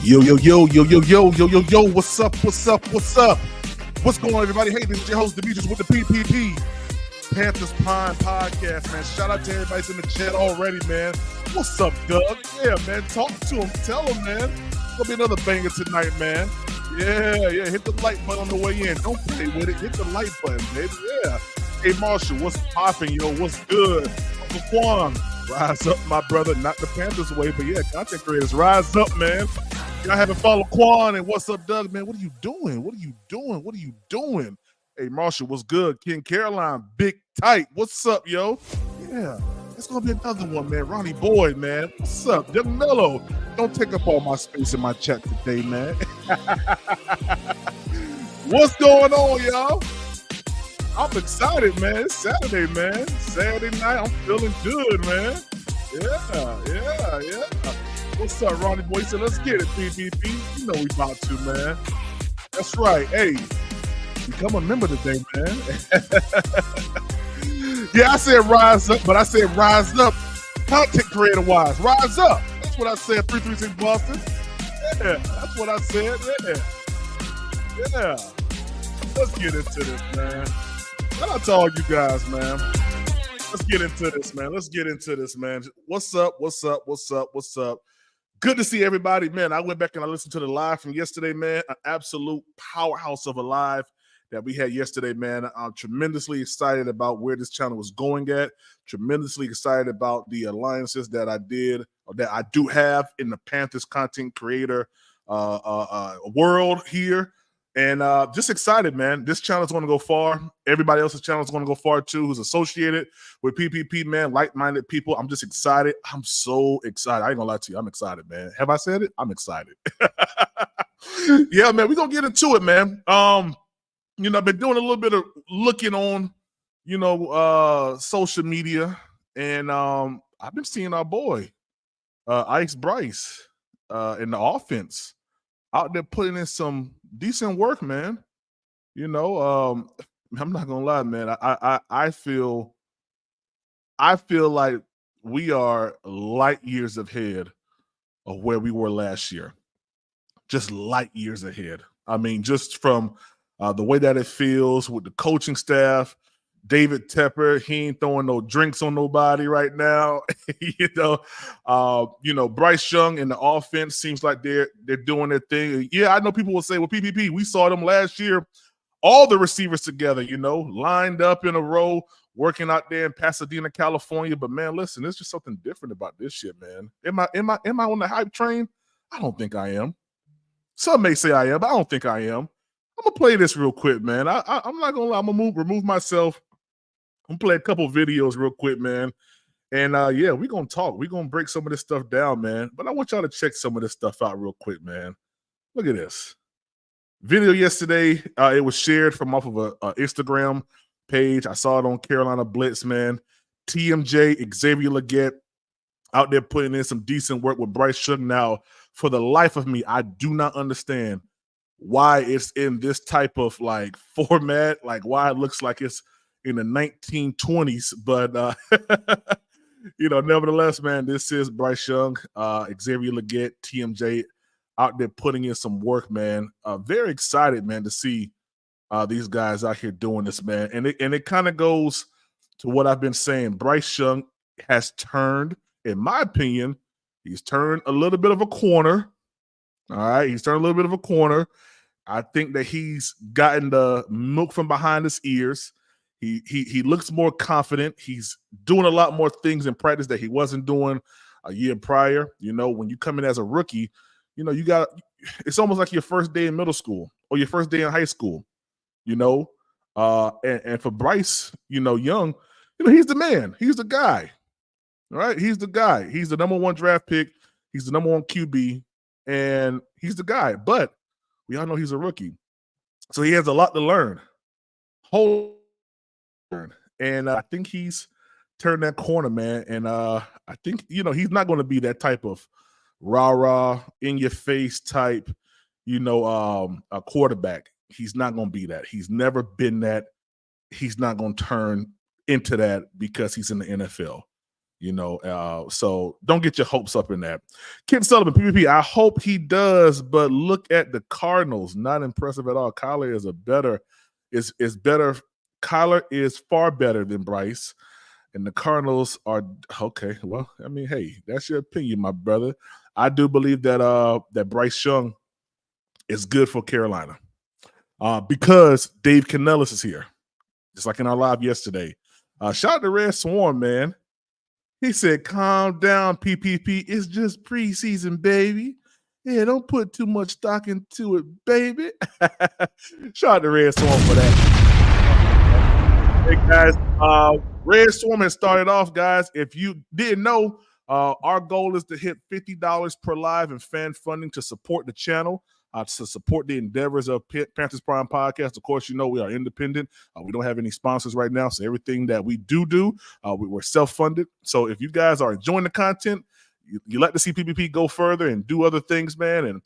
Yo, yo, yo, yo, yo, yo, yo, yo, yo, what's up, what's up, what's up? What's going on, everybody? Hey, this is your host, Demetrius, with the PPP, Panthers Prime Podcast, man. Shout out to everybody in the chat already, man. What's up, Doug? Yeah, man, talk to him, tell him, man. It's gonna be another banger tonight, man. Yeah, hit the like button on the way in. Don't play with it, hit the like button, baby, yeah. Hey, Marshall, what's popping, yo? What's good? Uncle Quan, rise up, my brother. Not the Panthers way, but yeah, content creators, rise up, man. Y'all haven't followed Quan, and what's up, Doug, man? What are you doing? What are you doing? What are you doing? Hey, Marshall, what's good? King Caroline, Big Tight, what's up, yo? Yeah, it's going to be another one, man. Ronnie Boyd, man. What's up? Young Mello, don't take up all my space in my chat today, man. What's going on, y'all? I'm excited, man. It's Saturday, man. Saturday night, I'm feeling good, man. Yeah. What's up, Ronnie Boy? So let's get it, PPP. You know we about to, man. That's right. Hey, become a member today, man. Yeah, I said rise up, but I said rise up content creator-wise. Rise up. That's what I said, 336 Boston. Yeah, that's what I said. Yeah. Let's get into this, man. Shout out to all you guys, man. Let's get into this, man. What's up? Good to see everybody, man. I went back and I listened to the live from yesterday, man. An absolute powerhouse of a live that we had yesterday, man. I'm tremendously excited about where this channel was going at. Tremendously excited about the alliances that I did, or that I do have in the Panthers content creator world here. And just excited, man. This channel is going to go far. Everybody else's channel is going to go far, too, who's associated with PPP, man, like-minded people. I'm just excited. I'm so excited. I ain't going to lie to you. I'm excited, man. Have I said it? I'm excited. Yeah, man, we're going to get into it, man. I've been doing a little bit of looking on, social media, and I've been seeing our boy, Ice Bryce, in the offense, out there putting in some decent work, man. I'm not gonna lie, man. I feel like we are light years ahead of where we were last year. Just light years ahead. I mean, just from the way that it feels with the coaching staff. David Tepper, he ain't throwing no drinks on nobody right now. Bryce Young in the offense seems like they're doing their thing. Yeah, I know people will say, well, PPP, we saw them last year, all the receivers together, lined up in a row, working out there in Pasadena, California. But man, listen, there's just something different about this shit, man. Am I on the hype train? I don't think I am. Some may say I am, but I don't think I am. I'm gonna play this real quick, man. I'm not gonna lie. I'm gonna remove myself. I'm gonna play a couple videos real quick, man. And we're gonna talk. We're gonna break some of this stuff down, man. But I want y'all to check some of this stuff out real quick, man. Look at this video yesterday. It was shared from off of a Instagram page. I saw it on Carolina Blitz, man. TMJ, Xavier Legette out there putting in some decent work with Bryce Young. Now, for the life of me, I do not understand why it's in this type of like format, like why it looks like it's in the 1920s, but nevertheless, man, this is Bryce Young, Xavier Legette, TMJ out there putting in some work, man. Very excited, man, to see these guys out here doing this, man. And it kind of goes to what I've been saying. Bryce Young has turned, in my opinion, he's turned a little bit of a corner. All right, he's turned a little bit of a corner. I think that he's gotten the milk from behind his ears. He looks more confident. He's doing a lot more things in practice that he wasn't doing a year prior. When you come in as a rookie, it's almost like your first day in middle school or your first day in high school, and for Bryce, Young, he's the man. He's the guy. All right. He's the guy. He's the number one draft pick. He's the number one QB, and he's the guy. But we all know he's a rookie. So he has a lot to learn. And I think he's turned that corner, man. And I think, he's not going to be that type of rah-rah, in-your-face type, a quarterback. He's not going to be that. He's never been that. He's not going to turn into that because he's in the NFL. So don't get your hopes up in that. Kent Sullivan, PvP, I hope he does, but look at the Cardinals. Not impressive at all. Kyler is better. Kyler is far better than Bryce. And the Cardinals are okay. Well, I mean, hey, that's your opinion, my brother. I do believe that Bryce Young is good for Carolina because Dave Canellis is here, just like in our live yesterday. Shout out to Red Swarm, man. He said, "Calm down, PPP. It's just preseason, baby. Yeah, don't put too much stock into it, baby." Shout out to Red Swarm for that. Hey guys, Red Swarm has started off, guys. If you didn't know, our goal is to hit $50 per live and fan funding to support the channel, to support the endeavors of Panthers Prime Podcast. Of course, we are independent. We don't have any sponsors right now, so everything that we do, we're self-funded. So if you guys are enjoying the content, you like to see PPP go further and do other things, man, and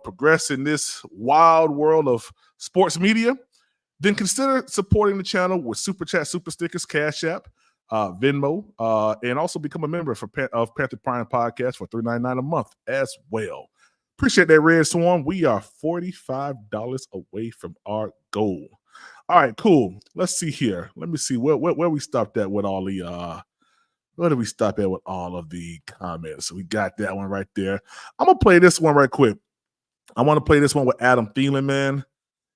progress in this wild world of sports media, then consider supporting the channel with Super Chat, Super Stickers, Cash App, Venmo, and also become a member of Panther Prime Podcast for $3.99 a month as well. Appreciate that, Red Swarm. We are $45 away from our goal. All right, cool. Let's see here. Let me see where we stopped at with all the where did we stop at with all of the comments? So we got that one right there. I'm gonna play this one right quick. I want to play this one with Adam Thielen, man.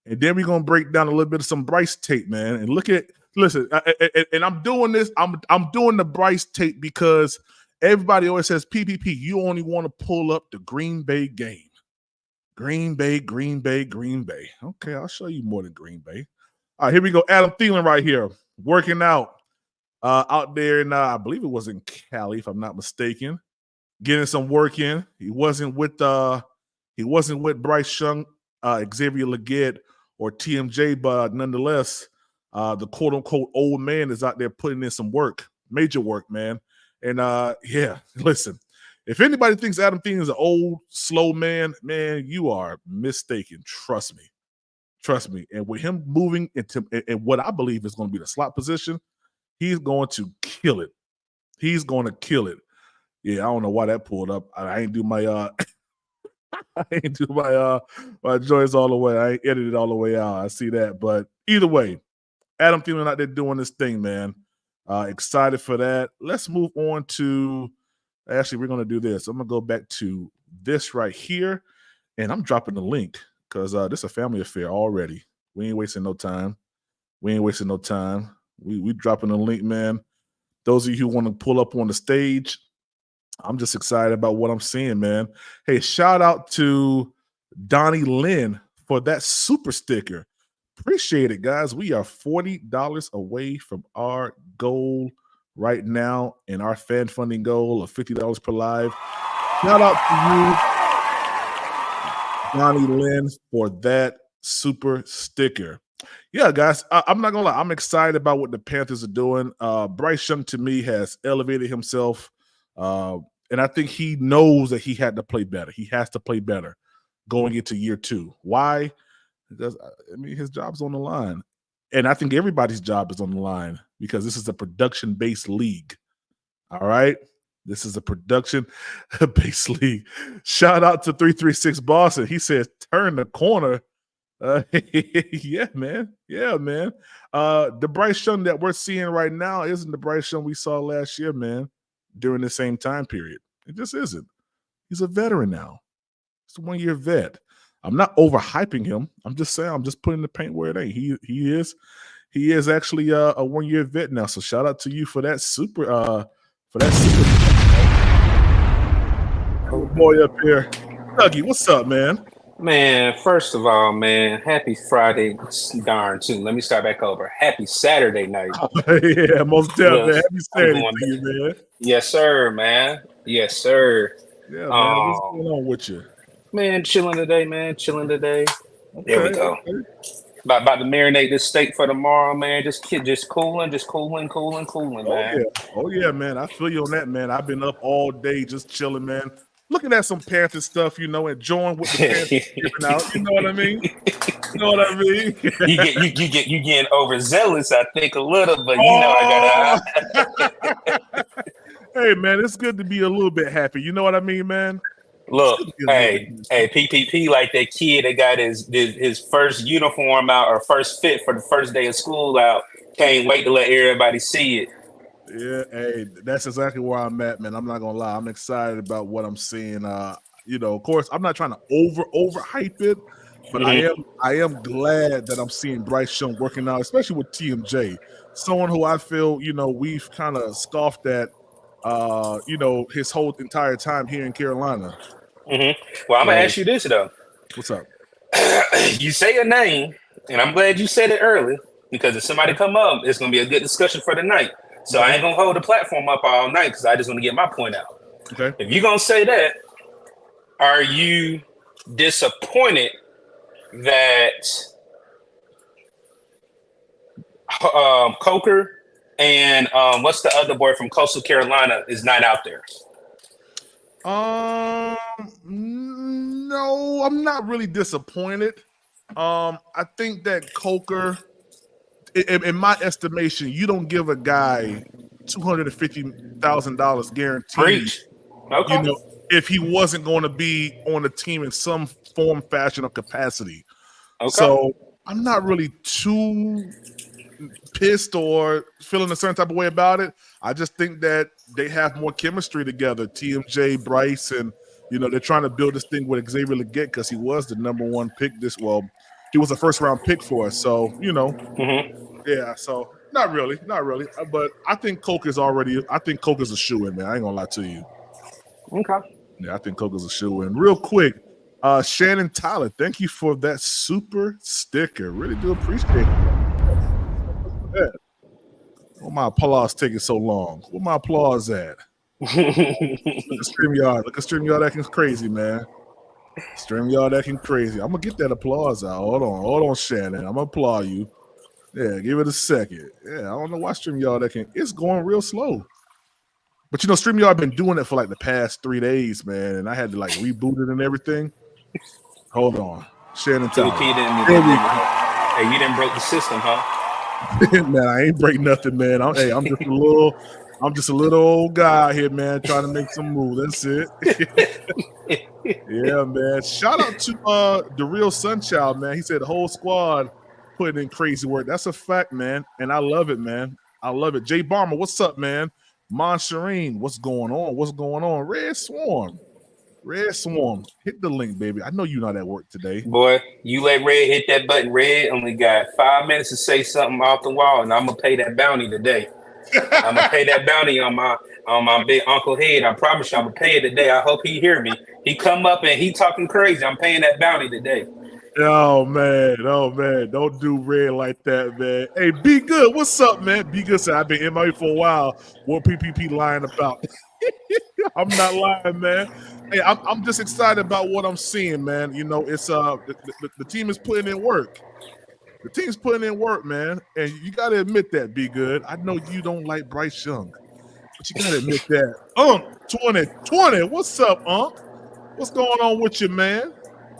And then we're gonna break down a little bit of some Bryce tape, man. And listen, and I'm doing this. I'm doing the Bryce tape because everybody always says, PPP, you only want to pull up the Green Bay game. Green Bay. Okay, I'll show you more than Green Bay. All right, here we go. Adam Thielen right here, working out there in I believe it was in Cali, if I'm not mistaken, getting some work in. He wasn't with Bryce Young, Xavier Legette, or TMJ, but nonetheless, the quote-unquote old man is out there putting in some work, major work, man. And, listen, if anybody thinks Adam Thielen is an old, slow man, you are mistaken. Trust me. And with him moving into what I believe is going to be the slot position, he's going to kill it. Yeah, I don't know why that pulled up. I ain't do my my joints all the way. I ain't edited all the way out. I see that. But either way, Adam Thielen out there doing this thing, man. Excited for that. Let's move on to – actually, we're going to do this. I'm going to go back to this right here, and I'm dropping the link because this is a family affair already. We ain't wasting no time. We dropping the link, man. Those of you who want to pull up on the stage, I'm just excited about what I'm seeing, man. Hey, shout out to Donnie Lynn for that super sticker. Appreciate it, guys. We are $40 away from our goal right now and our fan funding goal of $50 per live. Shout out to you, Donnie Lynn, for that super sticker. Yeah, guys, I'm not going to lie. I'm excited about what the Panthers are doing. Bryce Young, to me, has elevated himself. And I think he knows that he had to play better. He has to play better going into year 2. Why? Because, his job's on the line. And I think everybody's job is on the line because this is a production-based league. All right? This is a production-based league. Shout out to 336 Boston. He says, turn the corner. Yeah, man. The Bryce Young that we're seeing right now isn't the Bryce Young we saw last year, man, during the same time period. It just isn't. He's a veteran now. He's a 1-year vet. I'm not overhyping him. I'm just saying, I'm just putting the paint where it ain't. He is actually a 1-year vet now. So shout out to you for that super boy up here. Dougie, what's up, man? Man, first of all, man, happy Friday. Darn, too. Let me start back over. Happy Saturday night. Yeah, most definitely. Happy Saturday to you, man. Yes, sir, man. Yes, sir. Yeah, man. What's going on with you? Man, chilling today, man. Okay, there we go. Okay. About to marinate this steak for tomorrow, man. Just cooling, man. Oh yeah, man. I feel you on that, man. I've been up all day just chilling, man. Looking at some Panther stuff, enjoying what the Panthers giving out. You know what I mean? You getting overzealous, I think, a little, but I gotta. Hey, man, it's good to be a little bit happy. You know what I mean, man? It's Look, good to be a little bit hey, PPP, like that kid that got his first uniform out or first fit for the first day of school out. Can't wait to let everybody see it. Yeah, hey, that's exactly where I'm at, man. I'm not gonna lie. I'm excited about what I'm seeing. Of course, I'm not trying to overhype it, but Mm-hmm. I am glad that I'm seeing Bryce Young working out, especially with TMJ, someone who I feel, we've kind of scoffed at his whole entire time here in Carolina. Mm-hmm. Well, I'm gonna So ask you this though. what's up? You say a name, and I'm glad you said it early because if somebody Okay. come up, it's gonna be a good discussion for the night. So I Okay. ain't gonna hold the platform up all night because I just want to get my point out. Okay. If you're gonna say that, are you disappointed that Coker and what's the other boy from Coastal Carolina is not out there? No, I'm not really disappointed. I think that Coker, in my estimation, you don't give a guy $250,000 guaranteed. Preach. Okay. If he wasn't going to be on the team in some form, fashion, or capacity. Okay. So I'm not really too pissed or feeling a certain type of way about it. I just think that they have more chemistry together. TMJ, Bryce, and they're trying to build this thing with Xavier Legette because he was the number one pick. He was a first round pick for us. So Mm-hmm. yeah. So not really. But I think Coke is a shoe in, man. I ain't gonna lie to you. Okay. Yeah, I think Coke is a shoe in. Real quick, Shannon Tyler, thank you for that super sticker. Really do appreciate it. Why my applause taking so long? Where my applause at? Look at StreamYard. Look at StreamYard acting crazy, man. StreamYard acting crazy. I'm gonna get that applause out. Hold on, Shannon. I'm gonna applaud you. Yeah, give it a second. Yeah, I don't know why StreamYard acting. It's going real slow. But StreamYard been doing it for like the past 3 days, man, and I had to like reboot it and everything. Hold on, Shannon Tyler. Hey, you didn't broke the system, huh? Man, I ain't break nothing, man. I'm just a little old guy here, man, trying to make some moves. That's it. Yeah, man. Shout out to the real Sunchild, man. He said the whole squad putting in crazy work. That's a fact, man. And I love it, man. I love it. Jay Barmer, what's up, man? Monshireen, what's going on? What's going on? Red Swarm. Hit the link, baby. I know you're not at work today. Boy, you let Red hit that button. Red only got 5 minutes to say something off the wall, and I'm gonna pay that bounty today. I'm gonna pay that bounty on my big uncle head. I promise you, I'm gonna pay it today. I hope he hear me. He come up and he talking crazy. I'm paying that bounty today. Oh man, don't do Red like that, man. Hey, Be Good, what's up, man? Be Good said I've been MIA for a while. What PPP lying about? I'm not lying, man. Hey, I'm just excited about what I'm seeing, man. It's the team is putting in work. The team's putting in work, man, and you got to admit that. Be Good. I know you don't like Bryce Young, but you got to admit that. 2020. What's up, What's going on with you, man?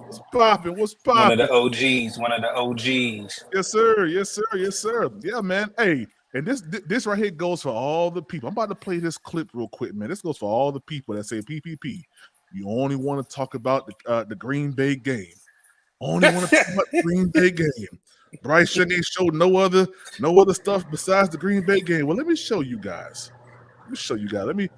What's popping? One of the OGs. Yes, sir. Yeah, man. Hey, and this right here goes for all the people. I'm about to play this clip real quick, man. This goes for all the people that say PPP. You only want to talk about the Green Bay game. Only want to talk about the Green Bay game. Bryce Young ain't showed no other stuff besides the Green Bay game. Well, let me show you guys. Let me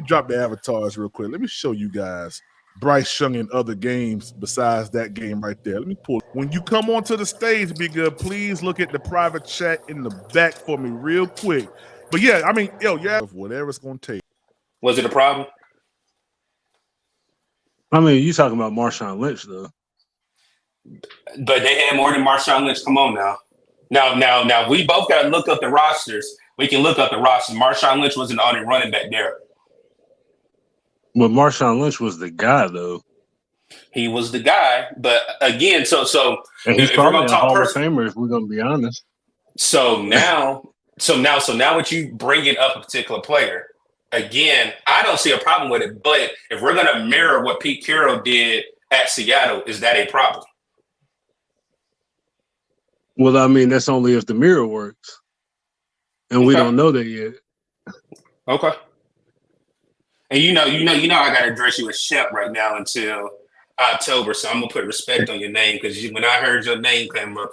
drop the avatars real quick. Let me show you guys Bryce Young in other games besides that game right there. Let me pull. When you come onto the stage, Be Good, please look at the private chat in the back for me real quick. But yeah, I mean, whatever it's going to take. Was it a problem? I mean, you talking about Marshawn Lynch, though. But they had more than Marshawn Lynch. Come on now. Now, we both got to look up the rosters. We can look up the rosters. Marshawn Lynch wasn't the only running back there. But Marshawn Lynch was the guy, though. He was the guy. But again, so and he's probably a Hall of Famer if we're going to be honest. So now, what you bringing up a particular player? Again, I don't see a problem with it. But if we're going to mirror what Pete Carroll did at Seattle, is that a problem? Well, I mean, that's only if the mirror works. And we don't know that yet. Okay. And I got to address you as Shep right now until October. So I'm gonna put respect on your name because when I heard your name come up,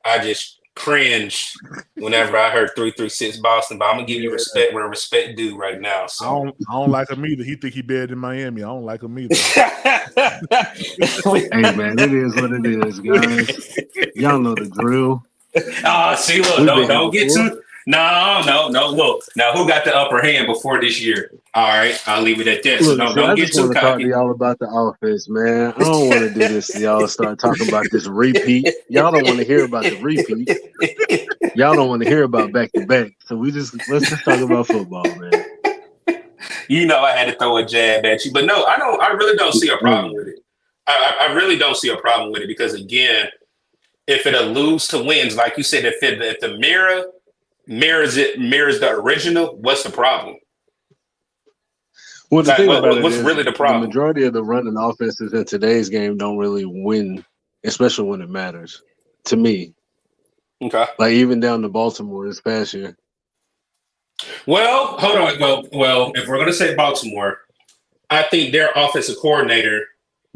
I just cringed whenever I heard 336 Boston. But I'm gonna give you respect where respect due right now. So I don't like him either. He think he better than Miami. I don't like him either. Hey man, it is what it is, guys. Y'all know the drill. See, look, don't get too. No. Look, now who got the upper hand before this year? All right, I'll leave it at that. So Look, don't I get just too want to talk to cocky. y'all about the offense, man. I don't want to do this to y'all start talking about this repeat. Y'all don't want to hear about the repeat. Y'all don't want to hear about back to back. So let's just talk about football, man. I had to throw a jab at you, but no, I don't. I really don't see a problem with it. I really don't see a problem with it because again, if it alludes to wins, like you said, if the mirror mirrors the original, what's the problem? Well, the thing about it what's is, really the problem? The majority of the running offenses in today's game don't really win, especially when it matters. To me, Okay. like even down to Baltimore this past year. Well, hold on. Well, if we're going to say Baltimore, I think their offensive coordinator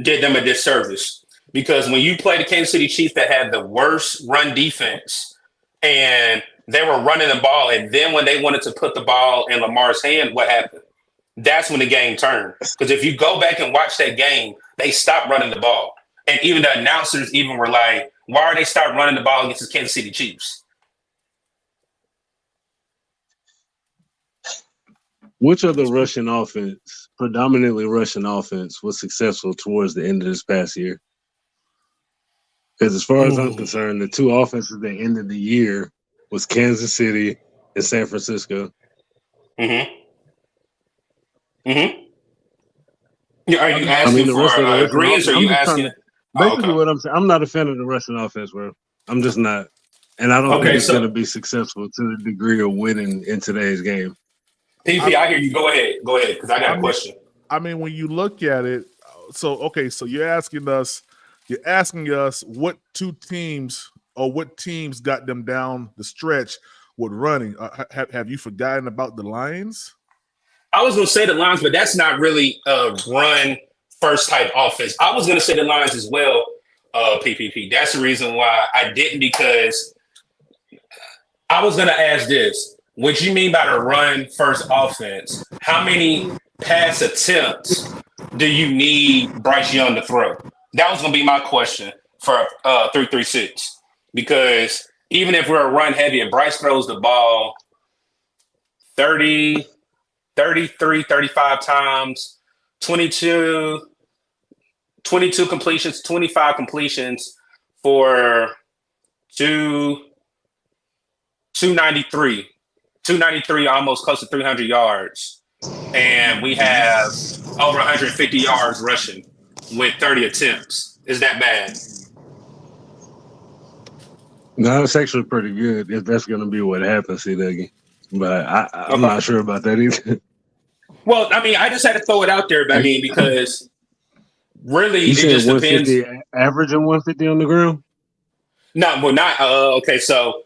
did them a disservice because when you play the Kansas City Chiefs that had the worst run defense and they were running the ball, and then when they wanted to put the ball in Lamar's hand, what happened? That's when the game turned. Because if you go back and watch that game, they stopped running the ball. And even the announcers even were like, why are they start running the ball against the Kansas City Chiefs? Which other Russian offense, predominantly Russian offense, was successful towards the end of this past year? Because as far as I'm concerned, the two offenses that ended the year was Kansas City and San Francisco. Mm-hmm. Yeah, are you asking for agreements, or are you asking? Basically, what I'm saying, I'm not a fan of the Russian offense, bro. I'm just not. And I don't think it's going to be successful to the degree of winning in today's game. PP, I hear you. Go ahead, because I got a question. I mean, when you look at it, so you're asking us what two teams or what teams got them down the stretch with running. Have you forgotten about the Lions? I was going to say the Lions, but that's not really a run first type offense. I was going to say the Lions as well, PPP. That's the reason why I didn't, because I was going to ask this. What you mean by the run first offense? How many pass attempts do you need Bryce Young to throw? That was going to be my question for 336. Because even if we're a run heavy and Bryce throws the ball 30, 33, 35 times, 22 completions, 25 completions for 293, almost close to 300 yards. And we have over 150 yards rushing with 30 attempts. Is that bad? No, it's actually pretty good if that's going to be what happens, C-Duggy. But I'm not sure about that either. Well, I mean, I just had to throw it out there, but I mean, because really it just depends. Average and 150 on the ground? No, well, not. Okay, so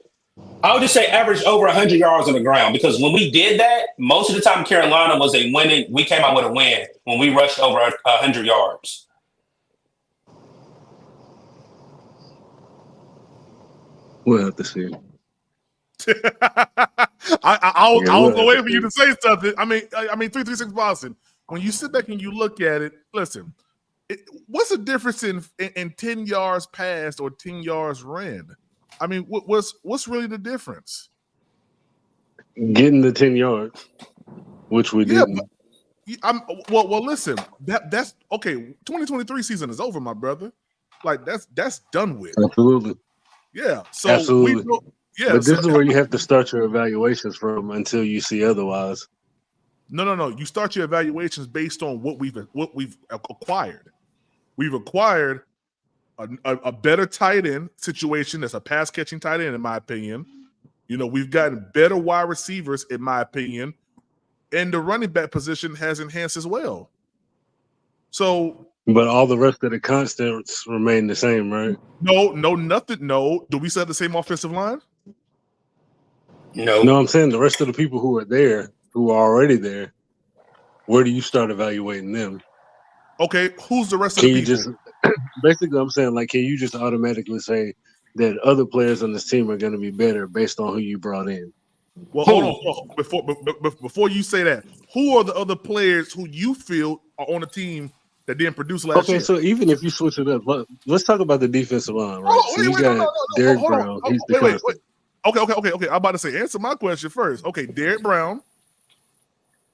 I would just say average over 100 yards on the ground, because when we did that, most of the time Carolina was a winning. We came out with a win when we rushed over 100 yards. We'll have to see. I was waiting for you to say something. I mean, 336 Boston. When you sit back and you look at it, listen. What's the difference in 10 yards passed or 10 yards ran? I mean, what's really the difference? Getting the 10 yards, which we didn't. Well, listen. That's okay. 2023 season is over, my brother. Like that's done with. Absolutely. Yeah. So absolutely. But this is where you have to start your evaluations from until you see otherwise. No. You start your evaluations based on what we've acquired. We've acquired a better tight end situation. That's a pass catching tight end, in my opinion. We've gotten better wide receivers, in my opinion, and the running back position has enhanced as well. So, but all the rest of the constants remain the same, right? No, nothing. No, do we still have the same offensive line? No. No, I'm saying the rest of the people who are there, who are already there, where do you start evaluating them? Okay, who's the rest of Can the you people? just basically? I'm saying, like, can you just automatically say that other players on this team are going to be better based on who you brought in? Well, hold on. Before you say that, who are the other players who you feel are on the team that didn't produce last Okay, year? so even if you switch it up, let's talk about the defensive line, right? Oh, So you wait, no, got Derek hold on. Brown. He's the Wait. constant. Okay. I'm about to say, answer my question first. Okay, Derek Brown.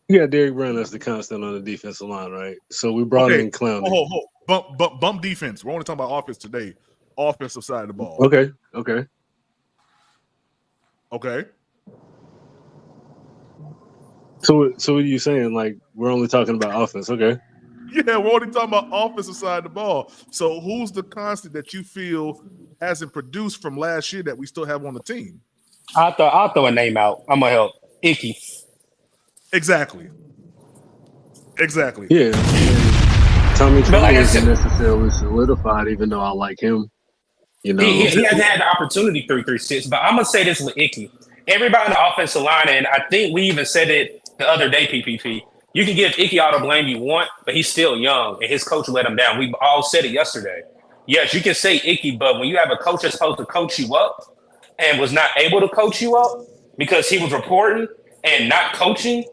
You got Derek Brown as the constant on the defensive line, right? So we brought Okay, in Clowney. Bump defense. We're only talking about offense today. Offensive side of the ball. Okay. So what are you saying? Like, we're only talking about offense? Okay. Yeah, we're only talking about offensive side of the ball. So who's the constant that you feel hasn't produced from last year that we still have on the team? I'll throw a name out. I'm gonna help. Icky. Exactly. Yeah. Tommy But Trump like I isn't said, necessarily solidified, even though I like him. You know, he hasn't had the opportunity 3-3-6. But I'm gonna say this with Icky. Everybody in the offensive line, and I think we even said it the other day, PPP. You can give Icky all the blame you want, but he's still young, and his coach let him down. We all said it yesterday. Yes, you can say Icky, but when you have a coach that's supposed to coach you up and was not able to coach you up because he was reporting and not coaching,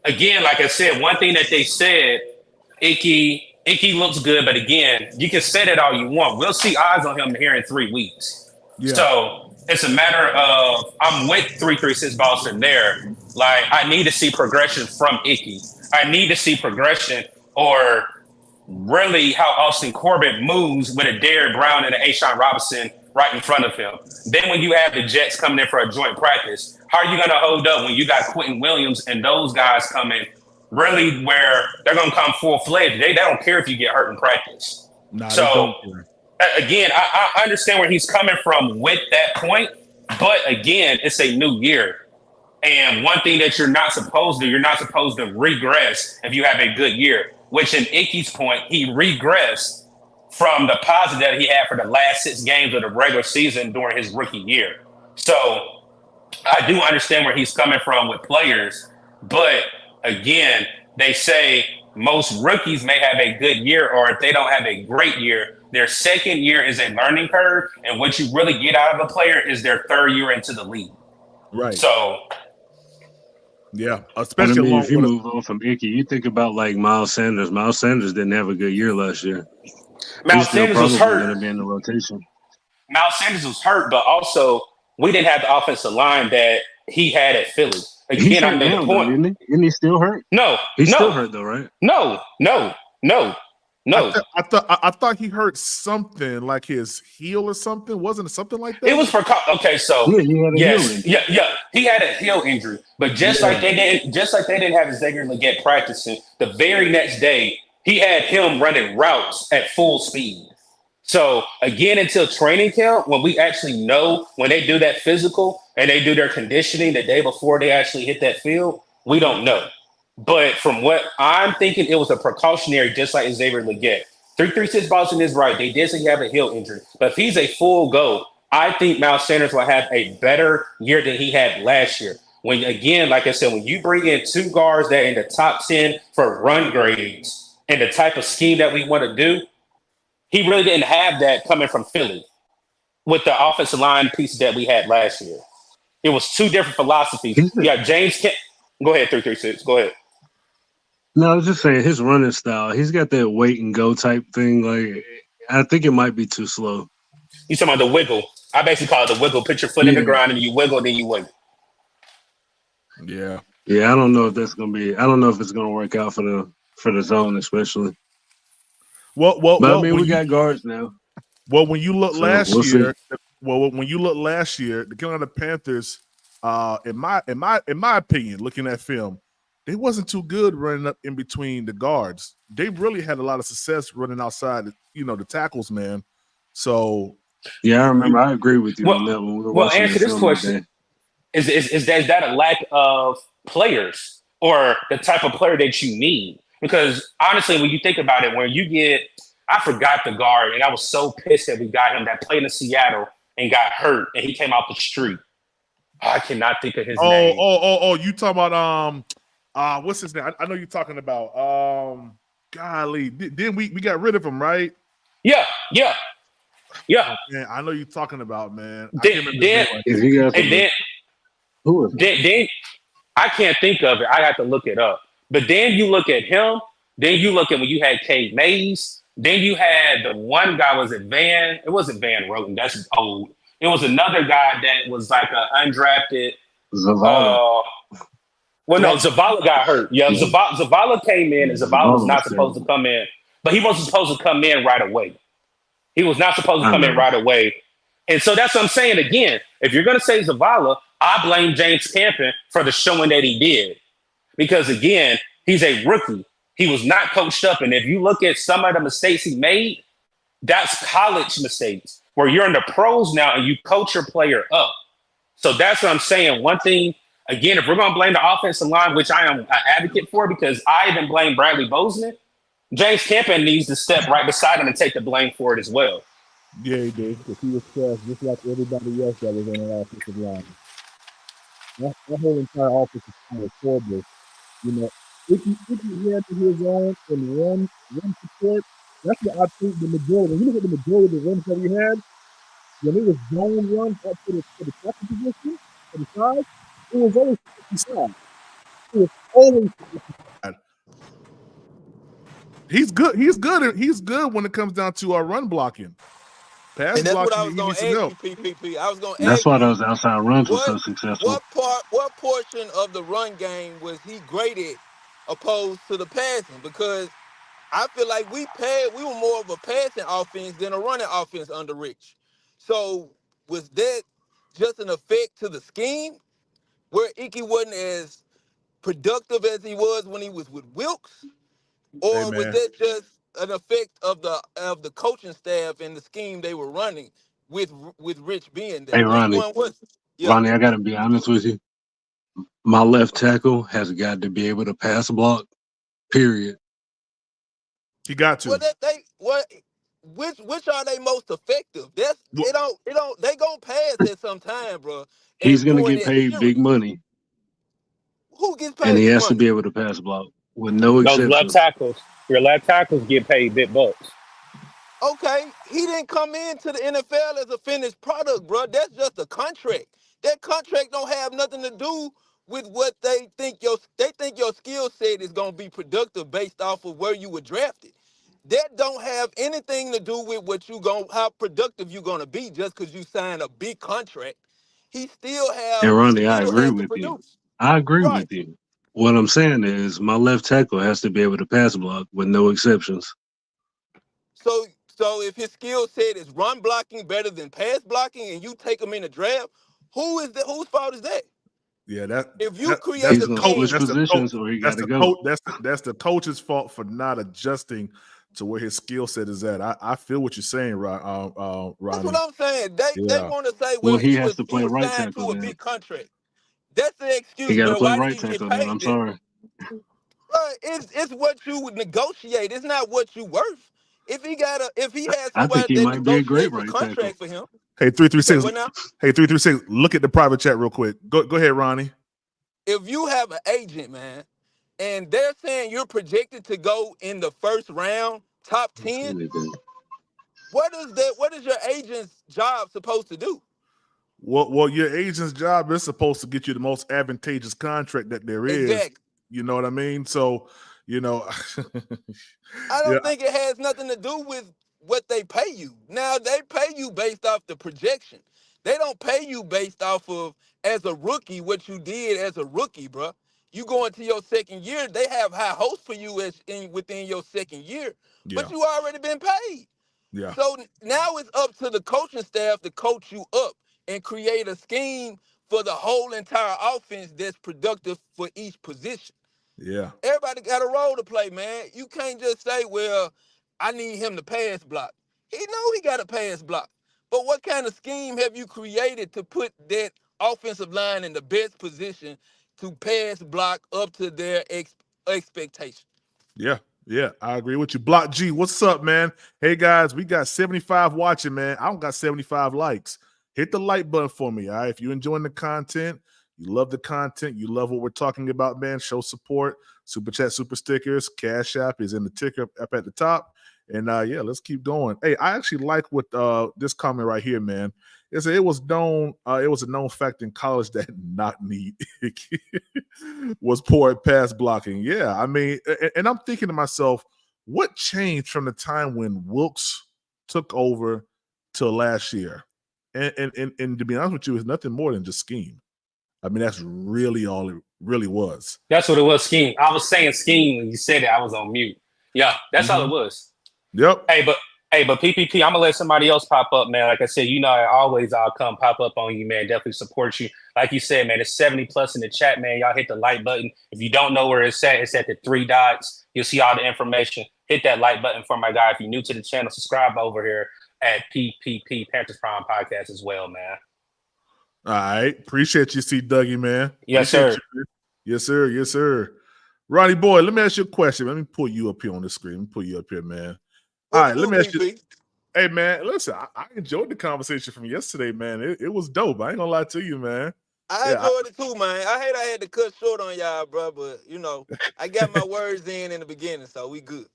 again, like I said, one thing that they said, Icky looks good, but again, you can say that all you want. We'll see eyes on him here in 3 weeks. Yeah. So it's a matter of I'm with 336 Boston there. Like I need to see progression from Icky. I need to see progression or really how Austin Corbett moves with a Derek Brown and an Ashawn Robinson right in front of him. Then when you have the Jets coming in for a joint practice, how are you going to hold up when you got Quentin Williams and those guys coming really where they're going to come full-fledged? They don't care if you get hurt in practice. Nah, So, they don't care. Again, I understand where he's coming from with that point, but again, it's a new year. And one thing that you're not supposed to regress if you have a good year, which in Icky's point, he regressed from the positive that he had for the last 6 games of the regular season during his rookie year. So I do understand where he's coming from with players, but again, they say most rookies may have a good year, or if they don't have a great year, their second year is a learning curve, and what you really get out of a player is their third year into the league. Right. So, yeah, and I especially mean, along if you with move on from Icky, you think about like Miles Sanders. Miles Sanders didn't have a good year last year. He's Miles still Sanders was probably going to hurt. be in the rotation. Miles Sanders was hurt, but also we didn't have the offensive line that he had at Philly. He's Again, I hurt made the now, though, point. isn't he? Isn't he still hurt? No, He's still no, hurt, though, right? no. I thought he hurt something like his heel or something. Wasn't it something like that? It was for okay. So Yeah, he had a heel yes, injury. yeah, he had a heel injury, but just like they didn't have Xavier Leggett practicing, the very next day he had him running routes at full speed. So again, until training camp, when we actually know when they do that physical and they do their conditioning the day before they actually hit that field, we don't know. But from what I'm thinking, it was a precautionary, just like Xavier Leggett. 336 Boston is right. They did say he have a heel injury, but if he's a full go, I think Miles Sanders will have a better year than he had last year. When again, like I said, when you bring in 2 guards that are in the top 10 for run grades and the type of scheme that we want to do, he really didn't have that coming from Philly with the offensive line piece that we had last year. It was 2 different philosophies. Yeah, James Kent. Go ahead, 336. Go ahead. No, I was just saying his running style. He's got that wait and go type thing. Like, I think it might be too slow. You talking about the wiggle? I basically call it the wiggle. Put your foot in the ground and you wiggle, then you wiggle. Yeah. Yeah, I don't know if that's gonna be. I don't know if it's gonna work out for the zone, especially. But I mean, we got guards now. Well, when you look last year, see. the Carolina Panthers, in my opinion, looking at film, they wasn't too good running up in between the guards. They really had a lot of success running outside, the tackles, man. So yeah, I remember. I agree with you on that when we were watching answer this question: is that a lack of players or the type of player that you need? Because honestly, when you think about it, when you get, I forgot the guard, and I was so pissed that we got him that played in Seattle and got hurt, and he came out the street. I cannot think of his name. Oh! You talking about What's his name? I know you're talking about. Golly, then we got rid of him, right? Yeah. Man, I know you're talking about, man. I Then, can't remember his then, name right If now. you got and some, who is it? then I can't think of it. I have to look it up. But then you look at him. Then you look at when you had Kate Mays. Then you had the one guy was it Van. It wasn't Van Roten. That's old. It was another guy that was like an undrafted. Zavala. Well, no, Zavala got hurt. Yeah, Yeah. Zavala came in, and Zavala was Zavala not was supposed to terrible. come in, but he wasn't supposed to come in right away. He was not supposed to I come in know. right away. And so that's what I'm saying again. If you're going to say Zavala, I blame James Campen for the showing that he did. Because again, he's a rookie. He was not coached up. And if you look at some of the mistakes he made, that's college mistakes where you're in the pros now and you coach your player up. So that's what I'm saying. One thing, again, if we're going to blame the offensive line, which I am an advocate for because I even blame Bradley Bozeman, James Campen needs to step right beside him and take the blame for it as well. Yeah, he did. Because he was trash just like everybody else that was on the offensive line. That whole entire offensive line was horrible. You know, if he had to his own and run support, that's what I think the majority. When you look at the majority of the runs that he had, when it was zone runs up to the second position, to the side, it was always 55. It was always 55. He's good. He's good when it comes down to our run blocking. Pass And that's what blocking, I was he going needs to some ask help. you, PPP. I was going to That's ask why you those outside runs were so successful. what portion of the run game was he graded opposed to the passing? Because I feel like we were more of a passing offense than a running offense under Rich. So was that just an effect to the scheme where Icky wasn't as productive as he was when he was with Wilkes? Hey Or was man, that just an effect of the coaching staff and the scheme they were running with Rich being there? Hey, Which Ronnie. one was it? Yeah. Ronnie, I got to be honest with you. My left tackle has got to be able to pass block, period. he got to. Which are they most effective? They gonna pass at some time, bro. He's And going to during get that paid big series, money, who gets and paid he big has to money? be able to pass block with no Those left exceptions. tackles, your left tackles get paid big bucks. Okay, he didn't come into the NFL as a finished product, bro. That's just a contract. That contract don't have nothing to do with what they think your skill set is gonna be productive based off of where you were drafted. That don't have anything to do with how productive you're gonna be just because you signed a big contract. And He Ronnie, I still agree has to with you. produce. I agree Right. with you. What I'm saying is my left tackle has to be able to pass block with no exceptions. So if his skill set is run blocking better than pass blocking, and you take him in the draft, whose fault is that? Yeah, If you create He's a that's the going to coach. switch scheme, That's the coach. positions or he got That's to the go. coach. That's the coach's fault for not adjusting to where his skill set is at. I feel what you're saying, that's what Ronnie. I'm saying. They Yeah, want to say, Well, well, he he has was to he play was right signed tackle to a then. big contract. That's the He excuse, got to man. play Why didn't right he get tackle then. I'm paid then? sorry. It's what you would negotiate. It's not what you worth. If he had I think somebody he that might be a great negotiates a right tackle. contract for him, Hey, say 336. what now? Hey, 336. Look at the private chat real quick. Go ahead, Ronnie. If you have an agent, man, and they're saying you're projected to go in the first round, top 10, what is your agent's job supposed to do? Well, your agent's job is supposed to get you the most advantageous contract that there is. Exactly. You know what I mean? So, you know, I yeah, don't think it has nothing to do with what they pay you. Now they pay you based off the projection. They don't pay you based off of as a rookie what you did as a rookie, bro. You go into your second year, they have high hopes for you within your second year, but yeah, you already been paid. yeah, So now it's up to the coaching staff to coach you up and create a scheme for the whole entire offense that's productive for each position. yeah, Everybody got a role to play, man. You can't just say, well, I need him to pass block. He know he got a pass block. But what kind of scheme have you created to put that offensive line in the best position to pass block up to their expectation? yeah. Yeah, I agree with you. Block G, what's up, man? Hey guys, we got 75 watching, man. I don't got 75 likes. Hit the like button for me, all right? If you're enjoying the content, you love the content, you love what we're talking about, man, show support. Super chat, super stickers, Cash App is in the ticker up at the top. And yeah, let's keep going. Hey, I actually like what this comment right here, man. It was a known fact in college that not need was poor at pass blocking. Yeah, I mean, and I'm thinking to myself, what changed from the time when Wilkes took over till last year? And to be honest with you, it's nothing more than just scheme. I mean, that's really all it really was. That's what it was, scheme. I was saying scheme when you said it. I was on mute. Yeah, that's all it was. Yep. Hey, but PPP, I'm gonna let somebody else pop up, man. Like I said, I'll come pop up on you, man. Definitely support you. Like you said, man, it's 70 plus in the chat, man. Y'all hit the like button. If you don't know where it's at the 3 dots. You'll see all the information. Hit that like button for my guy. If you're new to the channel, subscribe over here at PPP Panthers Prime Podcast as well, man. All right, appreciate you, C. Dougie, man. Yes, sir. Yes, sir. Yes, sir. Ronnie boy, let me ask you a question. Let me pull you up here on the screen. Let me pull you up here, man. All right, let me ask you. Hey, man, listen, I enjoyed the conversation from yesterday, man. It was dope. I ain't gonna lie to you, man. I enjoyed it too, man. I had to cut short on y'all, bro, but I got my words in the beginning, so we good.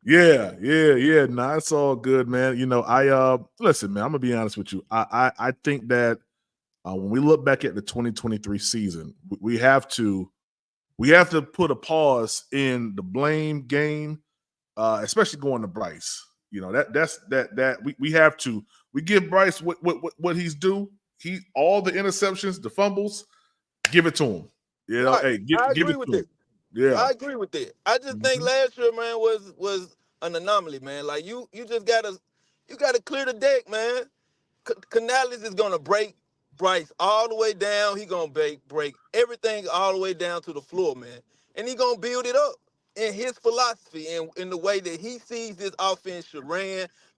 Yeah. Nah, it's all good, man. Listen, man, I'm gonna be honest with you. I think that when we look back at the 2023 season, we have to put a pause in the blame game, especially going to Bryce. We have to. We give Bryce what he's due. All the interceptions, the fumbles, give it to him. Right. Give it to him. Yeah, I agree with that. I just think last year, man, was an anomaly, man. Like you just gotta clear the deck, man. Canales is gonna break Bryce all the way down. He gonna break everything all the way down to the floor, man. And he gonna build it up in his philosophy and in the way that he sees this offense should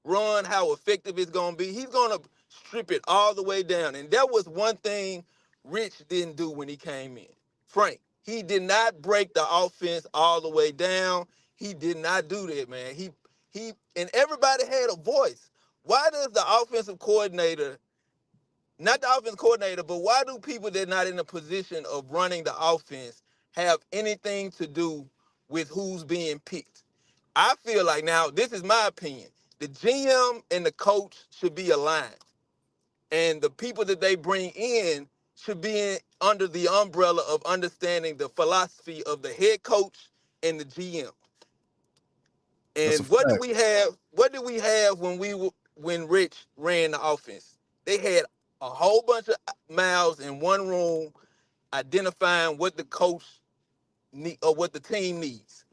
run, how effective it's gonna be. He's gonna strip it all the way down. And that was one thing Rich didn't do when he came in. Frank, he did not break the offense all the way down. He did not do that, man. He and everybody had a voice. Why does the offensive coordinator, not the offensive coordinator, but why do people that are not in a position of running the offense have anything to do with who's being picked? I feel like, now, this is my opinion, the GM and the coach should be aligned. And the people that they bring in should be under the umbrella of understanding the philosophy of the head coach and the GM. And what did we have? What did we have when Rich ran the offense? They had a whole bunch of mouths in one room identifying what the coach need or what the team needs.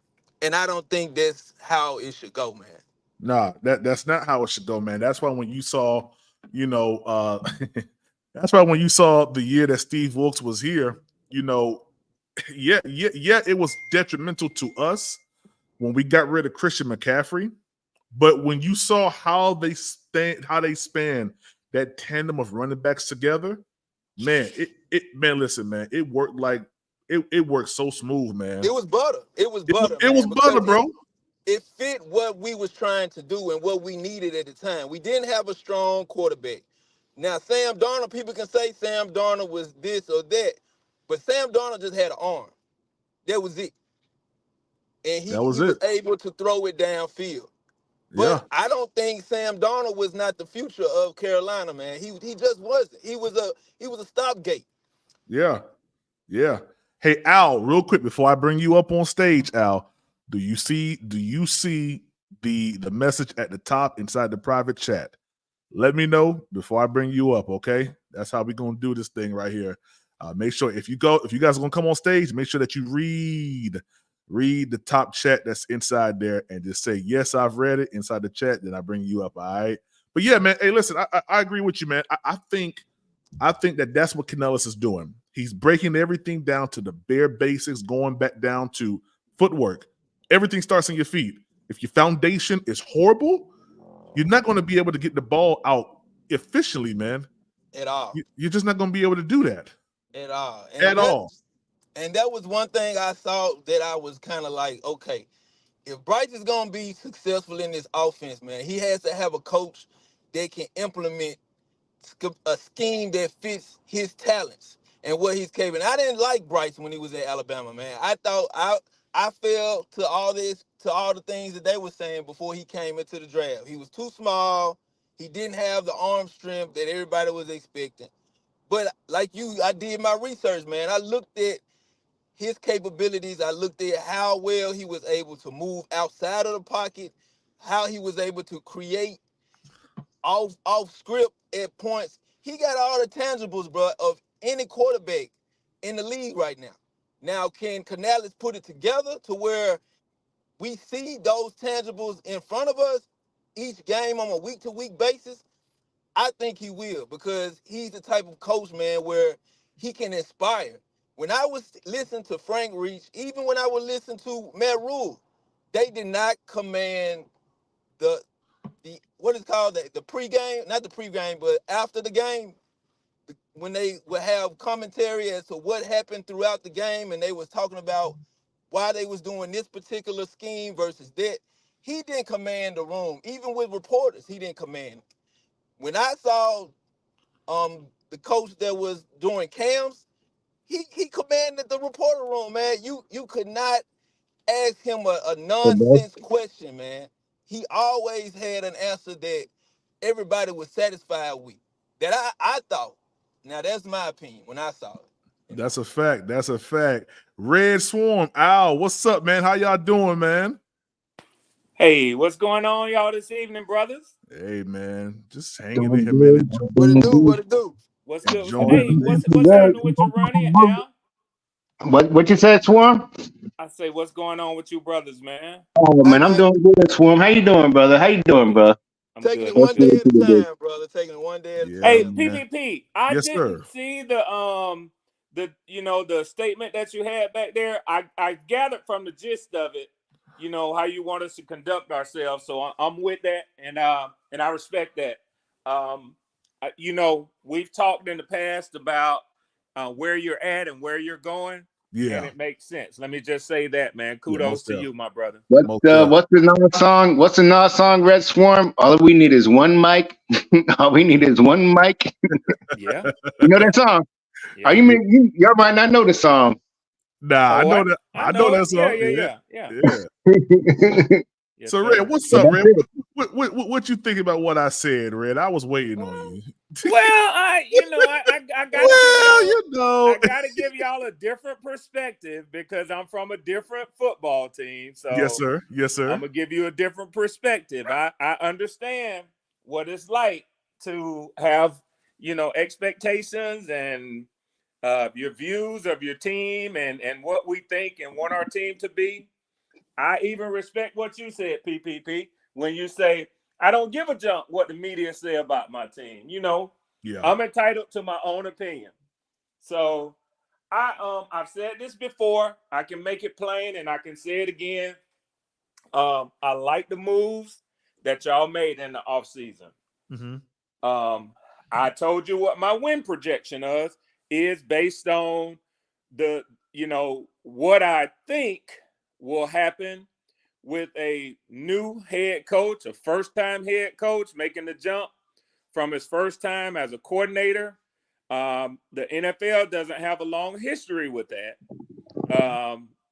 And I don't think that's how it should go, man. Nah, that's not how it should go, man. That's why when you saw, that's why when you saw the year that Steve Wilkes was here, it was detrimental to us when we got rid of Christian McCaffrey. But when you saw how they span that tandem of running backs together, man, listen, man, it worked like it worked so smooth, man. It was butter. It was butter, bro. It fit what we was trying to do and what we needed at the time. We didn't have a strong quarterback. Now, Sam Darnold, people can say Sam Darnold was this or that, but Sam Darnold just had an arm. That was it. And he was able to throw it downfield. But I don't think Sam Darnold was not the future of Carolina, man. He just wasn't. He was a stopgate. Yeah. Hey, Al, real quick before I bring you up on stage, Al, do you see the message at the top inside the private chat? Let me know before I bring you up, okay? That's how we're gonna do this thing right here. Make sure if you guys are gonna come on stage, make sure that you read the top chat that's inside there and just say, yes, I've read it inside the chat, then I bring you up, all right? But yeah, man, hey, listen, I agree with you, man. I think that's what Canellis is doing. He's breaking everything down to the bare basics, going back down to footwork. Everything starts on your feet. If your foundation is horrible, you're not going to be able to get the ball out efficiently, man. At all. You're just not going to be able to do that. At all. At all. And that was one thing I saw that I was kind of like, okay, if Bryce is going to be successful in this offense, man, he has to have a coach that can implement a scheme that fits his talents. and what he's capable. I didn't like Bryce when he was at Alabama, man. I fell to all the things that they were saying before he came into the draft. He was too small. He didn't have the arm strength that everybody was expecting. But like you, I did my research, man. I looked at his capabilities. I looked at how well he was able to move outside of the pocket, how he was able to create off script at points. He got all the tangibles, bro, of any quarterback in the league right now. Now, can Canales put it together to where we see those tangibles in front of us each game on a week-to-week basis? I think he will, because he's the type of coach, man, where he can inspire. When I was listening to Frank Reach, even when I would listen to Matt Rule, they did not command the what is called the pregame, not the pregame, but after the game, when they would have commentary as to what happened throughout the game, and they was talking about why they was doing this particular scheme versus that. He didn't command the room. Even with reporters, he didn't command. When I saw the coach that was doing cams, he commanded the reporter room, man. You could not ask him a nonsense question, man. He always had an answer that everybody was satisfied with. That I thought. Now that's my opinion when I saw it. That's a fact. That's a fact. Red Swarm, Al, what's up, man? How y'all doing, man? Hey, what's going on, y'all, this evening, brothers? Hey, man, just hanging in here, man. What it do? What it do? What's good? Enjoying Hey, the what's happening with you, Ronnie and Al? What you said, Swarm? I say, what's going on with you, brothers, man? Oh man, I'm doing good, Swarm. How you doing, brother? How you doing, bro? I'm Taking good. it one day at a time, brother. Taking it one day at a time. Hey, man. PPP, I Yes, didn't sir. see the statement that you had back there. I gathered from the gist of it, how you want us to conduct ourselves. So I'm with that, and I respect that. We've talked in the past about where you're at and where you're going. Yeah. And it makes sense. Let me just say that, man. Kudos most to def. you, my brother. What's the Nas song? What's the Nas song, Red Swarm? All we need is one mic. All we need is one mic. Yeah. You know that song? Yeah. Are you y'all might not know the song. Nah, I know that. I know that song. Yeah. Yes, So, sir. Red, what's up, Red? What you think about what I said, Red? I was waiting on you. Well, I gotta give y'all a different perspective because I'm from a different football team. So yes, sir. Yes, sir. I'm gonna give you a different perspective. I understand what it's like to have, expectations and your views of your team and what we think and want our team to be. I even respect what you said, PPP, when you say, I don't give a jump what the media say about my team. I'm entitled to my own opinion. So I've said this before. I can make it plain and I can say it again. I like the moves that y'all made in the offseason. Mm-hmm. I told you what my win projection is based on what I think will happen with a new head coach, a first-time head coach making the jump from his first time as a coordinator. The NFL doesn't have a long history with that.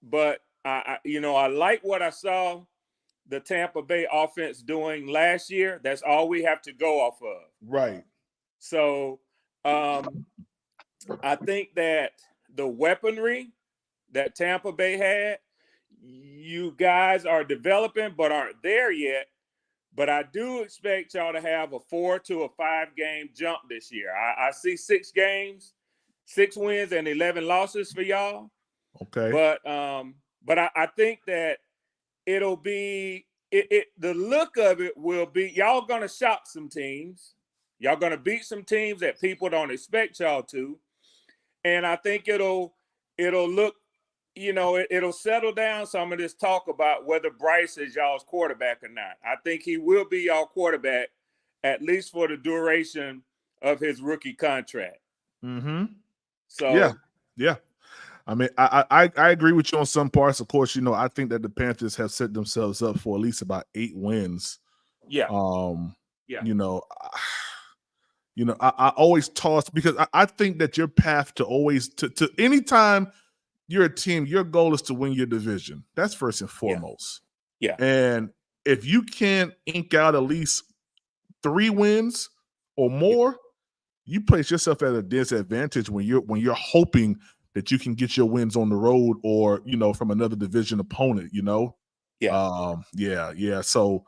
But I like what I saw the Tampa Bay offense doing last year. That's all we have to go off of. Right. So I think that the weaponry that Tampa Bay had, you guys are developing but aren't there yet. But I do expect y'all to have a 4 to a 5 game jump this year. I see 6 games, 6 wins and 11 losses for y'all. Okay. But I think that it'll be the look of it will be y'all gonna shock some teams. Y'all gonna beat some teams that people don't expect y'all to. And I think it'll look, it'll settle down some of this talk about whether Bryce is y'all's quarterback or not. I think he will be y'all quarterback, at least for the duration of his rookie contract. Mm-hmm. So yeah. I mean, I agree with you on some parts. Of course, I think that the Panthers have set themselves up for at least about 8 wins. Yeah. I always toss because I think that your path to always to anytime you're a team, your goal is to win your division. That's first and foremost. Yeah. And if you can't ink out at least 3 wins or more, you place yourself at a disadvantage when you're hoping that you can get your wins on the road or from another division opponent. Yeah. So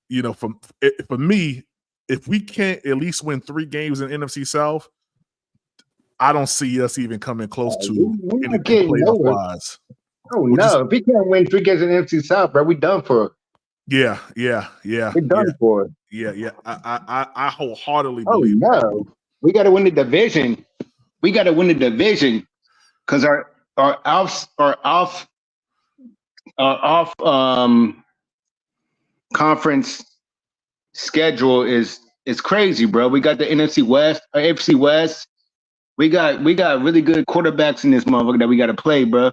for me, if we can't at least win 3 games in NFC South, I don't see us even coming close to we're not anything getting playoff nowhere. wise. Oh no! If we can't win 3 games in the NFC South, bro, we done for. Yeah. We're done for. Yeah. I wholeheartedly Oh believe. no! We got to win the division. We got to win the division because our off conference schedule is crazy, bro. We got the NFC West, AFC West. We got really good quarterbacks in this motherfucker that we got to play, bro.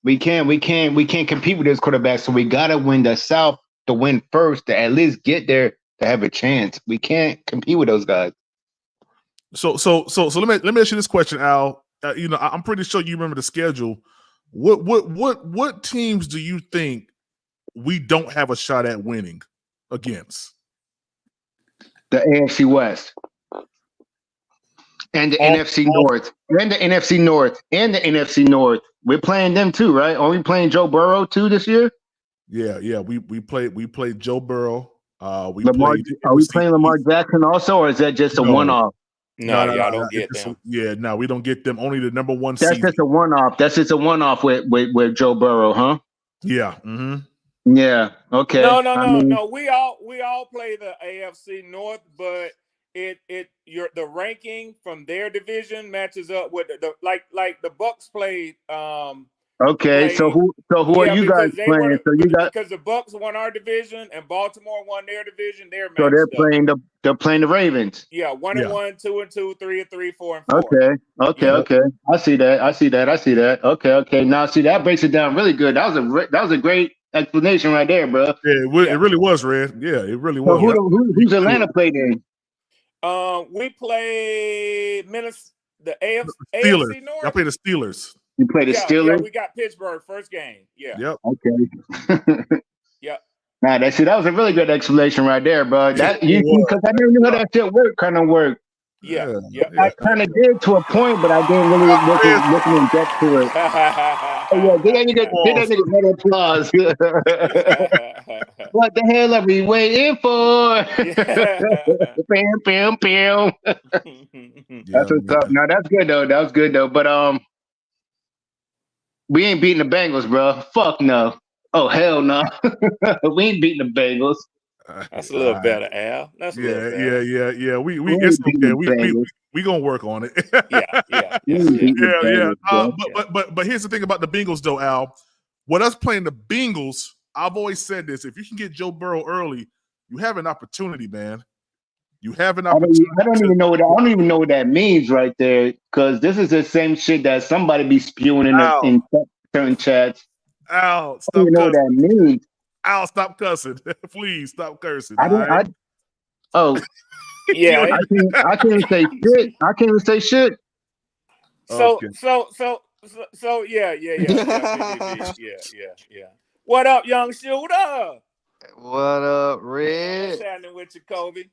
We can't compete with those quarterbacks, so we gotta win the South to win first to at least get there to have a chance. We can't compete with those guys. So let me ask you this question, Al. I'm pretty sure you remember the schedule. What teams do you think we don't have a shot at winning against? The AFC West and the NFC North and the NFC North and the NFC North. We're playing them too, right? Are we playing Joe Burrow too this year? Yeah. We played Joe Burrow. Are we playing Lamar Jackson also, or is that just a one-off? No, y'all don't get them. No, we don't get them. Only the number 1 seed. That's just a one-off. That's just a one-off with Joe Burrow, huh? Yeah. Mm-hmm. Yeah. Okay. No. We all play the AFC North, but the ranking from their division matches up with the the Bucks played. Okay, so who are you guys playing? Because the Bucks won our division and Baltimore won their division. They're playing the Ravens. Yeah, 1-1, 2-2, 3-3, 4-4. Okay. I see that. Okay. Now see that breaks it down really good. That was a great explanation right there, bro. Yeah, it really was, Red. Yeah, it really was. So who's Atlanta played in? We played the Steelers. AFC North. I played the Steelers. You played the Steelers? Yeah, we got Pittsburgh first game. Yeah. Yep. Okay. Yep. Nah, that was a really good explanation right there, bro. Because I never knew how that shit worked. Yeah. I kind of did to a point, but I didn't really look in depth to it. Yeah, get that nigga an applause. What the hell are we waiting for? Bam. That's what's up. No, that's good though. But we ain't beating the Bengals, bro. Fuck no. Oh hell no. We ain't beating the Bengals. That's a little better, Al. That's a little better. Yeah. We it's okay. We gonna work on it. Yeah. But here's the thing about the Bengals, though, Al. With us playing the Bengals, I've always said this: if you can get Joe Burrow early, you have an opportunity, man. You have an opportunity. I don't even know what that means right there, because this is the same shit that somebody be spewing in certain chats. Al, I don't even know what that means. Al, stop cussing. Please stop cursing. Yeah. I can't even say shit. I can't even say shit. So yeah. What up, young shooter? What up, Red? What's happening with you, Kobe?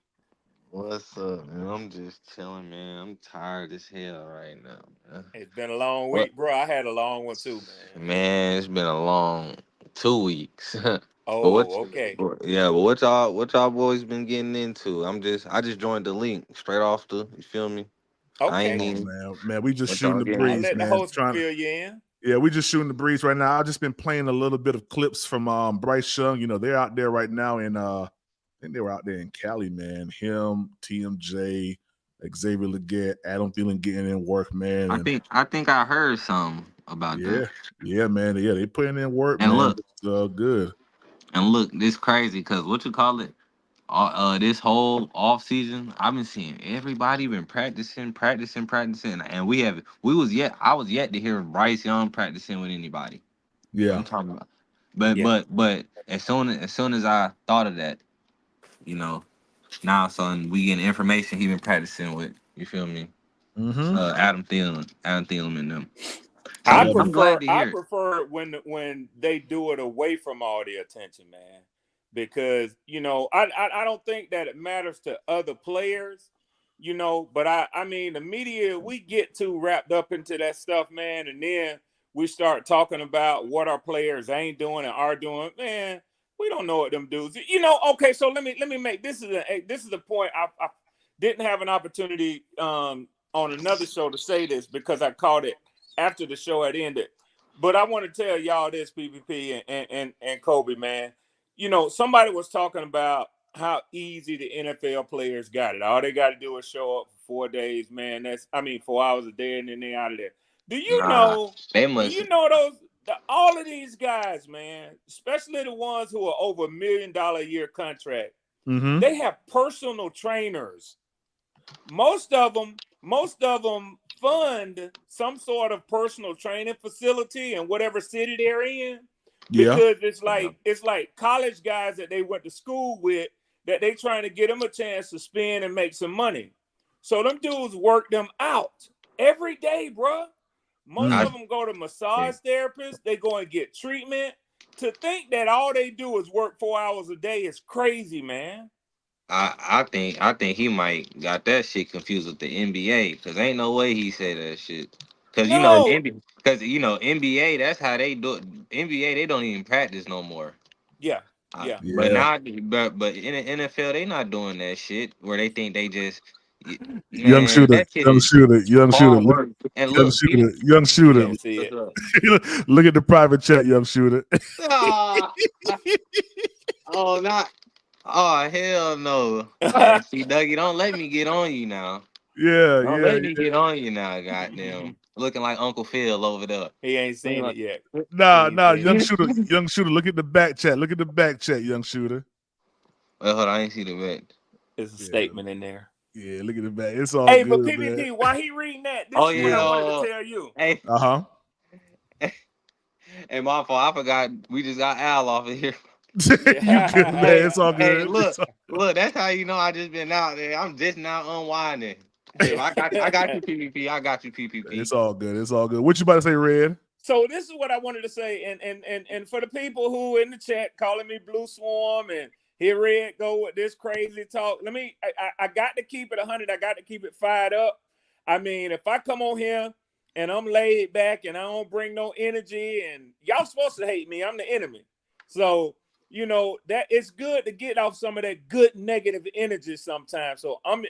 What's up, man? I'm just chilling, man. I'm tired as hell right now, man. It's been a long week, bro. I had a long one too, man. Man, it's been a long 2 weeks. Okay. Yeah, but what y'all boys been getting into? I just joined the link straight off you feel me? Okay. Man, we just shooting the breeze, let man. The host fill you in. Yeah, we just shooting the breeze right now. I've just been playing a little bit of clips from Bryce Young. They're out there right now in I think they were out there in Cali, man. Him, TMJ, Xavier Leggett, Adam Thielen getting in work, man. I think I heard something about that. Yeah, man. Yeah, they putting in work, and man. Look, it's good. And look, this crazy because this whole off season, I've been seeing everybody been practicing, and I was yet to hear Bryce Young practicing with anybody. Yeah, I'm talking about. But as soon as I thought of that, Now, son, we getting information he been practicing with. You feel me? Mm-hmm. Adam Thielen and them. So I I'm glad to hear it. prefer it when they do it away from all the attention, man. Because, I don't think that it matters to other players, but I mean the media, we get too wrapped up into that stuff, man, and then we start talking about what our players ain't doing and are doing. Man, we don't know what them dudes. Okay, so let me make this is a point I didn't have an opportunity on another show to say this because I caught it after the show had ended. But I want to tell y'all this, PPP and Kobe, man. Somebody was talking about how easy the NFL players got it. All they got to do is show up for 4 days, man. 4 hours a day, and then they out of there. Do you Nah, know? they Do must. you know all of these guys, man, especially the ones who are over $1 million a year contract? Mm-hmm. They have personal trainers. Most of them fund some sort of personal training facility in whatever city they're in, because it's like college guys that they went to school with that they trying to get them a chance to spend and make some money. So them dudes work them out every day, bro. Most of them go to massage therapists. They go and get treatment. To think that all they do is work 4 hours a day is crazy, man. I think he might got that shit confused with the NBA because ain't no way he said that shit. Because No. NBA, that's how they do it. NBA, they don't even practice no more. Yeah. But now, but in the NFL, they not doing that shit where they think they just Young man, shooter, that shit is young shooter, hard work. And young look, shooter, young You shooter. can't see it. Look at the private chat, young shooter. oh, not. Oh, hell no. Hey, see, Dougie, don't let me get on you now. Don't let me get on you now, goddamn. Looking like Uncle Phil over there. He ain't seen it yet. Nah, young shooter. Look at the back chat. Young shooter. Well, hold on, I ain't see the back. There's a statement in there. Yeah, look at the back. It's all Hey, good, but PPP, man. while he reading that, this is what I wanted to tell you. Hey, hey, my fault. I forgot. We just got Al off of here. You good, man? It's all good. Hey, look, that's how you know I just been out there. I'm just now unwinding. Hey, I got you, PPP. I got you, PPP. It's all good. It's all good. What you about to say, Red? So this is what I wanted to say, and for the people who in the chat calling me Blue Swarm and here Red go with this crazy talk. I got to keep it 100. I got to keep it fired up. I mean, if I come on here and I'm laid back and I don't bring no energy, and y'all supposed to hate me, I'm the enemy. So that it's good to get off some of that good negative energy sometimes. So I'm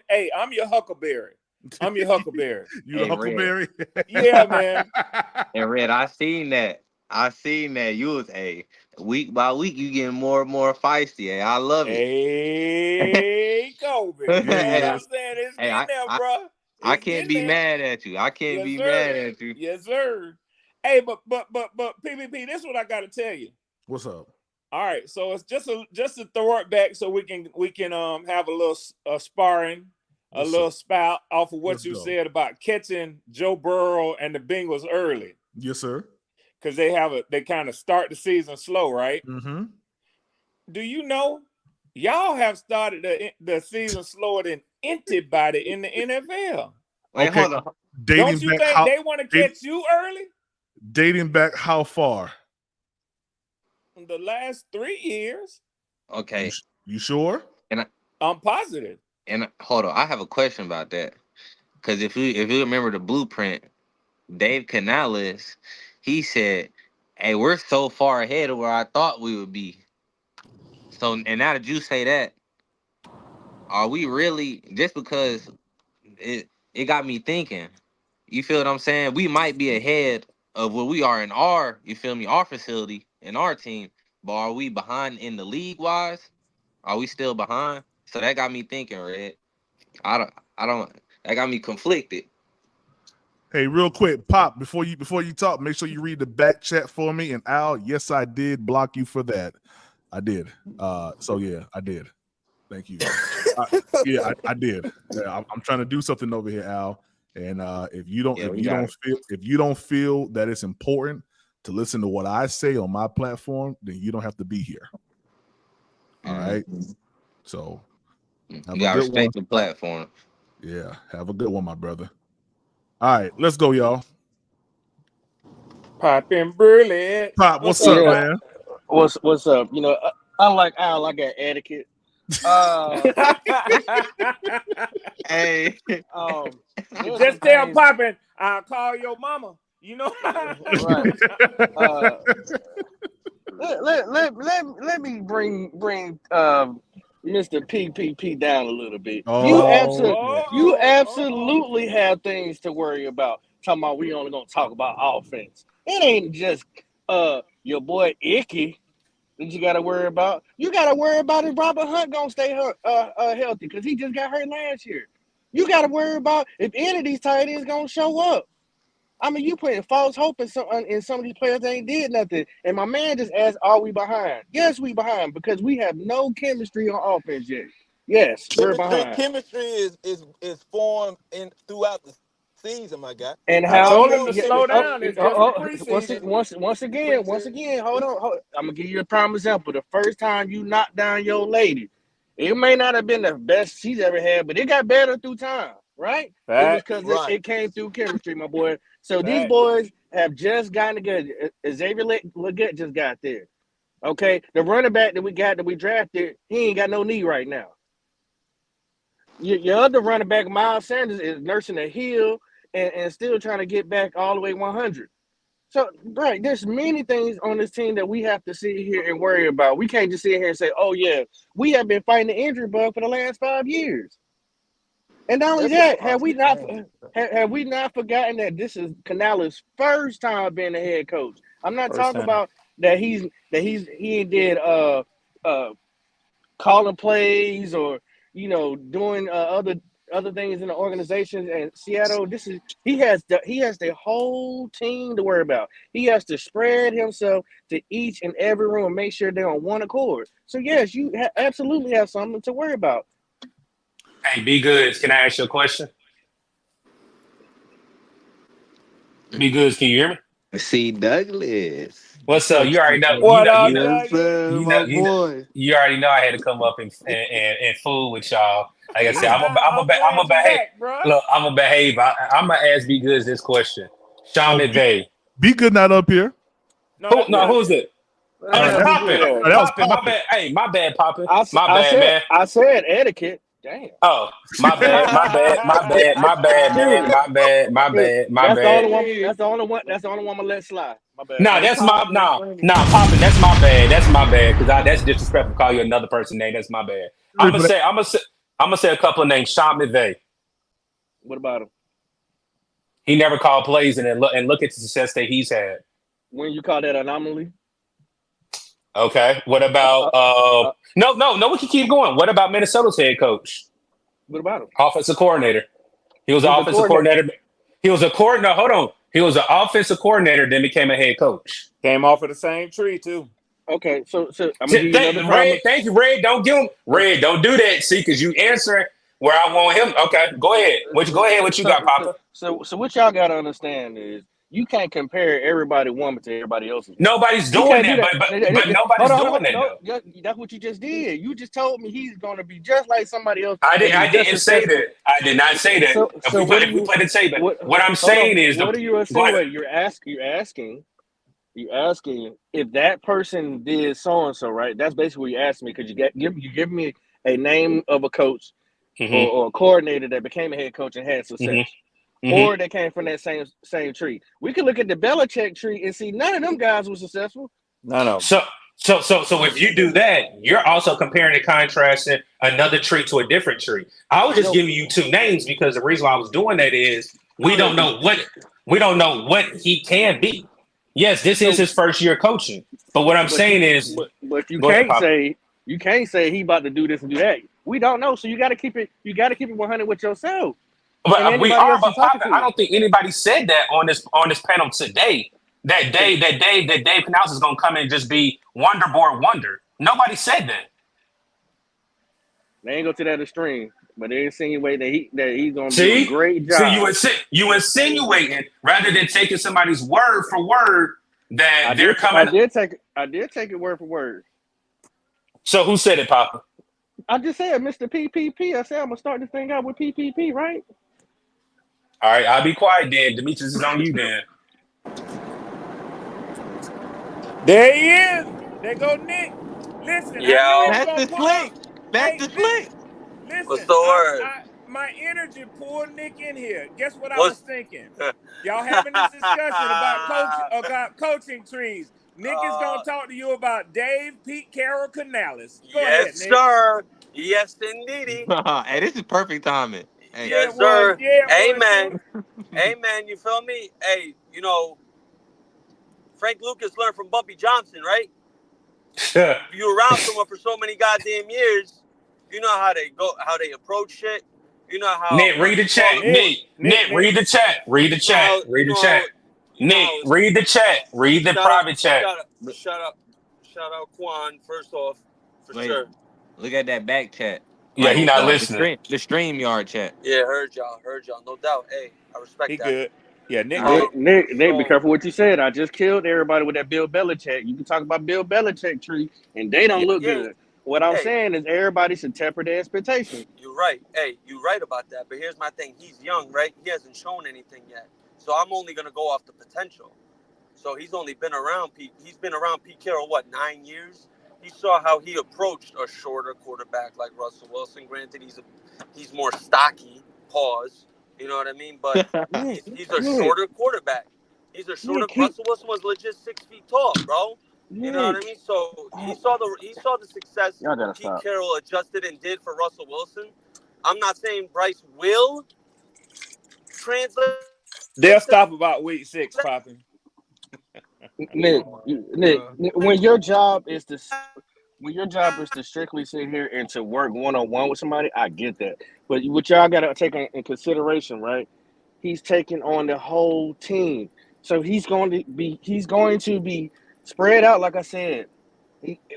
your Huckleberry. I'm your Huckleberry. You the Huckleberry? Yeah, man. And Red, I seen that. You was week by week you getting more and more feisty. I love it. Hey, Kobe. You know what I'm saying? It's getting there, bro. I can't be mad at you. I can't be mad at you. Yes, sir. Hey, but PPP, this is what I got to tell you. What's up? All right, so it's just to throw it back so we can have a little sparring, a little spout off of what you said about catching Joe Burrow and the Bengals early. Yes, sir. Because they kind of start the season slow, right? Mm-hmm. Do you know y'all have started the season slower than anybody in the NFL? Wait, hold on. Don't you think they want to catch you early? Dating back how far? The last 3 years. Okay. You sure? And I'm positive. And hold on, I have a question about that. Because if you remember the blueprint, Dave Canales, he said, "Hey, we're so far ahead of where I thought we would be." So, and now that you say that, are we really, just because it got me thinking? You feel what I'm saying? We might be ahead of where we are in our, you feel me, our facility and our team, but are we behind in the league wise? Are we still behind? So that got me thinking, Red. I don't. That got me conflicted. Hey, real quick, Pop, before you talk, make sure you read the back chat for me. And Al, yes, I did block you for that. I did. So yeah, I did. Thank you. I did. I'm trying to do something over here, Al. And if you don't feel that it's important to listen to what I say on my platform, then you don't have to be here. All right. So You gotta respect the platform. Yeah, have a good one, my brother. All right, let's go, y'all. Poppin' Burley. Pop, what's up, man? What's up? You know, unlike Al, I got etiquette. Hey, Just tell Poppin', I'll call your mama. You know, right? Let me bring Mr. PPP down a little bit. You absolutely have things to worry about. Talking about we only gonna talk about offense. It ain't just your boy Icky that you got to worry about. You got to worry about if Robert Hunt gonna stay healthy because he just got hurt last year. You got to worry about if any of these tight ends gonna show up. I mean, you putting false hope in some of these players that ain't did nothing. And my man just asked, "Are we behind?" Yes, we behind because we have no chemistry on offense yet. Yes, we're behind. Chemistry is formed throughout the season, my guy. And I how told him to slow down. It's just the preseason. once again, hold on. I'm gonna give you a prime example. The first time you knocked down your lady, it may not have been the best she's ever had, but it got better through time, right? It was because it came through chemistry, my boy. So these boys have just gotten together. Xavier Legette just got there. Okay, the running back that we drafted, he ain't got no knee right now. Your other running back, Miles Sanders, is nursing a heel and still trying to get back all the way 100. So, right, there's many things on this team that we have to sit here and worry about. We can't just sit here and say, "Oh yeah, we have been fighting the injury bug for the last 5 years." And not only that, have we not forgotten that this is Canales' first time being a head coach? I'm not talking about that he did calling plays or doing other things in the organization. And Seattle, he has the whole team to worry about. He has to spread himself to each and every room and make sure they're on one accord. So yes, you absolutely have something to worry about. Hey, Be Goods, can I ask you a question? Be Goods, can you hear me? see Douglas. What's up? You already know. What up, Yes, sir, my boy. You already know I had to come up and fool with y'all. Like I said, I'm gonna behave. Look, I'm gonna behave. I'm gonna ask Be Goods this question. Sean McVay. Be Good not up here. Who's it? That's Poppin'. That was Poppin'. Hey, my bad, Poppin'. Man. I said etiquette. Damn. Oh, my bad, man. That's the only one I'm gonna let slide. My bad. Poppin', that's my bad. That's my bad. Because that's disrespectful to call you another person's name. That's my bad. I'm gonna say a couple of names. Sean McVay. What about him? He never called plays and look at the success that he's had. When you call that anomaly? Okay. What about No, we can keep going. What about Minnesota's head coach? What about him? Offensive coordinator. He was an offensive coordinator. He was a coordinator. Hold on. He was an offensive coordinator, then became a head coach. Came off of the same tree too. Okay, so I'm gonna give you Red, thank you, Red. Don't give him Red. Don't do that. See, because you answering where I want him. Okay, go ahead. What you got, Papa? So what y'all gotta understand is you can't compare everybody woman to everybody else's. Nobody's doing that, but nobody's doing that. That's what you just did. You just told me he's gonna be just like somebody else. I didn't say that. I did not say that. If we play the tape, what I'm saying is, what are you insinuating? You're asking if that person did so and so, right? That's basically what you asked me because you give me a name of a coach or a coordinator that became a head coach and had success. Or they came from that same tree. We could look at the Belichick tree and see none of them guys were successful. None of them. So if you do that, you're also comparing and contrasting another tree to a different tree. I was just giving you two names because the reason why I was doing that is we don't know what he can be. Yes, this is his first year coaching. But what I'm saying is, but you can't say he about to do this and do that. We don't know, so you got to keep it 100 with yourself. But we are, but I don't think anybody said that on this panel today. That Dave Canales is going to come in and just be wonder board wonder. Nobody said that. They ain't go to that extreme, but they insinuate that he's going to do a great job. See, you insinuating rather than taking somebody's word for word that they're coming. I did take it word for word. So who said it, Papa? I just said Mr. PPP. I said I'm gonna start this thing out with PPP, right? All right, I'll be quiet then. Demetrius is on you then. There he is. There go Nick. Listen, I knew he Yo, was That's gonna the pull up. slick. That's Hey, the listen, slick. what's listen. the word? My energy pulled Nick in here. Guess what I was What's thinking? Y'all having this discussion about coaching trees. Nick is gonna talk to you about Dave, Pete Carroll, Canales. Go ahead, yes, Nick. sir. Yes, indeedy. Hey, this is perfect timing. Hey, Yeah, Yes, it was. sir. Yeah, it was Amen. too. Amen. You feel me? Hey, Frank Lucas learned from Bumpy Johnson, right? If you're around someone for so many goddamn years, you know how they approach shit. You know how Nick, read the people chat. Nick, Nick, read the chat. Read the you know chat. how Read the chat. Nick, read the chat. Read the private chat. Shout out Quan first off, for wait, sure. look at that back chat. Yeah, Like he not the listening. stream yard chat. Yeah, heard y'all, no doubt. Hey, I respect he that. good. Yeah, Nick All right. good. Nick, be So careful what you said. I just killed everybody with that Bill Belichick. You can talk about Bill Belichick tree, and they don't look yeah, good. What I'm hey, saying is everybody should temper their expectations. you're right. Hey, you're right about that. But here's my thing: he's young, right? He hasn't shown anything yet. So I'm only gonna go off the potential. So he's only been around Pete. He's been around Pete Carroll, 9 years? He saw how he approached a shorter quarterback like Russell Wilson. Granted, he's more stocky. Pause. You know what I mean? But Nick, he's a Nick, shorter quarterback. He's a shorter. Nick, Russell Wilson was legit 6 feet tall, bro. You know what I Nick. mean? So he saw the success Y'all gotta Pete stop. Carroll adjusted and did for Russell Wilson. I'm not saying Bryce will translate They'll to stop about week 6, that. Poppy. Nick, when your job is to strictly sit here and to work one on one with somebody, I get that. But what y'all gotta take in consideration, right? He's taking on the whole team, so he's going to be spread out. Like I said,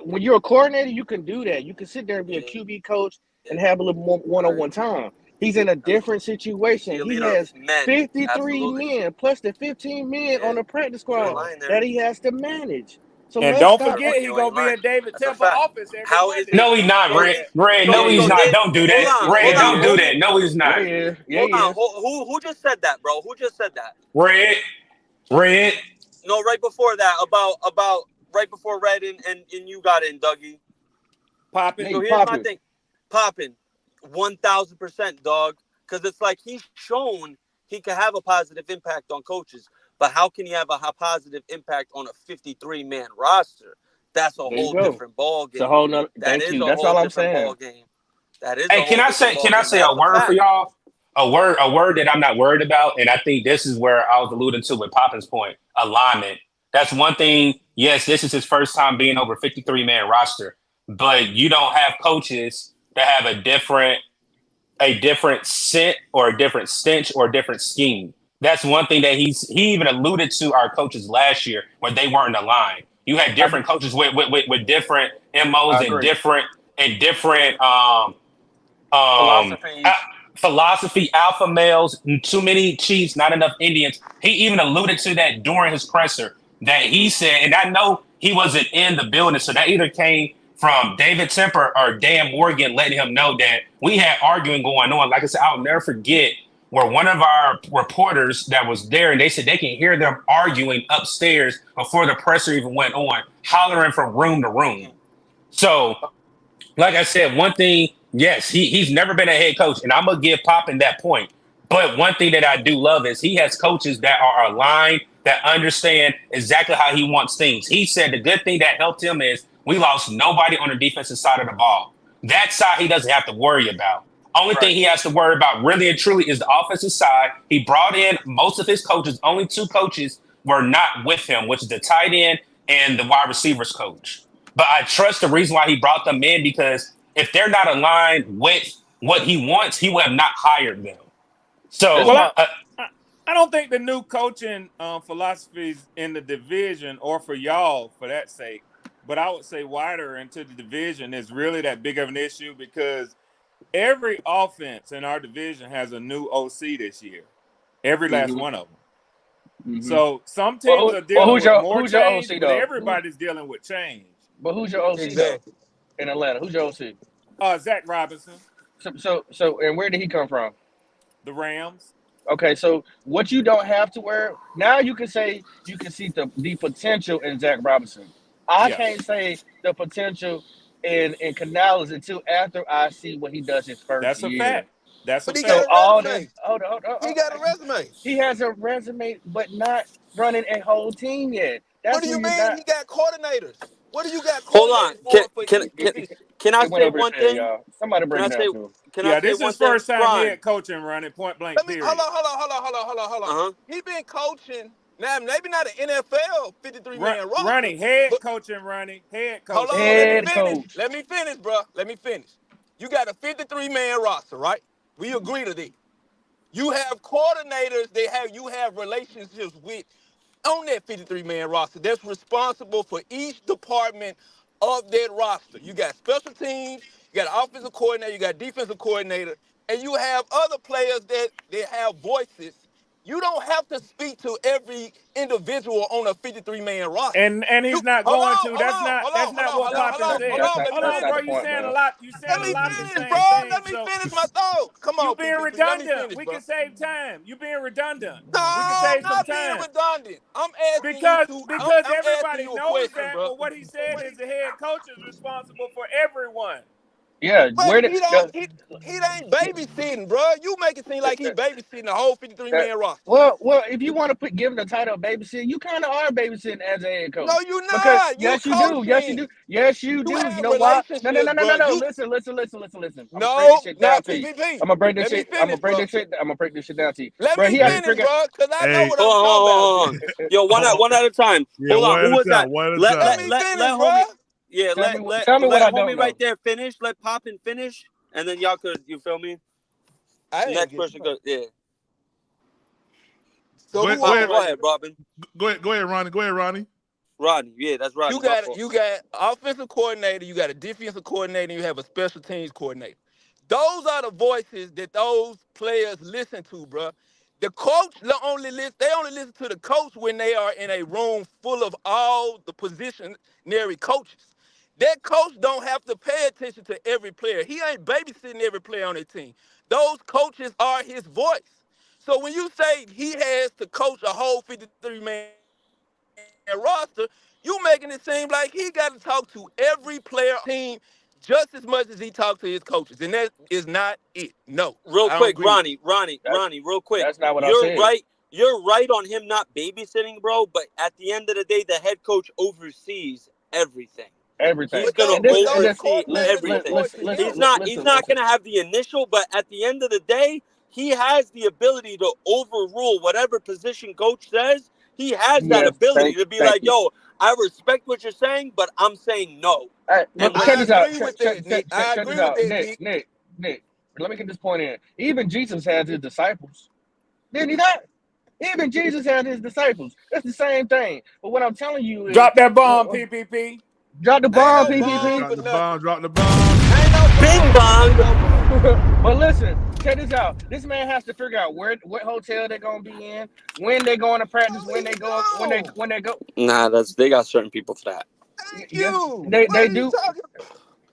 when you're a coordinator, you can do that. You can sit there and be a Yeah, QB coach and have a little more I one-on-one agree. time. He's in a different Is he situation. a He leader of has men? 53 Absolutely. men plus the 15 men Yeah, on the practice you ain't squad lying there. that he has to manage. So And let's don't start. forget, he You ain't gonna be lying. in David That's a Temple fact. office every How is Monday. it? No, he's Don't not, So forget Red. that. Red, so no, he's so not. is Don't do hold that. on, Yeah, Red, hold he on, don't do is. that. No, he's Yeah, not. he is. Yeah, hold he on. is. Who just said that, bro? Who just said that? Red, Red. No, right before that, about right before Red and you got in, Dougie. Popping. So Nick here's my Poppin. thing, popping, 1,000%, dog. Because it's like he's shown he can have a positive impact on coaches, but how can he have a positive impact on a 53-man roster? That's a There you whole go. different ball It's a game. whole nother. That Thank is you. a That's whole all I'm different ball saying. game. That is a Hey, whole different ball can I game. say a That's a word for fact. y'all? A word that I'm not worried about, and I think this is where I was alluding to with Poppin's point: alignment. That's one thing. Yes, this is his first time being over 53-man roster, but you don't have coaches that have a different scent or a different stench or a different scheme. That's one thing that he even alluded to our coaches last year where they weren't aligned. You had I, different coaches with different MOs I and agree. different Philosophies. philosophy, alpha males, too many Chiefs, not enough Indians. He even alluded to that during his presser that he said, and I know he wasn't in the building, so that either came from David Temper or Dan Morgan letting him know that we had arguing going on. Like I said, I'll never forget where one of our reporters that was there, and they said they can hear them arguing upstairs before the presser even went on, hollering from room to room. So like I said, one thing, yes, he's never been a head coach, and I'm gonna give Poppin that point. But one thing that I do love is he has coaches that are aligned, that understand exactly how he wants things. He said the good thing that helped him is we lost nobody on the defensive side of the ball. That side he doesn't have to worry about. Only Right. thing he has to worry about really and truly is the offensive side. He brought in most of his coaches. Only two coaches were not with him, which is the tight end and the wide receivers coach. But I trust the reason why he brought them in because if they're not aligned with what he wants, he would have not hired them. This So, Well, my I don't think the new coaching philosophies in the division, or for y'all for that sake, but I would say wider into the division is really that big of an issue because every offense in our division has a new OC this year. Every last hmm one of them. hmm So some teams are well, dealing with more who's your change, OC but though? everybody's dealing with change. But who's your OC though exactly. in Atlanta? Who's your OC? Zach Robinson, So, and where did he come from? the Rams. Okay, so what you don't have to wear now, you can say you can see the potential in Zach Robinson. I Yeah, can't say the potential in Canales until after I see what he does his first that's a year. fact. That's a But he got So a fact. all the resume. He hold got a on. resume. He has a resume, but not running a whole team yet. What That's do where you you're mean? not. He got coordinators. What do you got Hold on. coordinators for each position? Can I It went say over his one head, thing? y'all. Somebody Can break I it down say to him. Yeah, this one is thing? first time Ron. head coaching running point blank. Let me hold Period. on, hold on. Uh huh. He been coaching now, maybe not an NFL 53 man roster, Running head but coaching, running head hold coaching. on, let me Head finish. coach. Let me finish, bro. Let me finish. You got a 53 man roster, right? We agree to that. You have coordinators you have relationships with on that 53 man roster that's responsible for each department of that roster. You got special teams, you got offensive coordinator, you got defensive coordinator, and you have other players that have voices. You don't have to speak to every individual on a 53 man roster. And You he's not hold going on, to. hold on, hold That's on, hold not on, what hold on, hold Poppin on, hold said. on. Let me Hold on, That's not bro. the finish. You point, saying a man. lot. You saying Let a me lot of the finish, same bro. thing. Let me So finish my thought. Come you on, being PPP. Let me redundant. finish, We bro. can save time. You being redundant. No, We can I'm save some not being time. redundant. Because I'm asking everybody you a knows question, that, bro. but what he said is the head coach is responsible for everyone. Yeah, But where he don't he ain't babysitting, bro. You make it seem like he babysitting the whole 53 the man roster. well, if you want to give him the title of babysitter, you kind of are babysitting as a head No, coach. you Because not. You yes, you do. Yes, you coaching. do. Yes, you You do. You have know why? No, no, relationships, no, no, bro. no, no. You Listen. I'm gonna break this no, shit down not to you. PPP. I'm gonna break this Let me shit. I'm gonna finish, break bro. this shit. I'm gonna break this shit down to you, Let bro. me He has to finish, figure. bro, because I know Hey, what Hold I'm on, talking about, hold G. on. Yo, hold one on. at a time. Yeah, Hold on. one Who at a was time. that? One at a Let Let time. let me let finish, let bro. homie. Yeah, Tell me what I let don't homie right know. there finish. Let Poppin finish, and then y'all could. You feel me? I didn't Next get person could. Yeah. so Go who ahead, was it Go right ahead, there? Robin. go ahead, Ronnie. Go ahead, Ronnie. Rodney. Yeah, that's Rodney. My fault. You got offensive coordinator, you got a defensive coordinator, and you have a special teams coordinator. Those are the voices that those players listen to, bro. The coach they only listen to the coach when they are in a room full of all the positionary coaches. That coach don't have to pay attention to every player. He ain't babysitting every player on their team. Those coaches are his voice. So when you say he has to coach a whole 53-man roster, you making it seem like he got to talk to every player on the team just as much as he talks to his coaches. And that is not it. No, Real I don't quick, agree with that. That's Real quick. that's not what I You're said. right. You're right on him not babysitting, bro. But at the end of the day, the head coach oversees everything. Everything. He's But gonna And this and those this. oversee coordinators everything. report Listen. to Listen. He's him. not. He's Listen. not Listen. gonna have the initial, but at the end of the day, he has the ability to overrule whatever position coach says. He has that Yes. ability to be Thank like, you. "Yo, I respect what you're saying, but I'm saying no." All right, And but when check I this he's out. agree with that, Nick. I Check this agree with out. that, Nick. Nick. Let me get this point in. Even Jesus had his disciples. Did he not? Even Jesus had his disciples. That's the same thing. But what I'm telling you is, Drop that bomb, PPP. drop the Ain't bomb, no bomb PPP. Drop for the nothing. bomb. Drop the bomb. Ain't no bing bomb. Ain't bong, no bomb. But listen, check this out. This man has to figure out what hotel they're gonna be in, when they're going to practice, No, he don't. when they go. nah, they got certain people for that. Thank Yes, you. they What are you do. talking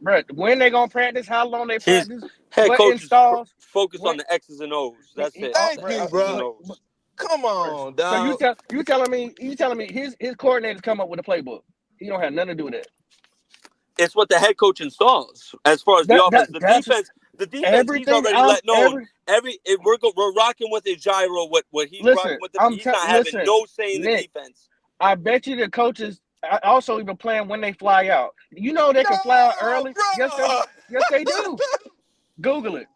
Right. When they gonna practice, how long they His practice, head what coach is installs, focused what on the X's and O's. That's it. Thank The you, X's and bro. O's. Come on, so dog. you telling me his coordinators come up with a playbook. He don't have nothing to do with that. It's what the head coach installs as far as the offense. That's The defense, he's everything. already I'm let known. every We're rocking with a gyro. What he's listen. rocking with them. He's not having Listen, no say in the Nick. defense. I bet you the coaches also even plan when they fly out. You know they can fly out No, early. bro. Yes they do. Google it.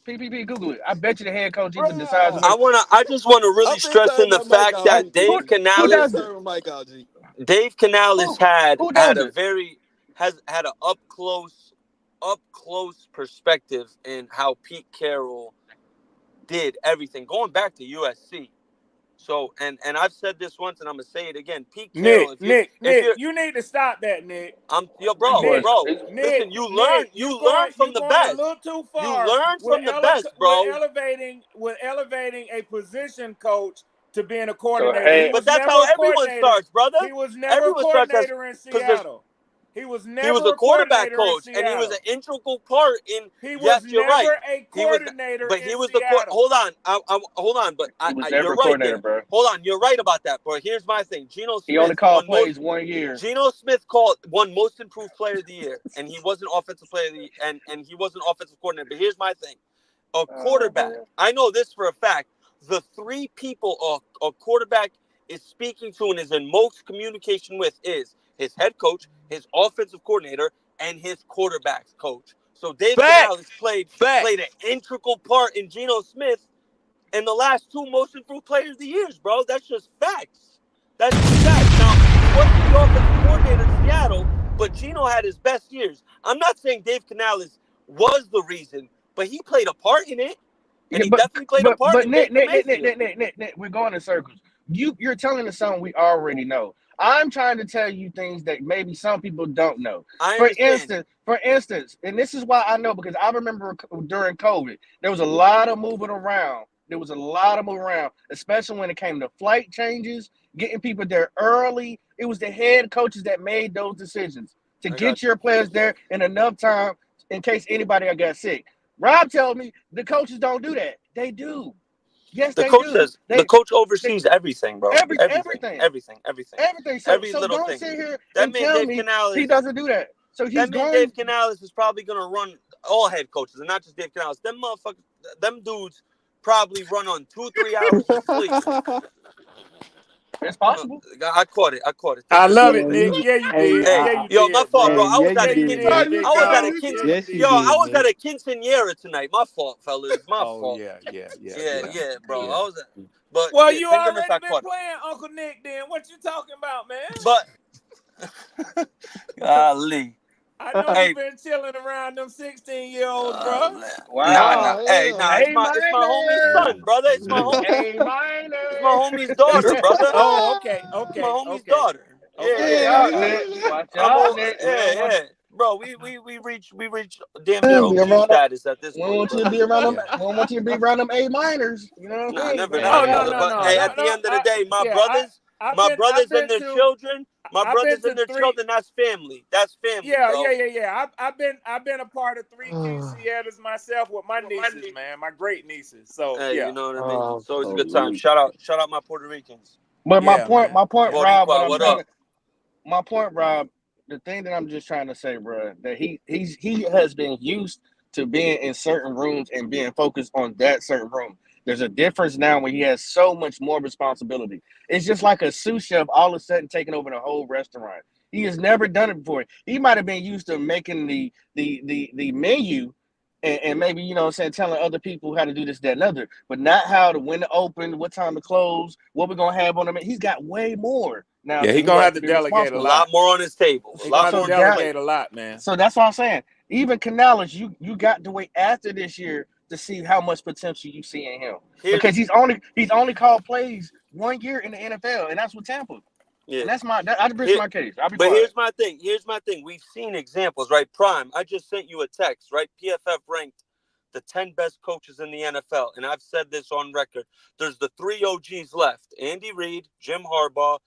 PPP. Google it. I bet you the head coach even decides Bro. when. I just want to I'm really finna stress in turn the my mic fact off, Hey, that PPP. who I'm finna does it? turn my mic off, G. Dave Canales Who who had does a it? very has had an up close perspective in how Pete Carroll did everything going back to USC. So and I've said this once and I'm gonna say it again. Pete Carroll, if you're You need to stop that, Nick. I'm yo This bro, boy. Nick, bro. This, Listen, you learn from you the going a best. little too You far learn from the best, bro. with elevating a position coach to being a so coordinator. He hey, But was that's never how a everyone coordinator. starts, brother. He was never a Everyone starts as coordinator in position. Seattle. He was He never was a a quarterback coordinator in coach, and he was an Seattle. integral part in. He was Yes, you're right. never a He was, coordinator but he in was the court. Seattle. Hold on, hold on. But He was never you're a right coordinator, there. bro. Hold on, you're right about that. But here's my thing: Geno He only Smith called won most. plays 1 year. Geno Smith won most improved player of the year, and he wasn't offensive player of the and he wasn't offensive coordinator. But here's my thing: a quarterback. I know this for a fact. The three people a quarterback is speaking to and is in most communication with is his head coach, his offensive coordinator, and his quarterbacks coach. So Dave Canales played an integral part in Geno Smith in the last two most improved players of the years, bro. That's just facts. That's just facts. Now, he wasn't the offensive coordinator in Seattle, but Geno had his best years. I'm not saying Dave Canales was the reason, but he played a part in it. And he definitely played a part in Baker Mayfield. Nick, we're going in circles. You're telling us something we already know. I'm trying to tell you things that maybe some people don't know. I understand. For instance, and this is why I know, because I remember during COVID, there was a lot of moving around. Especially when it came to flight changes, getting people there early. It was the head coaches that made those decisions to get your players there in enough time in case anybody got sick. Rob tells me the coaches don't do that. They do. Yes, the they coach do. says the coach oversees everything, bro. Everything. Everything. So, Every so little don't thing. sit here That and man tell Dave me Canales, he doesn't do that. So he's that man going. Dave Canales is probably gonna run all head coaches, and not just Dave Canales. Them motherfuckers, them dudes probably run on 2-3 hours of sleep. It's possible. I caught it. I Thank you, love brother. it, Nick. Yeah, you Hey, did. Yeah, Hey, you yo, did, my fault, bro. bro. I was yeah, at you a did, Yeah, Nick. you did, I was at a dog. quince. Yeah, you Yes, you did. Yo, I did, was at Nick. a quinceañera tonight. My fault, fellas. My Oh fault. yeah, Yeah, bro. yeah. I was at, but Well, yeah, you thank goodness already I been caught it. playing Uncle Nick. Then what you talking about, man? But golly. I know Hey, you've been chilling around them 16-year-olds, bro. Wow. Hey, it's A my homie's minor. son, brother. It's my A it's my minor. homie's daughter, brother. Oh, okay, It's my okay, homie's okay, daughter. okay. Watch Yeah. out, Nick. Watch I'm out, all, Nick. We don't want yeah. Bro, we reach damn near you to be OG around them. status at this We don't point, want you to brother. be around them. Yeah. We don't want you to be around them A minors. You know what I'm Nah, saying? never Oh that, no, brother. no, But no, hey, no, at the no. end of the day, my I've brothers and been their to children, I've been to three. children, that's family. That's family, Yeah, bro. I've been a part of three quinceañeras myself with my nieces, man, my great nieces. So Hey, yeah, you know what I mean? It's always a good time. Holy. Shout out my Puerto Ricans. But yeah, man. my point, Yeah. Rob. What Boricua, I'm what trying up? to, my point, Rob. The thing that I'm just trying to say, bro, that he has been used to being in certain rooms and being focused on that certain room. There's a difference now when he has so much more responsibility. It's just like a sous chef all of a sudden taking over the whole restaurant. He has never done it before. He might have been used to making the menu and maybe, you know what I'm saying, telling other people how to do this, that, and other, but not how to when to open, what time to close, what we're gonna have on him. He's got way more now Yeah, that he he gonna has have to to be delegate a A responsible. lot lot. more on his table. A He gonna lot have to more on his delegate plate. a lot, man. So that's what I'm saying. Even Canales, you got to wait after this year to see how much potential you see in him, because he's only called plays 1 year in the NFL, and that's with Tampa. Yeah. And I just my case. I'll be But quiet. here's my thing. We've seen examples, right? Prime. I just sent you a text, right? PFF ranked the 10 best coaches in the NFL, and I've said this on record. There's the 3 OGs left: Andy Reid, Jim Harbaugh,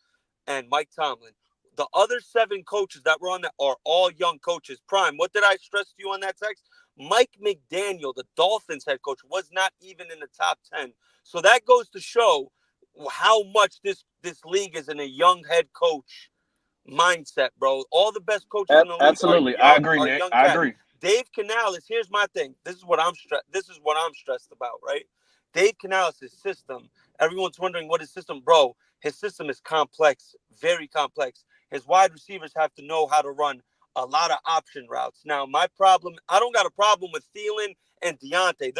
and Mike Tomlin. The other 7 coaches that were on that are all young coaches. Prime. What did I stress to you on that text? Mike McDaniel, the Dolphins head coach, was not even in the top 10. So that goes to show how much this league is in a young head coach mindset, bro. All the best coaches in the league Absolutely, I agree, are Nick. young I cats. agree. Dave Canales, here's my thing. This is what I'm stressed about, right? Dave Canales' system. Everyone's wondering what his system, bro. His system is complex, very complex. His wide receivers have to know how to run a lot of option routes. Now, my problem, I don't got a problem with Thielen and Deontay.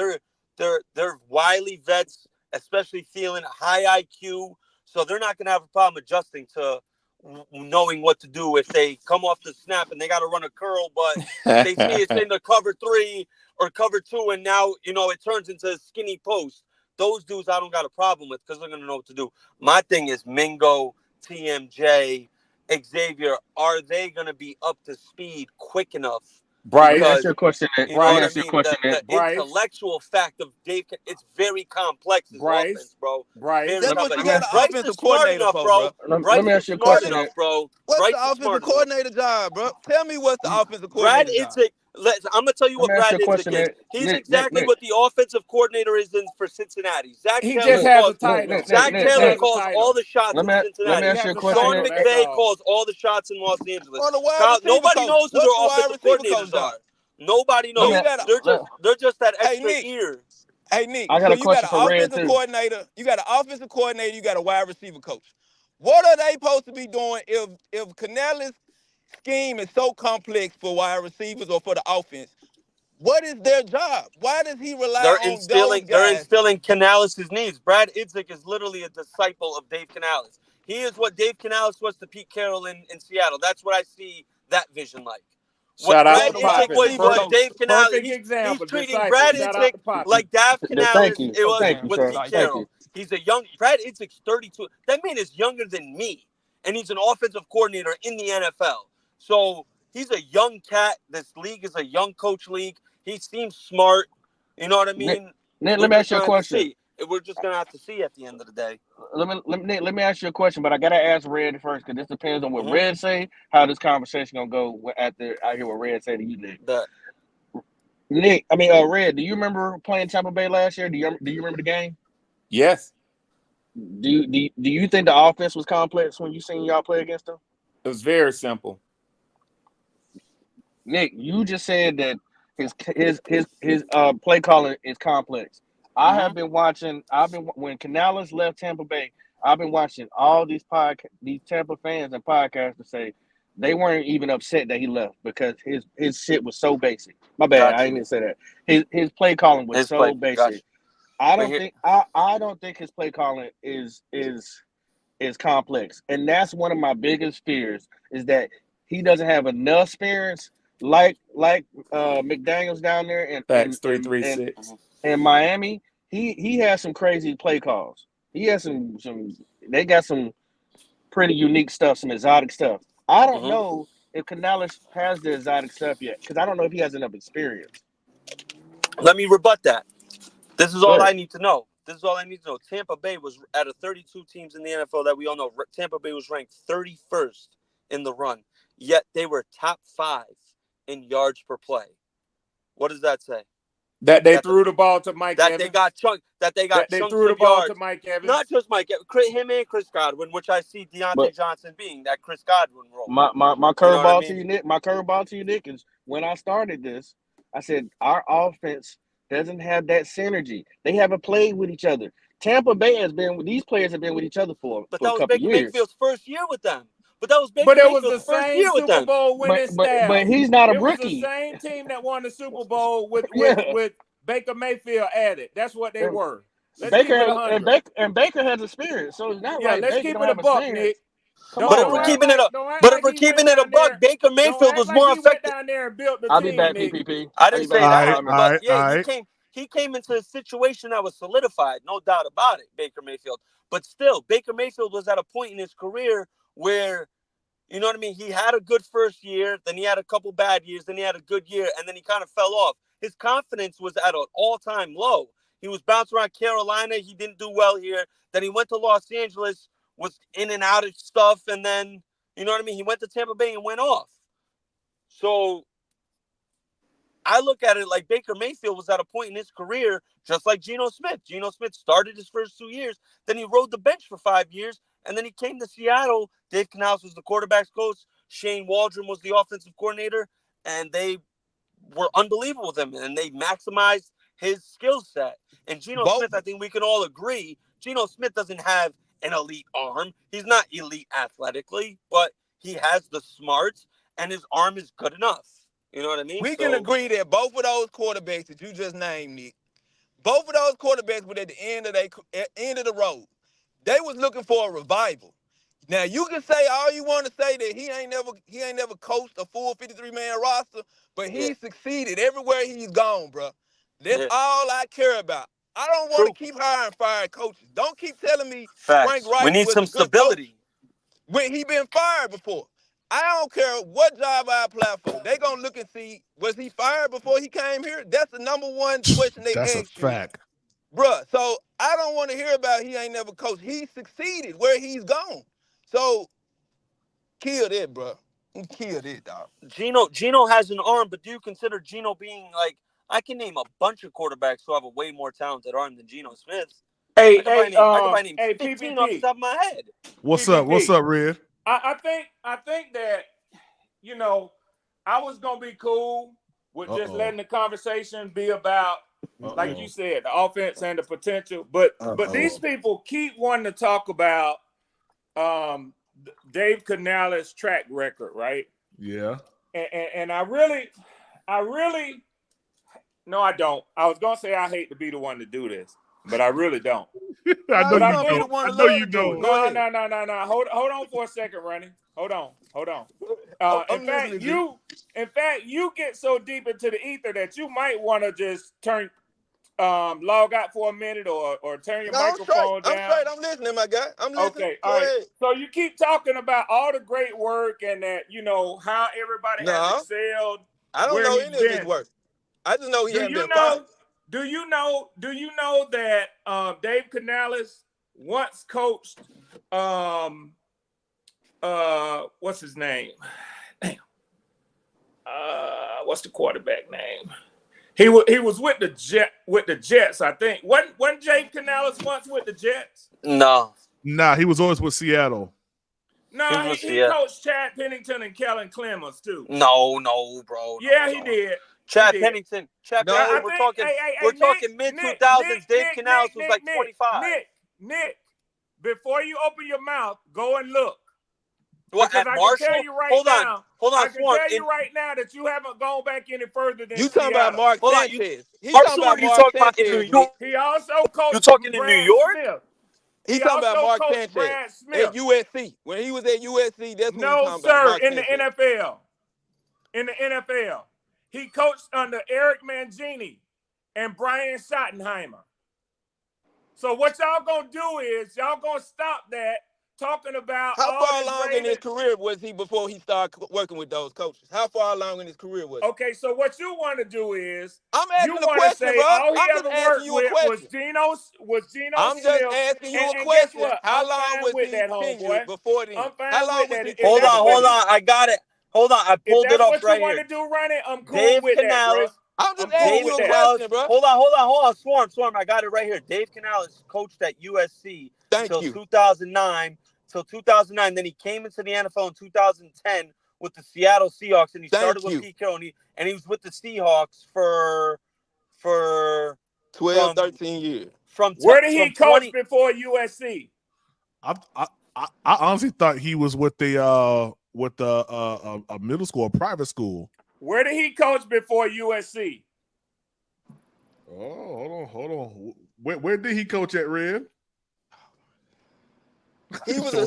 They're wily vets, especially Thielen, high IQ, so they're not gonna have a problem adjusting to knowing what to do if they come off the snap and they got to run a curl, but they see it's in the cover 3 or cover 2, and now it turns into a skinny post. Those dudes I don't got a problem with because they're gonna know what to do. My thing is Mingo, TMJ, Xavier. Are they gonna be up to speed quick enough Let me ask Bryce, you a because question. you know Let me what I ask you a Bryce, mean. question. The Bryce, intellectual fact of Dave, it's very complex. His offense, Bryce, bro, very Bryce. That's what you Let complex. me got an Bryce offensive is smart coordinator enough, for, bro. bro. let me Bryce is ask you a smart question. What is enough, bro. what's the Bryce is offensive smart enough. coordinator job, bro? Tell me what's the offensive Brad coordinator job. Idzik, I'm gonna tell you Let what me ask Brad you a Idzik question, is. Nick. He's Nick, Nick, exactly Nick, what the offensive coordinator is for Cincinnati. He just Nick, has a Nick, Nick, title. Nick, Zach He Nick, just Taylor has Nick. a calls all title. the shots in Let me He Cincinnati. ask you has a a question, Sean title. Nick. That's McVay all. calls all the shots in Los Angeles. Or the wide receiver Nobody coach. knows who What's their the wide offensive receiver coach coordinators job? are. Nobody So Let me. you knows. got a They're just that hey extra Nick, ear. hey Nick. I got So a you got question an for Red offensive too. coordinator, you got an offensive coordinator, you got a wide receiver coach. What are they supposed to be doing if Canales' scheme is so complex for wide receivers or for the offense? What is their job? Why does he rely on those They're guys? instilling Canales' needs. Brad Idzik is literally a disciple of Dave Canales. He is what Dave Canales was to Pete Carroll in Seattle. That's what I see that vision like. Shout What out So Brad to the wide Idzik Poppy. was receiver what Perfect, coach. Dave Canales. perfect He's example. treating Disciple. Brad Shout out Idzik to Poppy. like Dave Thank Canales you, it was thank you, with sir. Pete Thank you. Carroll. He's a young Brad Idzik's 32. That man is younger than me, and he's an offensive coordinator in the NFL. So he's a young cat. This league is a young coach league. He seems smart. You know what I Nick, mean? Nick, We're let me just ask you a gonna have to question. see. We're just gonna have to see at the end of the day. Let me ask you a question, but I gotta ask Red first because this depends on what Mm-hmm. Red say. How this conversation gonna go after I hear what Red say to you, Nick. But Red. Do you remember playing Tampa Bay last year? Do you remember the game? Yes, Do you think the offense was complex when you seen y'all play against them? it was very simple. Nick, you just said that his play calling is complex. I mm-hmm. have been watching. I've been when Canales left Tampa Bay. I've been watching all these Tampa fans and podcasters say they weren't even upset that he left because his shit was so basic. My bad, I Got didn't you. mean to say that. His play calling was His play. so Got basic. you. But here, I don't think his play calling is complex, and that's one of my biggest fears is that he doesn't have enough experience like McDaniel's down there Facts 336. in Miami. He has some crazy play calls. He has some. They got some pretty unique stuff, some exotic stuff. I don't mm-hmm. know if Canales has the exotic stuff yet because I don't know if he has enough experience. Let me rebut that. This is Go all ahead. I need to know. This is all I need to know. Tampa Bay was out of 32 teams in the NFL that we all know. Tampa Bay was ranked 31st in the run, yet they were top 5 in yards per play. What does that say? That they That threw the ball to Mike that they got Evans. chunk that they got That they chunks threw the of ball to yards. Mike Not Evans. just him and Chris Godwin, which I see But Deontay Johnson being that Chris Godwin role. my You know what I curveball to mean? you, Nick. My curveball to you, Nick, is when I started this, I said our offense doesn't have that synergy. They haven't played with each other. Tampa Bay has been these players have been with each other But for a that was couple of Baker years. Mayfield's first year with them. But that was But Baker it was the Mayfield's first same year with Super them. Bowl winning But staff. he's not a It was the rookie. same team that won the Super Bowl with Yeah, Baker Mayfield added. That's what they and were. Let's keep it 100. Baker has experience, so it's not Yeah, like let's Baker keep don't it a have buck, Nick. experience. Come But on now. if we're keeping it a buck, Baker Don't Mayfield act was like more he went effective. down there and built the I'll be team, back, Nick. PPP. I I'll didn't be say back. All I'll right, that, call me all back. but right, yeah, all right. he came into a situation that was solidified, no doubt about it. Baker Mayfield, but still, Baker Mayfield was at a point in his career where you know what I mean. He had a good first year, then he had a couple bad years, then he had a good year, and then he kind of fell off. His confidence was at an all-time low. He was bouncing around Carolina. He didn't do well here. Then he went to Los Angeles, was in and out of stuff, and then you know what I mean. He went to Tampa Bay and went off. So I look at it like Baker Mayfield was at a point in his career, just like Geno Smith. Geno Smith started his first 2 years, then he rode the bench for 5 years, and then he came to Seattle. Dave Canales was the quarterback's coach. Shane Waldron was the offensive coordinator, and they were unbelievable with him, and they maximized his skill set. And Geno Both Smith, I think we can all agree, Geno Smith doesn't have an elite arm. He's not elite athletically, but he has the smarts, and his arm is good enough. You know what I mean? we can So agree that both of those quarterbacks that you just named, Nick, both of those quarterbacks were at the end of the road. They was looking for a revival. Now you can say all you want to say that he ain't never coached a full 53-man roster, but yeah, he succeeded everywhere he's gone, bro. That's yeah, all I care about. I don't want to true. keep hiring fired coaches. Don't keep telling me Frank Facts. We Reich need was some a good coach stability. when he been fired before. I don't care what job I apply for. They gonna look and see, was he fired before he came here? That's the number one question they That's a ask you, fact. bruh. So I don't want to hear about he ain't never coached. He succeeded where he's gone. So kill that, bruh. Kill that, dog. Gino has an arm, but do you consider Gino being like? I can name a bunch of quarterbacks who have a way more talented arm than Geno Smith. I could probably name 15 off the top of my head. What's up? What's up, Red? I think that, you know, I was gonna be cool with just letting the conversation be about, like you said, the offense and the potential. But these people keep wanting to talk about Dave Canales' track record, right? Yeah. And I really, no, I don't. I was gonna say I hate to be the one to do this, but I really don't. I know you be the don't. one I to know love you to do it. don't. Go ahead. No. Hold on for a second, Ronnie. Hold on. I'm listening to In fact, you get so deep into the ether that you might want to just log out for a minute or turn your microphone down. I'm straight. I'm listening, my guy. I'm listening. Okay, Go all right. ahead. So you keep talking about all the great work and that, you know, how everybody has excelled. I don't know any of his work. I just know he hasn't been fired. Do you know that Dave Canales once coached what's his name? Damn. What's the quarterback name? He was with the Jets, I think. Wasn't Dave Canales once with the Jets? No. Nah, he was always with Seattle. No, he coached Chad Pennington and Kellen Clemens too. No, bro. Yeah, he did. Chad Pennington. We're talking mid 2000s. Dave Canales was like 25. Nick, before you open your mouth, go and look. What, at Marshall? Hold on. I can tell you right now that you haven't gone back any further than you talking Seattle. about Mark Sanchez. He's talking about Mark Sanchez. He also coached. You talking in New York? Smith. He's talking about Mark Sanchez Brad Smith at USC. When he was at USC, that's what he's talking about. Mark In Sanchez. the NFL. In the NFL. He coached under Eric Mangini and Brian Schottenheimer. So what y'all gonna do is y'all gonna stop that talking about how far along in his career was he before he started working with those coaches? How far along in his career was he? Okay, so what you want to do is I'm asking a question, bro. all he I'm ever just asking worked you a with question. was Geno I'm Smith. just asking you a question. How long was he tenured before then? How long was he? Hold on. I got it. Hold on. I pulled it up right here. If that's what you want to do, Ronnie, I'm cool Dave with Canales, that, bro. I'm just asking you a question, bro. Hold on. Swarm. I got it right here. Dave Canales coached at USC until 2009. Till 2009, then he came into the NFL in 2010 with the Seattle Seahawks, and he started with Pete Carroll, and he was with the Seahawks for 12, 13 years. Where did he coach before USC? I honestly thought he was with a middle school, a private school. Where did he coach before USC? Oh, hold on. Where did he coach at, Red? He was a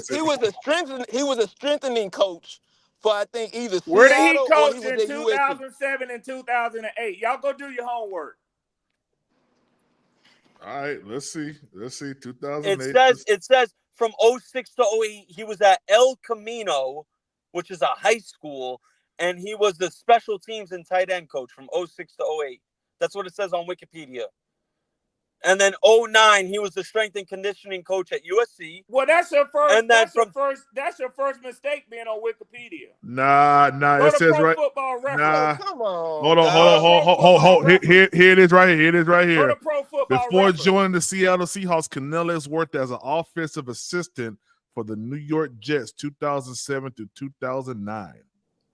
strengthening coach for, I think, either Seattle where did he coach or he was in 2007 and 2008? Y'all go do your homework. All right, let's see. 2008. It says from 06 to 08, he was at El Camino, which is a high school, and he was the special teams and tight end coach from 06 to 08. That's what it says on Wikipedia. And then 09, he was the strength and conditioning coach at USC. Well, that's your first. And that's your first mistake being on Wikipedia. Nah. It says right. Football Reference. Nah. Come on. Hold on. Here it is right here. Go to Pro Football Before Reference. joining the Seattle Seahawks, Canales worked as an offensive assistant for the New York Jets 2007 to 2009.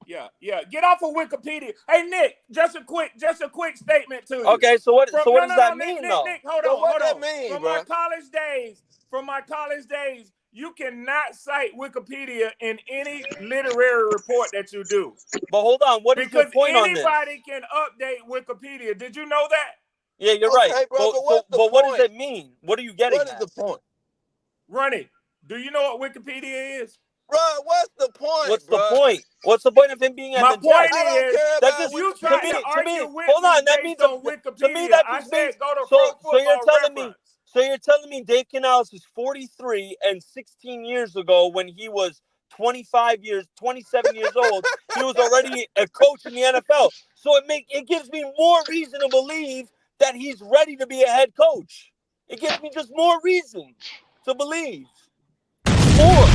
Yeah. Get off of Wikipedia. Hey, Nick, just a quick statement to you. Okay, so what does that mean, though? Nick, hold on. What that mean, From my college days, you cannot cite Wikipedia in any literary report that you do. But hold on, what is your point on this? Because anybody can update Wikipedia. Did you know that? Yeah, you're right. Bro, but what does it mean? What are you getting at? What is the point? Ronnie, do you know what Wikipedia is? Bro, what's the point? What's the point of him being at the Jets? My point is that just you trying to argue with hold on, that means means Wikipedia. To me, that I just said means go to Pro Football So you're telling me Dave Canales is 43 and 16 years ago when he was 25 years, 27 years old. He was already a coach in the NFL. So it gives me more reason to believe that he's ready to be a head coach. It gives me just more reason to believe. More.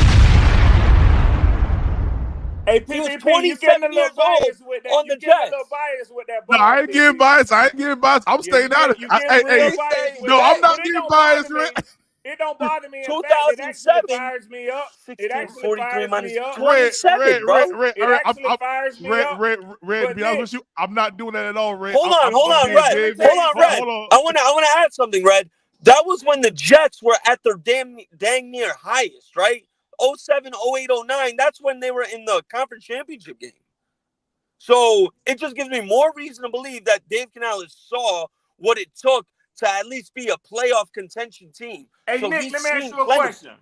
Hey, He was PPP, you getting a 27 little years old biased with that. on You the getting a Jets. little biased with that No, bar, I ain't getting biased. I ain't getting biased. I'm Yeah, staying out of you it. getting real Hey, biased with no, that. I'm not But it getting don't biased, bother man. me. It don't bother me. In fact, it actually 2007, fires me up. It actually 1643 fires minus me up. 27, bro. It actually fires me up. Red, to But be honest Nick, with you, I'm not doing that at all, Red. Hold on, I'm being Red. dead. tell Hold you on, something. Red. Hold on. I want to add something, Red. That was when the Jets were at their dang near highest, right? 07, 08, 09. That's when they were in the conference championship game. So it just gives me more reason to believe that Dave Canales saw what it took to at least be a playoff contention team. Hey, so Nick, he's let me ask seen you a plenty. question.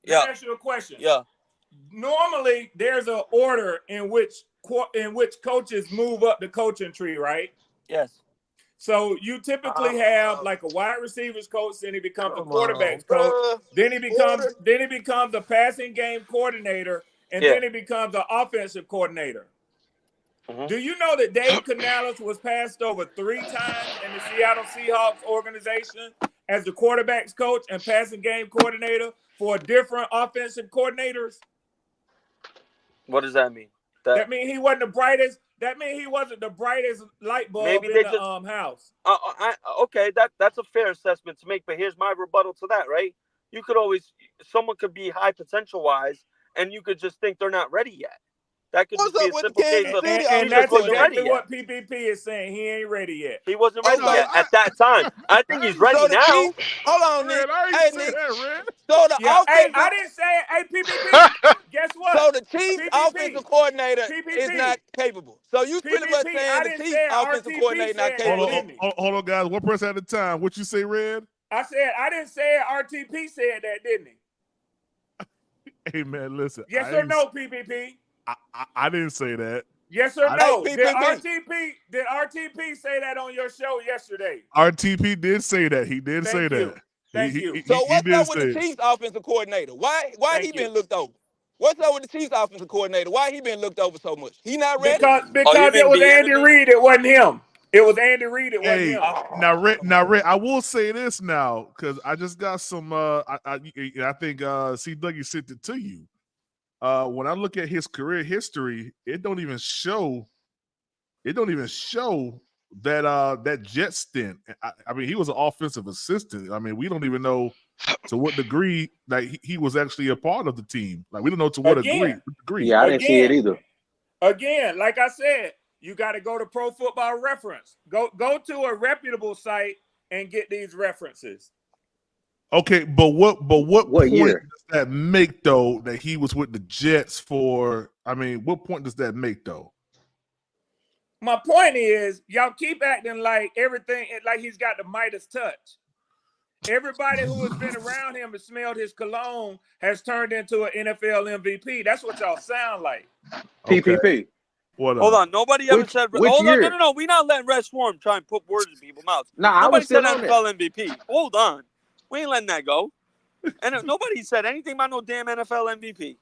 Let me ask you a question. Yeah. Normally, there's an order in which coaches move up the coaching tree, right? Yes. So you typically have like a wide receivers coach, then he becomes a quarterbacks coach, then he becomes a passing game coordinator, and then he becomes an offensive coordinator. Do you know that Dave Canales was passed over 3 times in the Seattle Seahawks organization as the quarterbacks coach and passing game coordinator for different offensive coordinators? What does that mean? That means he wasn't the brightest. That means he wasn't the brightest light bulb in the house. Okay, that's a fair assessment to make. But here's my rebuttal to that, right? You could someone could be high potential wise, and you could just think they're not ready yet. That could just be a simple case of and that's exactly what PPP is saying. He ain't ready yet. He wasn't ready yet at that time. I think he's ready now. Hold on, Nick. Hey, Nick. That, so the offensive. Hey, I didn't say it. Hey, PPP. Guess what? So the Chiefs offensive coordinator is not capable. So you pretty much PPP, saying the Chiefs offensive coordinator not capable. Hold on, guys. One person at a time. What you say, Red? I said I didn't say it. RTP said that, didn't he? Hey, man, listen. Yes or no, PPP? I didn't say that. Yes or no? Hey, did RTP say that on your show yesterday? RTP did say that. He did say that. Thank you. So what's up with the Chiefs offensive coordinator? Why he been looked over? What's up with the Chiefs offensive coordinator? Why he been looked over so much? He not ready? Because it was Andy Reid. It wasn't him. It was Andy Reid. It wasn't him. Now, Rick, I will say this now because I just got some. I think C. Dougie sent it to you. When I look at his career history, it don't even show that Jet stint. I mean, he was an offensive assistant. I mean, we don't even know to what degree that he was actually a part of the team. Like, we don't know to what degree. Yeah, I didn't see it either. Again, like I said, you got to go to Pro Football Reference. Go to a reputable site and get these references. Okay, but what point year does that make though that he was with the Jets for? I mean, what point does that make though? My point is, y'all keep acting like everything, like he's got the Midas touch. Everybody who has been around him and smelled his cologne has turned into an NFL MVP. That's what y'all sound like. PPP. Okay. Hold on. Nobody ever said. Hold year? on. No. We're not letting Red Swarm try and put words in people's mouths. Nah, Nobody said on NFL MVP. Hold on. We ain't letting that go. And nobody said anything about no damn NFL MVP.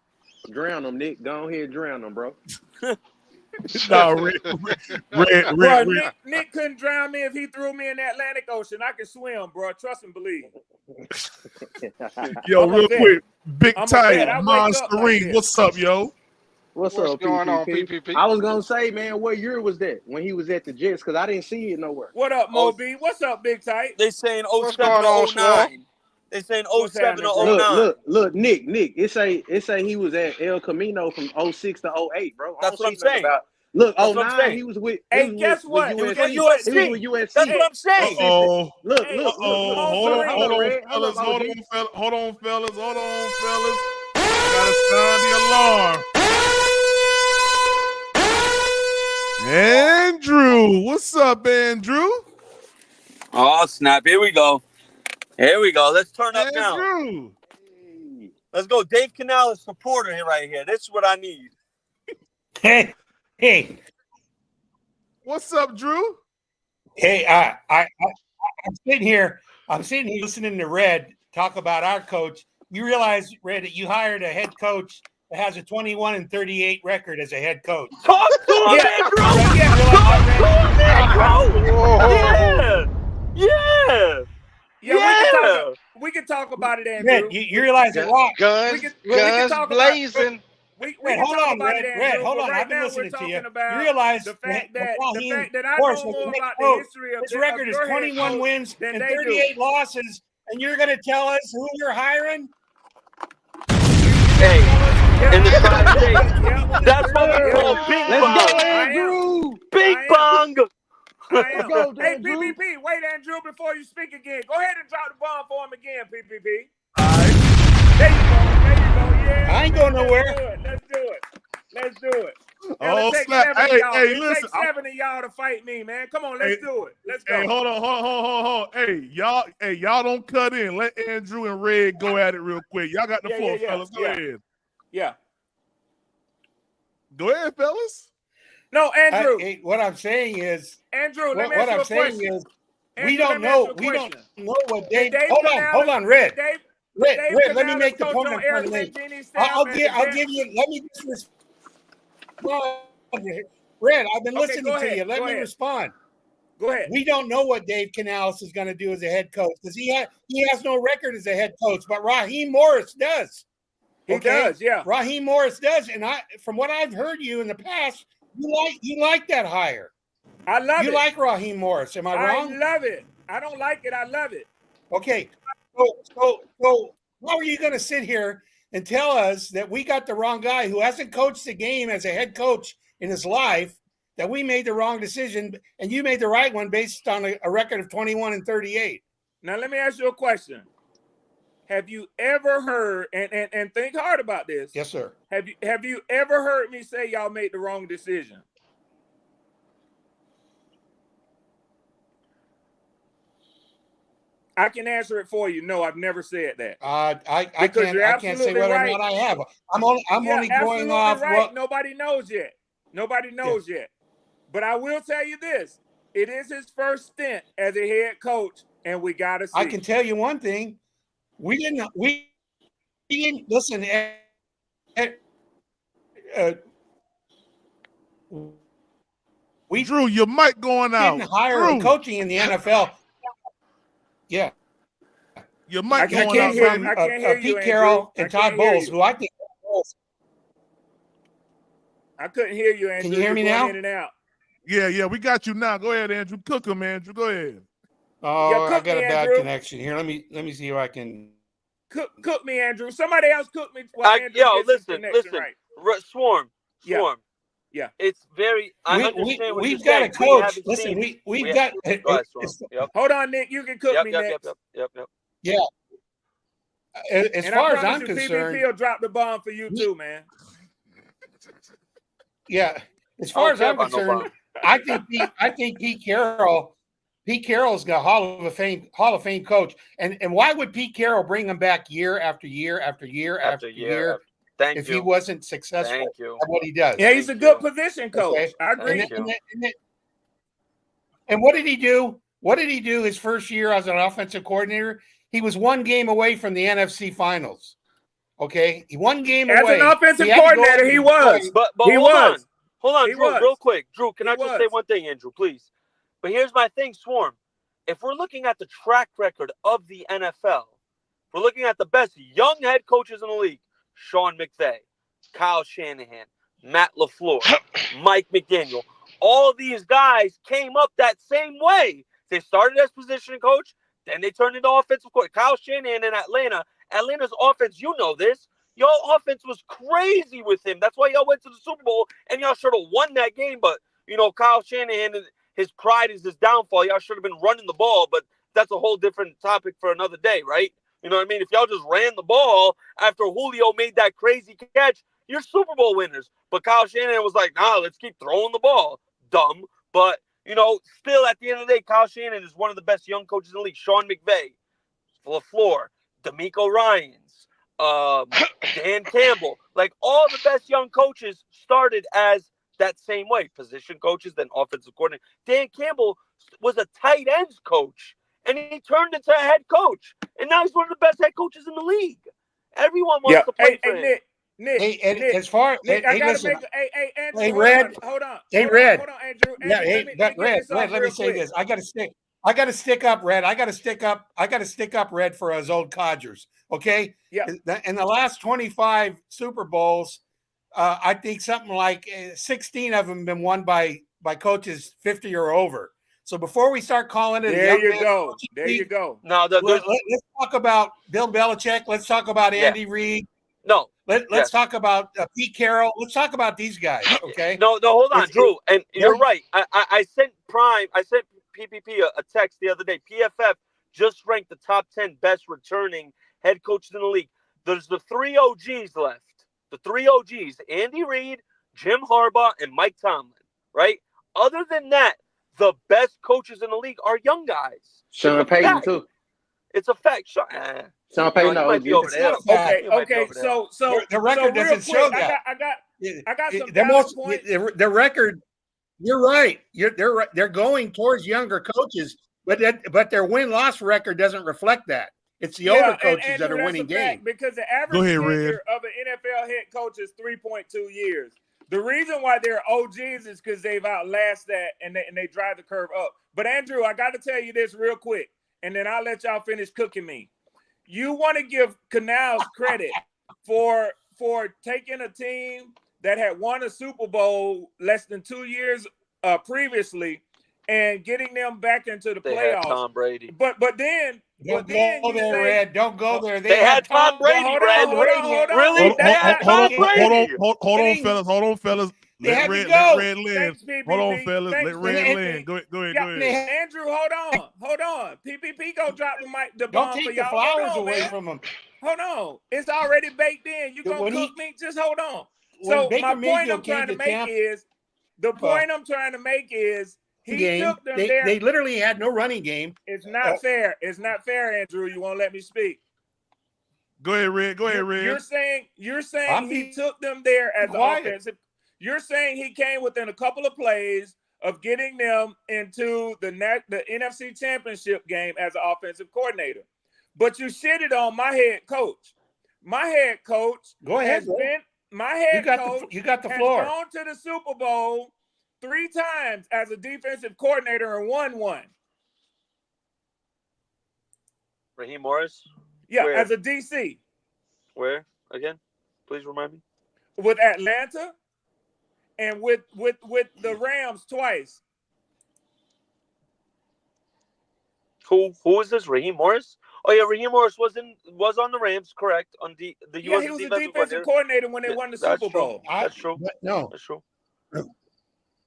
Drown them, Nick. Go ahead, drown them, bro. No, Red. Nick couldn't drown me if he threw me in the Atlantic Ocean. I can swim, bro. Trust and believe. Yo, real quick, Big Tight, Monster Ring. Like what's up, yo? What's up, going on, PPP? I was gonna say, man, what year was that when he was at the Jets? Because I didn't see it nowhere. What up, Moby? What's up, Big Tight? They saying 07 going to on, 09. They saying 07 to 09. Look, Nick. It say he was at El Camino from 06 to 08, bro. That's what I'm saying. Look, That's what I'm 09, saying. he was with. Hey, guess what? He was with He was USC. with USC. That's what I'm saying. Look. Hold on, fellas. Gotta sound the alarm. Andrew, what's up, Andrew? Oh, snap. Here we go. Let's turn up now. Andrew. Let's go. Dave Canales supporter here, right here. This is what I need. Hey. What's up, Drew? Hey, I'm sitting here listening to Red talk about our coach. You realize, Red, that you hired a head coach that has a 21-38 record as a head coach. Talk to him, Yeah. Andrew. Yeah, Talk to him, Andrew. Whoa. Yeah. Yeah, we can talk about it, Andrew. Red, you realize that Rock. We can talk blazing. about we Red, can hold talk on, about it, Red, Andrew. hold But on. right I've been now we're listening to talking you. about You realize the fact that I Morris, know as a more head about the coach, history of his record is your head 21 coach wins than and they 38 do. losses, and you're going to tell us who you're hiring? Hey, Yeah. in the Tri-State, Yeah. that's what we call Yeah. Bing Let's go, Bong. Andrew. Bing I am. Bong. I Let's am. go, Hey, Andrew. PPP, wait, Andrew, before you speak again. Go ahead and drop the bomb for him again, PPP. All right. There you go. Yeah. I ain't going nowhere. Let's do it. Hell, Oh, it takes snap. 7 of Hey, y'all. hey, It listen. takes 7 of y'all to fight me, man. Come on, let's Hey, do it. Let's go. Hey, hold on. Hey, y'all don't cut in. Let Andrew and Red go at it real quick. Y'all got the floor, fellas. Go ahead. Yeah. Go ahead, fellas. No, Andrew. What I'm saying is, Andrew, let me ask you a question. we don't know what Dave. Hold on, Red. Red, let me make the point I'm trying to make. I'll give you. Let me just respond. Red, I've been listening to you. Let me respond. Go ahead. We don't know what Dave Canales is going to do as a head coach because he has no record as a head coach, but Raheem Morris does. He does, yeah. Raheem Morris does, and from what I've heard you in the past, you like that hire. I love it. You like Raheem Morris. Am I wrong? I love it. I don't like it. I love it. Okay. So how are you going to sit here and tell us that we got the wrong guy who hasn't coached the game as a head coach in his life, that we made the wrong decision, and you made the right one based on a record of 21-38? Now, let me ask you a question. Have you ever heard, and think hard about this. Yes, sir. Have you ever heard me say y'all made the wrong decision? I can answer it for you. No, I've never said that. I can't say whether or not I have. I'm only going off right. what Nobody knows yet. But I will tell you this. It is his first stint as a head coach, and we got to see. I can tell you one thing. We didn't listen. Drew, your mic going out. Didn't hire coaching in the NFL. Yeah. Your mic going out. I can't hear Pete you, Carroll and Todd Bowles, who I think. I couldn't hear you, Andrew. Can you hear me now? In and out. Yeah, we got you now. Go ahead, Andrew. Cook him, Andrew. Go ahead. Oh, I got a bad connection here. Let me see if I can cook me, Andrew. Somebody else cook me. Listen. Right. Swarm. Yeah. It's very. I understand what we've you're got saying. a coach. Listen, we've got. Go ahead, Swarm. Hold on, Nick. You can cook me next. Yep. Yeah. As far as I'm concerned, PPP will drop the bomb for you too, man. Yeah. As far as I'm concerned, I think Pete Carroll's got Hall of Fame coach. And why would Pete Carroll bring him back year after year after year after year if he wasn't successful at what he does? Yeah, he's a good position coach. Okay. I agree. And what did he do? What did he do his first year as an offensive coordinator? He was one game away from the NFC Finals. Okay, he one game away. As an offensive coordinator, he was. But hold on, Drew, real quick. Drew, can I just say one thing, Andrew, please? But here's my thing, Swarm. If we're looking at the track record of the NFL, we're looking at the best young head coaches in the league: Sean McVay, Kyle Shanahan, Matt LaFleur, Mike McDaniel. All these guys came up that same way. They started as position coach, then they turned into offensive coach. Kyle Shanahan in Atlanta's offense, you know this. Y'all offense was crazy with him. That's why y'all went to the Super Bowl, and y'all should have won that game. But, Kyle Shanahan, his pride is his downfall. Y'all should have been running the ball, but that's a whole different topic for another day, right? You know what I mean? If y'all just ran the ball after Julio made that crazy catch, you're Super Bowl winners. But Kyle Shanahan was like, nah, let's keep throwing the ball. Dumb. But, still at the end of the day, Kyle Shanahan is one of the best young coaches in the league. Sean McVay, LaFleur, DeMeco Ryans, Dan Campbell. Like, all the best young coaches started as that same way. Position coaches, then offensive coordinator. Dan Campbell was a tight ends coach, and he turned into a head coach. And now he's one of the best head coaches in the league. Everyone wants to play for him. Nick, Hey, as far Nick, I hey, gotta listen, make. Hey, Andrew, hey, hold Red, on, hold on, hey, hold on, Red. hold on, Andrew. Yeah, Andrew, hey, let me get Red, this off let me real say quick. this. I got to stick up, Red. I got to stick up Red for his old codgers. Okay. Yeah. In the last 25 Super Bowls, I think something like 16 of them been won by coaches 50 or over. So before we start calling it a There young you man, go. There you go. No, let's talk about Bill Belichick. Let's talk about Andy Reid. No. Let's talk about Pete Carroll. Let's talk about these guys. Okay. No, hold on, Drew. And you're right. I sent PPP a text the other day. PFF just ranked the top 10 best returning head coaches in the league. There's the 3 OGs left. The 3 OGs: Andy Reid, Jim Harbaugh, and Mike Tomlin. Right. Other than that, the best coaches in the league are young guys. Sean Payton too. It's a fact. Sean Payton, he might be over there. Okay. So the record doesn't show that. I got some valid points. The record. You're right. They're going towards younger coaches, but their win-loss record doesn't reflect that. It's the older coaches Andrew, that are winning games. Because the average tenure of an NFL head coach is 3.2 years. The reason why they're OGs is because they've outlasted that and they drive the curve up. But Andrew, I got to tell you this real quick, and then I'll let y'all finish cooking me. You want to give Canals credit for taking a team that had won a Super Bowl less than 2 years previously and getting them back into the playoffs. Had Tom Brady. But then Don't go there, Red. Don't go there. They had Tom Brady, Red. Hold on. Really? They had Tom Brady. Hold on, fellas. Let Red land. Hold on, fellas. Let Red land. Go ahead. Andrew, hold on. PPP go drop the bomb Don't take for the y'all. flowers away from them. Hold on. It's already baked in. You gonna cook me? Just hold on. So my point I'm trying to make is he took them there. They literally had no running game. It's not fair. It's not fair, Andrew. You won't let me speak. Go ahead, Red. You're saying he took them there as an offensive. You're saying he came within a couple of plays of getting them into the NFC Championship game as an offensive coordinator. But you shitted on my head coach. My head coach you got the floor. Has gone to the Super Bowl 3 times as a defensive coordinator and won one. Raheem Morris? Yeah, Where? as a DC. Where? Again? Please remind me. With Atlanta and with the Rams twice. Who is this? Raheem Morris? Oh yeah, Raheem Morris was on the Rams, correct? On he was a defensive coordinator when they won the Super Bowl. That's true. That's true.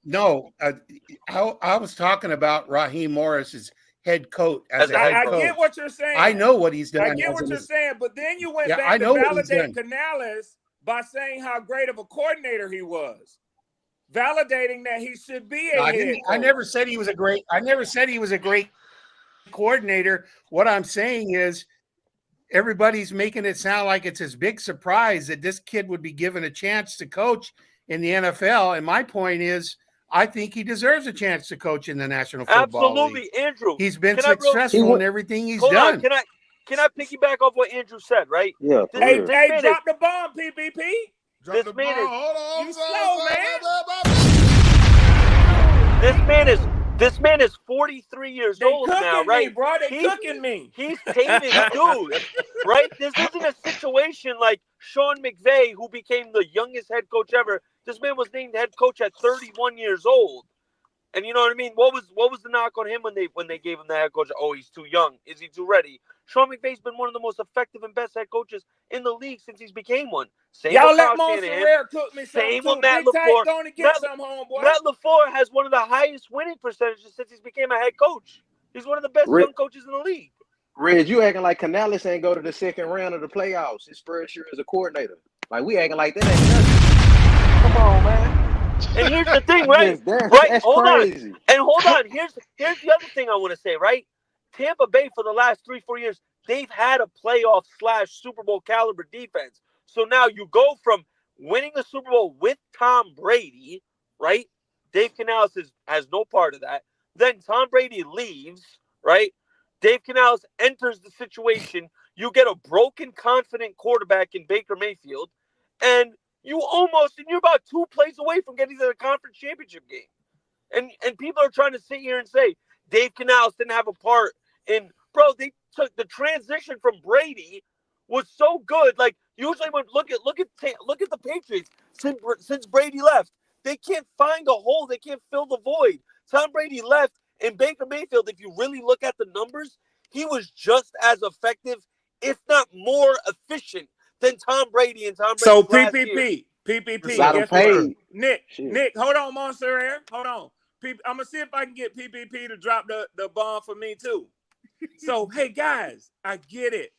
No, I was talking about Raheem Morris's head coach as a head coach. I get what you're saying. I know what he's done. I get what you're saying, but then you went back to validate Canales by saying how great of a coordinator he was, validating that he should be a head coach. I never said he was a great coordinator. What I'm saying is everybody's making it sound like it's this big surprise that this kid would be given a chance to coach in the NFL. And my point is, I think he deserves a chance to coach in the National Football League. Absolutely, Andrew. He's been successful in everything he's done. Can I piggyback off what Andrew said, right? Yeah. Hey, drop the bomb, PPP. Hold on. You slow, man. This man is 43 years old now, right? Bro. They cooking me. He's Tatum's dude, right? This isn't a situation like Sean McVay, who became the youngest head coach ever. This man was named head coach at 31 years old. And you know what I mean? What was the knock on him when they gave him the head coach? Oh, he's too young. Is he too ready? Sean McVay's been one of the most effective and best head coaches in the league since he's became one. Y'all let Montserrat cook me something too. Matt LaFleur. Matt LaFleur has one of the highest winning percentages since he's became a head coach. He's one of the best young coaches in the league. Red, you acting like Canales ain't go to the second round of the playoffs his first year as a coordinator. Like, we acting like that ain't nothing. Come on, man. And here's the thing, right? That's crazy. Hold on. Here's the other thing I want to say, right? Tampa Bay for the last 3-4 years, they've had a playoff / Super Bowl caliber defense. So now you go from winning the Super Bowl with Tom Brady, right? Dave Canales has no part of that. Then Tom Brady leaves, right? Dave Canales enters the situation. You get a broken, confident quarterback in Baker Mayfield. and you're about 2 plays away from getting to the conference championship game. And people are trying to sit here and say Dave Canales didn't have a part in, bro. They took the transition from Brady was so good. Like usually when look at the Patriots since Brady left, they can't find a hole. They can't fill the void. Tom Brady left, and Baker Mayfield, if you really look at the numbers, he was just as effective, if not more efficient, than Tom Brady and Tom Brady's So last year. PPP. Got him Guess what? paid. Nick, Shit. hold on, Monsieur. Hold on. I'm gonna see if I can get PPP to drop the bomb for me too. So hey guys, I get it.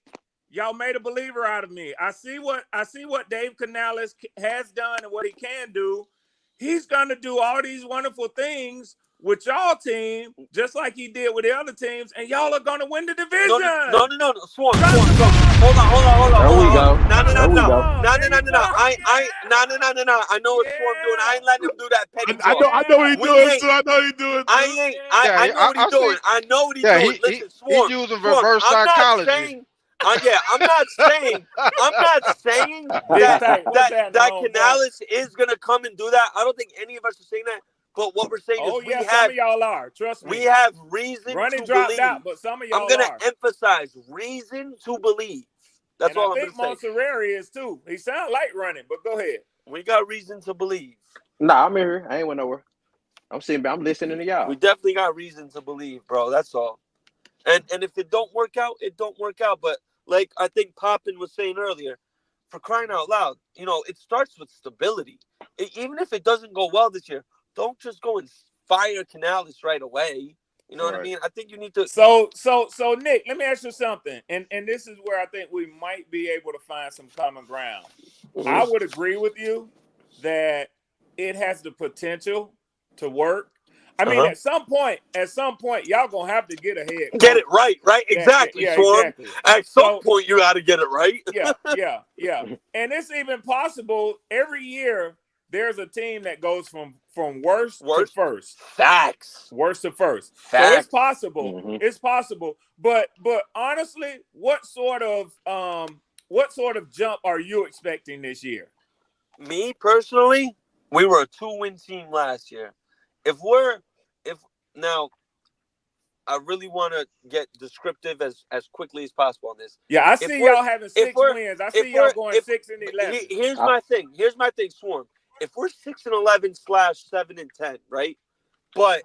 Y'all made a believer out of me. I see what Dave Canales has done and what he can do. He's gonna do all these wonderful things with y'all team, just like he did with the other teams, and y'all are gonna win the division. No. Swarm. Hold on. There we go. No. There we go. No. I know what Swarm doing. I ain't letting him do that petty talk. I know what he's doing too. I know he's doing too. I know what he's doing. I know what he's doing. Listen, Swarm. He's using reverse psychology. I'm not saying that Canales is gonna come and do that. I don't think any of us are saying that. But what we're saying is some of y'all are. Trust me. We have reason Running to dropped believe. out, but some of y'all I'm gonna emphasize reason to believe. That's all I'm gonna say. Monserrari is too. He sounds like running, but go ahead. We got reason to believe. Nah, I'm in here. I ain't went nowhere. I'm sitting back. I'm listening to y'all. We definitely got reason to believe, bro. That's all. And if it don't work out, it don't work out. But like I think Poppin was saying earlier, for crying out loud, it starts with stability. Even if it doesn't go well this year, don't just go and fire Canales right away. You know what I mean? I think you need to. So Nick, let me ask you something, and this is where I think we might be able to find some common ground. Mm-hmm. I would agree with you that it has the potential to work. I mean, at some point, y'all gonna have to get ahead. Get it right? Exactly, Swarm. Exactly. At some point, you got to get it right. Yeah. And it's even possible every year. There's a team that goes from worst to first. Facts. Worst to first. Facts. So it's possible. Mm-hmm. It's possible. But honestly, what sort of jump are you expecting this year? Me personally, we were a 2-win team last year. Now, I really want to get descriptive as quickly as possible on this. Yeah, I see y'all having 6 wins. I see y'all going 6-11. Here's my thing. Swarm. If we're 6-11/7-10, right? But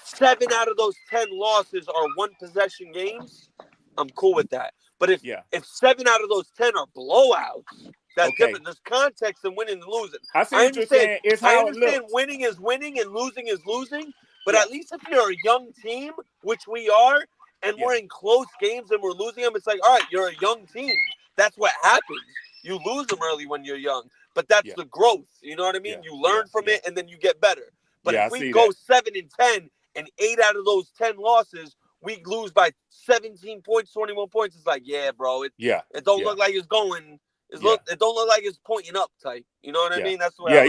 7 out of those 10 losses are one possession games, I'm cool with that. But if 7 out of those 10 are blowouts, that's different. There's context in winning and losing. I understand. It's how I understand it looks. winning is winning and losing is losing. But at least if you're a young team, which we are, and we're in close games and we're losing them, it's like, all right, you're a young team. That's what happens. You lose them early when you're young. But that's the growth. You know what I mean? You learn from it and then you get better. But if we go 7-10 and 8 out of those 10 losses, we lose by 17 points, 21 points. It's like, bro, it don't look like it's going. It don't look like it's pointing up type. You know what I mean? That's what I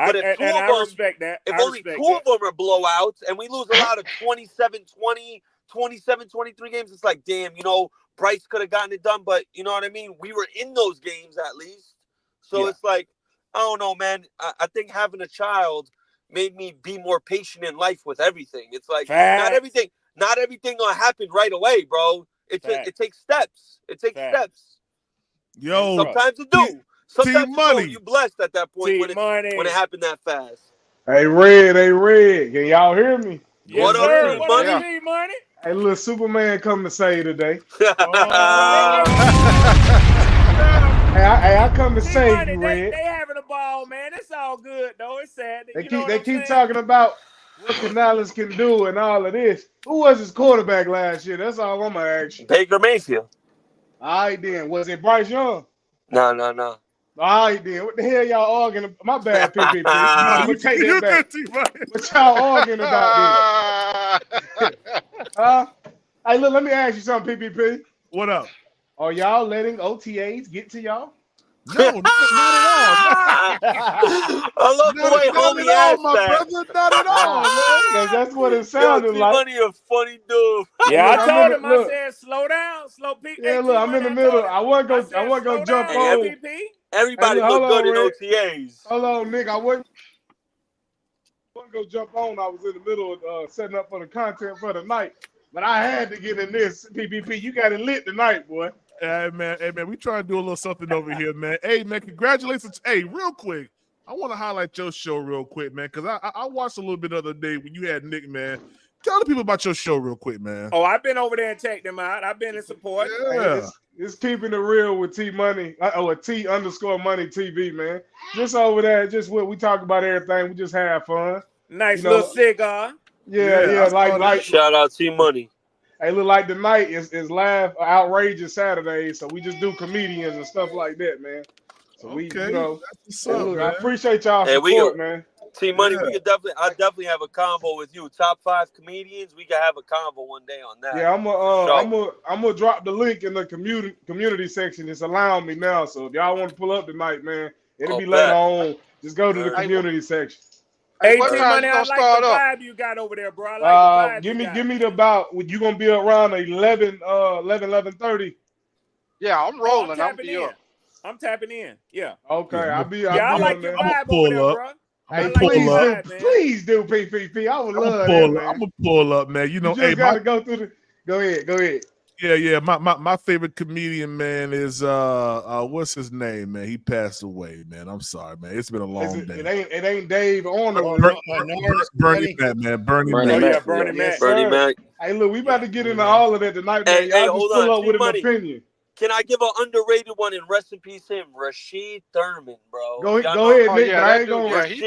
But if I respect that. If only 2 of them are blowouts and we lose a lot of 27-20, 27-23 games, it's like, damn, Bryce could have gotten it done. But you know what I mean? We were in those games at least. So it's like, I don't know, man. I think having a child made me be more patient in life with everything. It's like not everything gonna happen right away, bro. It takes steps. It takes steps. Yo, sometimes it do. Sometimes you blessed at that point when it happened that fast. Hey Red, can y'all hear me? Yes, what up, Money? Money? Hey, little Superman come to say today. I come to save you, Red. They having a ball, man. It's all good, though. It's sad. They keep talking about what Canales can do and all of this. Who was his quarterback last year? That's all I'm gonna ask you. Baker Mayfield. All right, then. Was it Bryce Young? No. All right, then. What the hell y'all arguing about? My bad, PPP. I'm gonna take that back. What y'all arguing about then? Hey, look, let me ask you something, PPP. What up? Are y'all letting OTAs get to y'all? No, not at all. I love the way homie asked that. Brother, not at all, man. That's what it sounded like. Money a funny dude. Yeah, I told him. I said, slow down, slow Pete. Yeah, look, I'm in the middle. I wasn't gonna jump on. Everybody look, hold looked good on, in Red. OTAs. Hold on, Nick. I wasn't go jump on. I was in the middle of setting up for the content for the night, but I had to get in this PPP. You got it lit tonight, boy. Hey man, we trying to do a little something over here, man. Hey man, congratulations. Hey, real quick, I want to highlight your show real quick, man, because I watched a little bit the other day when you had Nick, man. Tell the people about your show real quick, man. Oh, I've been over there and checked them out. I've been in support. Yeah. Hey, it's keeping it real with T Money, or T_Money TV, man. Just over there, just what we talk about everything. We just have fun. Nice little cigar. Yeah. Like shout out T Money. Hey, look, like the night is laugh outrageous Saturday, so we just do comedians and stuff like that, man. So we, that's what's up, look, man. I appreciate y'all support, man. T Money, we could definitely have a combo with you. Top 5 comedians, we could have a combo one day on that. Yeah, I'm gonna drop the link in the community section. It's allowing me now, so if y'all want to pull up tonight, man, it'll be later on. Just go to the community section. Hey, T Money, I like the vibe you got over there, bro. I like the vibe. Give me the about. You gonna be around 11:30? Yeah, I'm rolling. I'm tapping in. I'm tapping in. Yeah. Okay, I like your vibe over there, bro. Hey, please do PPP. I would love that, man. I'm gonna pull up, man. You know, you just gotta go through the. Go ahead. Yeah. My favorite comedian, man, is what's his name, man? He passed away, man. I'm sorry, man. It's been a long day. It ain't Dave Arnold. Bernie Mac, man. Bernie Mac. Bernie Mac. Hey, look, we about to get into all of that tonight, man. Y'all just pull up with an opinion. Can I give an underrated one and rest in peace him? Rashid Thurman, bro. Go ahead, Nick. I ain't going. He's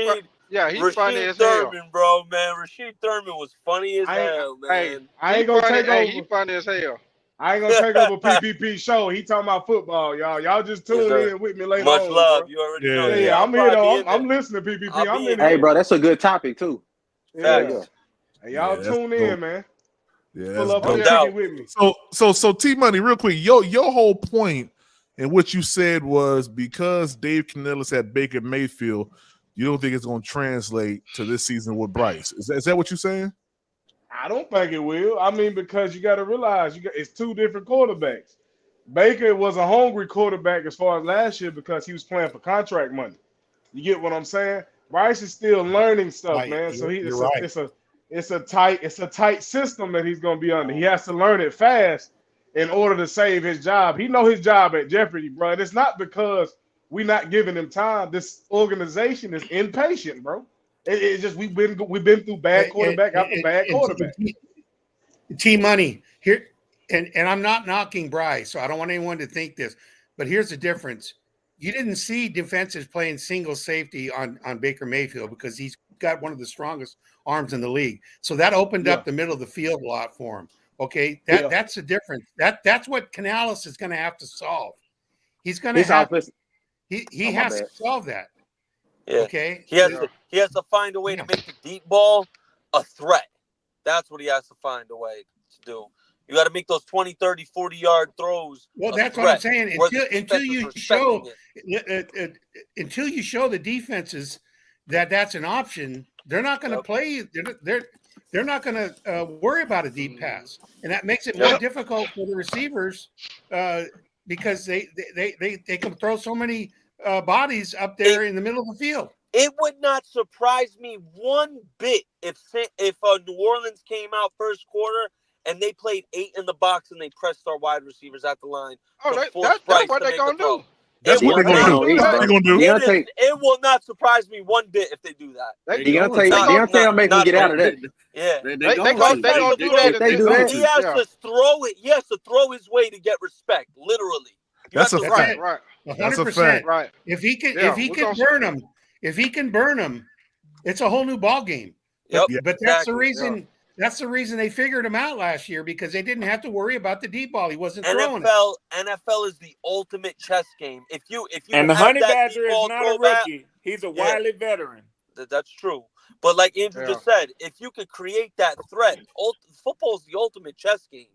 funny as Thurman, hell, bro, man. Rashid Thurman was funny as hell, man. I ain't gonna take over. He funny as hell. I ain't gonna take over PPP show. He talking about football, y'all. Y'all just tune in with me later on. Much love. Bro. You already know. Yeah, I'm here though. I'm listening to PPP. I'm in Hey, bro, that's a good topic too. Yeah. Hey, y'all tune in, man. Yeah, pull up on the with me. So T Money, real quick, your whole point and what you said was because Dave Canellis had Baker Mayfield, you don't think it's going to translate to this season with Bryce. Is that what you're saying? I don't think it will. I mean, because you got to realize it's two different quarterbacks. Baker was a hungry quarterback as far as last year because he was playing for contract money. You get what I'm saying? Bryce is still learning stuff, man. So it's a tight system that he's going to be under. He has to learn it fast in order to save his job. He know his job at jeopardy, bro. And it's not because we're not giving him time. This organization is impatient, bro. It's just we've been through bad quarterback after bad quarterback. T Money here, and I'm not knocking Bryce, so I don't want anyone to think this, but here's the difference. You didn't see defenses playing single safety on Baker Mayfield because he's got one of the strongest arms in the league. So that opened up the middle of the field a lot for him. Okay, that's the difference. That's what Canales is going to have to solve. He's going to have he has to solve that. Yeah. Okay. He has to find a way to make the deep ball a threat. That's what he has to find a way to do. You got to make those 20, 30, 40-yard throws. Well, that's what I'm saying. Until you show the defenses that that's an option, they're not going to play. They're not going to worry about a deep pass, and that makes it more difficult for the receivers because they can throw so many bodies up there in the middle of the field. It would not surprise me one bit if New Orleans came out first quarter and they played 8 in the box and they pressed our wide receivers at the line. That's what they're going to do. That's what they're going to do. It will not surprise me one bit if they do that. Deontay will make them get out of that. Yeah. They're going to do that if they do that. He has to throw it. He has to throw his way to get respect, literally. That's a fact. Right. 100%. Right. If he can burn them, it's a whole new ball game. But that's the reason. That's the reason they figured him out last year because they didn't have to worry about the deep ball. He wasn't throwing it. NFL is the ultimate chess game. If you and the Honey Badger is not a rookie. He's a wily veteran. That's true. But like Andrew just said, if you could create that threat, football's the ultimate chess game.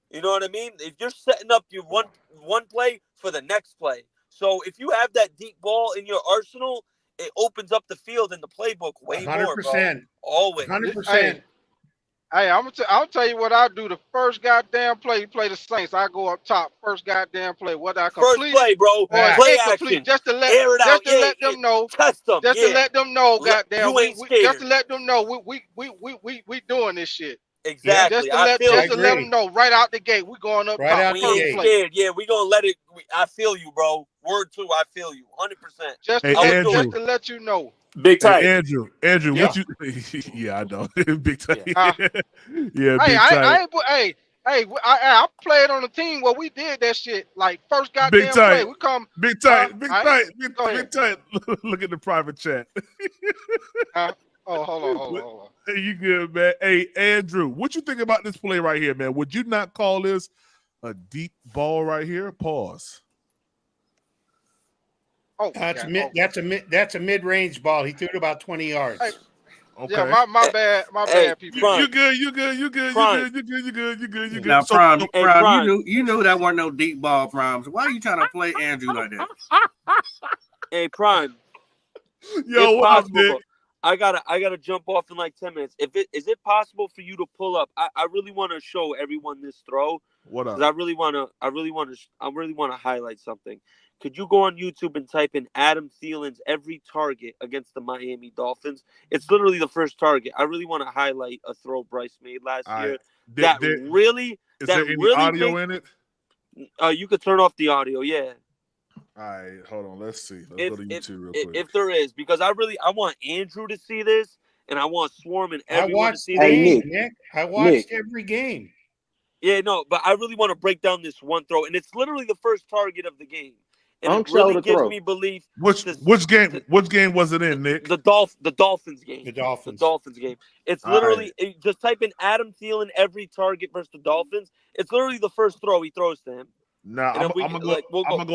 You know what I mean? If you're setting up your one play for the next play. So if you have that deep ball in your arsenal, it opens up the field in the playbook way 100%. More, bro. Always. 100%. Hey, I'll tell you what I do. The first goddamn play, you play the Saints. I go up top. First goddamn play, whether I First complete it play, bro. or it's Play incomplete, action. Air it out. just to Yeah, let yeah. them know, Test them. just to Yeah. let them know, goddamn, You ain't we just scared. to let them know we doing this shit. Exactly. I feel Just you. to let them know right out the gate, we going up Right top. out We the First ain't gate. play. scared. Yeah, we gonna let it. I feel you, bro. Word two. I feel you. 100%. Just Hey, I would do Andrew. it. to let you know. Big Hey, tight. Andrew, Yeah. what you? Yeah, I know. Big tight. Yeah. Yeah, Hey, big tight. I ain't put. I played on a team where we did that shit. Like first Big goddamn play, tight. we come. Big Huh? tight. Big All right. tight. Go ahead. Big tight. Look at the private chat. Huh? Oh, hold on. Hey, you good, man? Hey, Andrew, what you think about this play right here, man? Would you not call this a deep ball right here? Pause. Oh, That's okay. that's a mid-range ball. He threw it about 20 yards. Hey, Okay. yeah, my bad, Hey, PPP. Prime. You good? You good? You good? You Prime. good? You good? You good? You good? You Now, good? Prime, Hey, Prime, Prime. you knew that wasn't no deep ball, Prime. So why are you trying to play Andrew like that? Hey, Prime. Yo, It's what up, possible, Nick? but I gotta jump off in like 10 minutes. Is it possible for you to pull up? I really want to show everyone this throw What because up? I really want to highlight something. Could you go on YouTube and type in Adam Thielen's every target against the Miami Dolphins? It's literally the first target. I really want to highlight a throw Bryce made last All year. right. That Is really there any audio made, in it? you could turn off the audio, yeah. All right, hold on. Let's see. Let's go to YouTube real quick. If there is, because I want Andrew to see this, and I want Swarm and I everyone to watched see the this. game, Nick. I watched every game. Yeah, no, but I really want to break down this one throw, and it's literally the first target of the game, and it Unk show really the gives throw. me belief. Which game? Which game was it in, Nick? The Dolphins game. The Dolphins. The Dolphins game. It's All literally just type in Adam Thielen every target versus the Dolphins. It's literally the first throw he throws to him. Now And I'm then gonna go. we'll I'm gonna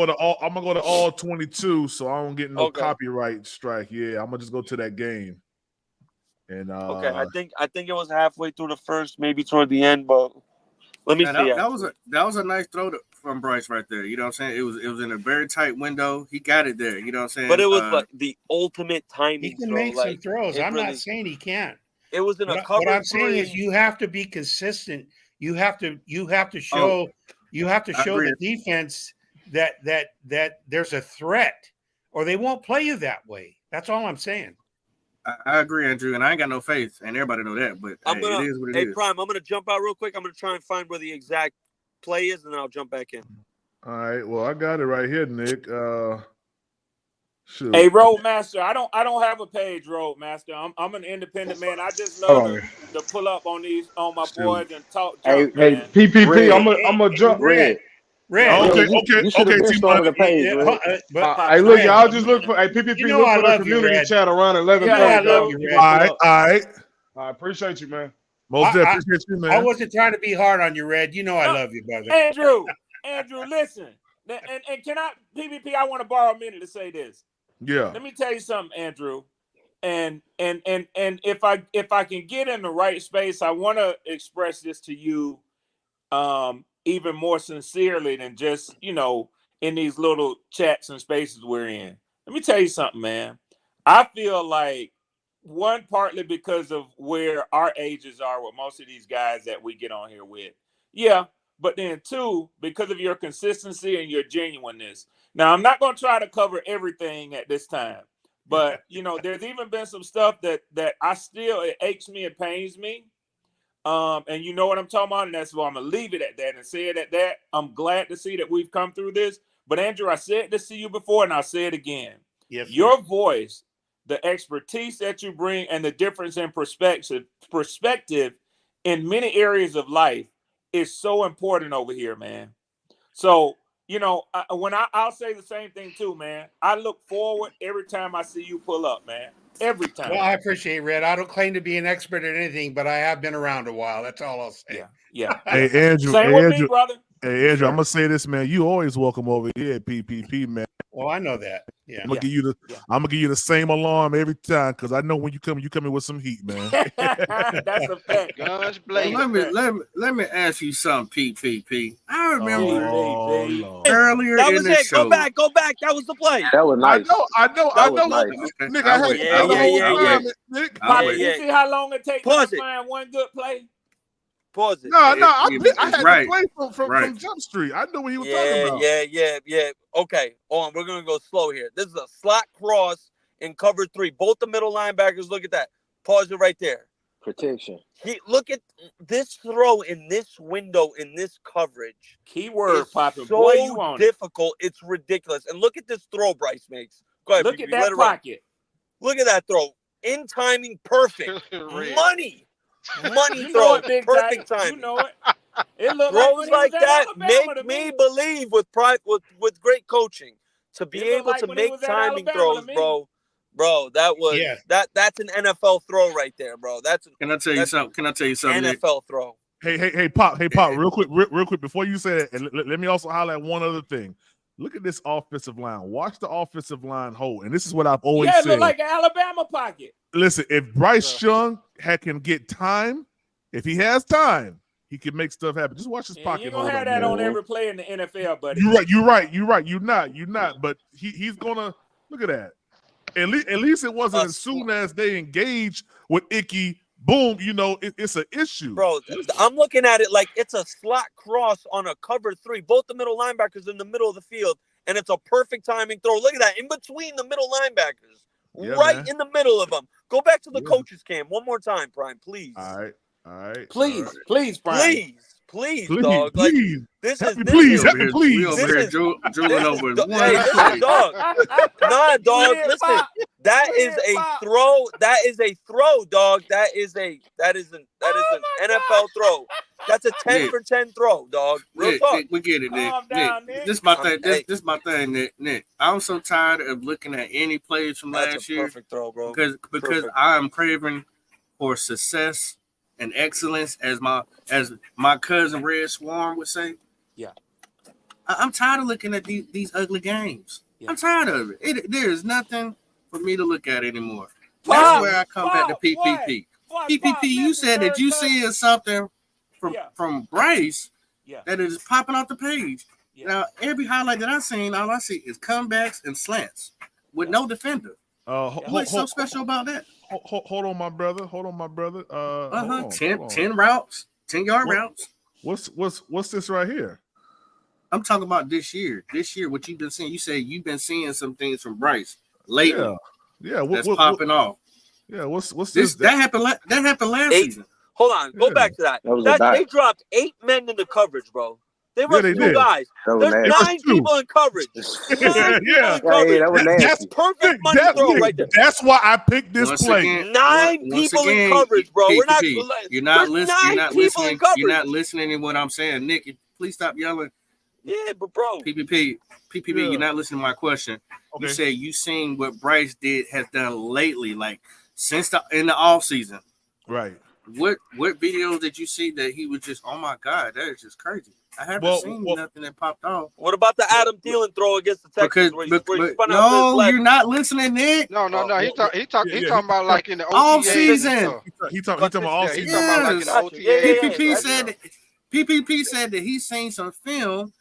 go to all 22, so I don't get no Okay. copyright strike. Yeah, I'm gonna just go to that game. And Okay, I think it was halfway through the first, maybe toward the end, but let me see. That was a nice throw from Bryce right there. You know what I'm saying? It was in a very tight window. He got it there. You know what I'm saying? But it was like the ultimate timing He can throw. make some Like, throws. I'm really, not saying he can't. It was in a What cover I'm saying is three. you have to be consistent. You have to show the defense that there's a threat, or they won't play you that way. That's all I'm saying. I agree, Andrew, and I ain't got no faith, and everybody know that. But it is what it is. Hey, Prime, I'm gonna jump out real quick. I'm gonna try and find where the exact play is, and then I'll jump back in. all right, well, I got it right here, Nick. Shoot. Hey, Roadmaster, I don't have a page, Roadmaster. I'm an independent man. I just love to pull up on my boys and talk junk, Hey, man. PPP, I'm gonna jump. Red. Okay, you should have been T started Money. a page, Red. Hey, look, y'all just look for. Hey, PPP, You know look I for the love you, community Red. chat around 11:30. You know I love you, Red. All right. I appreciate you, man. Most definitely appreciate you, man. I wasn't trying to be hard on you, Red. You know I love you, brother. Andrew, listen. And can I, PPP, I want to borrow a minute to say this. Yeah. Let me tell you something, Andrew. And if I can get in the right space, I want to express this to you even more sincerely than just, in these little chats and spaces we're in. Let me tell you something, man. I feel like one, partly because of where our ages are with most of these guys that we get on here with. Yeah. But then two, because of your consistency and your genuineness. Now, I'm not going to try to cover everything at this time, but there's even been some stuff that I still, it aches me, it pains me. And you know what I'm talking about, and that's why I'm gonna leave it at that and say it at that. I'm glad to see that we've come through this. But Andrew, I said this to you before, and I'll say it again. Yes, your voice, the expertise that you bring, and the difference in perspective in many areas of life is so important over here, man. So I'll say the same thing too, man. I look forward every time I see you pull up, man. Every time. Well, I appreciate it, Red. I don't claim to be an expert at anything, but I have been around a while. That's all I'll say. Yeah. Hey, Andrew. Same with me, brother. Hey, Andrew, I'm gonna say this, man. You always welcome over here at PPP, man. Well, I know that. Yeah. I'm gonna give you the same alarm every time because I know when you come in with some heat, man. That's a fact. Guns blazing. Let me ask you something, PPP. I remember earlier in the show. Go back. That was the play. That was nice. I know. Nice. Nick, I had the whole time, Nick. You see how long it takes to find one good play? Pause it. No, I had Right. to play from Jump Street. I knew what he was talking about. Yeah. Okay, hold on. We're gonna go slow here. This is a slot cross in cover 3. Both the middle linebackers. Look at that. Pause it right there. Protection. Look at this throw in this window in this coverage. Keyword popping. So Boy, you on difficult. It's ridiculous. And look at this throw Bryce makes. Go ahead. Look at that pocket. Look at that throw. In timing, perfect. Money You throw. know it, big Perfect guy. timing. You know it. It looked Throws like that Alabama make me believe with great coaching to be able to make timing throws, bro. Bro, that was that's an NFL throw right there, bro. Can I tell you something? NFL throw. Hey, Pop, real quick, before you say it, and let me also highlight one other thing. Look at this offensive line. Watch the offensive line hold. And this is what I've always said. It looked like an Alabama pocket. Listen, if Bryce Young can get time, if he has time, he can make stuff happen. Just watch his pocket. You don't have that on every play in the NFL, buddy. You're right. You're not. But he's gonna look at that. At least it wasn't as soon as they engaged with Icky. Boom, it's an issue. Bro, I'm looking at it like it's a slot cross on a cover 3. Both the middle linebackers in the middle of the field, and it's a perfect timing throw. Look at that. In between the middle linebackers. Man. In the middle of them. Go back to the coach's cam one more time, Prime, please. All right. Please, Prime. Please, dog. Please. Like, this help is me, this please. is Help me, please. We over here drooling over his Hey, listen, dog. Nah, dog. Listen, that is a throw. That is a throw, dog. That is an NFL throw. That's a 10 for 10 throw, dog. Real talk. Nick, we get it, Nick. Calm down, Nick. This is my thing. This is my thing, Nick. I'm so tired of looking at any plays from last year. Perfect throw, bro. Because I'm craving for success and excellence, as my cousin Red Swarm would say. Yeah. I'm tired of looking at these ugly games. Yeah. I'm tired of it. There is nothing for me to look at anymore. That's where I come back to PPP. PPP, you said that you seeing something from Bryce that is popping off the page. Yeah. Now, every highlight that I've seen, all I see is comebacks and slants with no defender. What's so special about that? Hold on, my brother. 10 routes, 10-yard routes. What's this right here? I'm talking about this year. What you've been seeing. You say you've been seeing some things from Bryce lately. Yeah. That's popping off. Yeah. What's this? That happened last season. Hold on. Go back to that. They dropped 8 men in the coverage, bro. They rushed 2 guys. There's 9 people in coverage. Yeah. That was nasty. That's perfect money throw right there. That's why I picked this play. Again, 9 people in coverage, bro. We're not. You're not listening. You're not listening to what I'm saying, Nick. Please stop yelling. Yeah, but bro, PPP, you're not listening to my question. Okay. You say you seen what Bryce has done lately, like since in the off season. Right. What videos did you see that he was just, oh my God, that is just crazy? I haven't seen nothing that popped off. What about the Adam Thielen throw against the Texans? You're not listening, Nick. No. He talking about like in the off season. He talking about off season. He talking about like in the OTA. PPP said that he's seen some film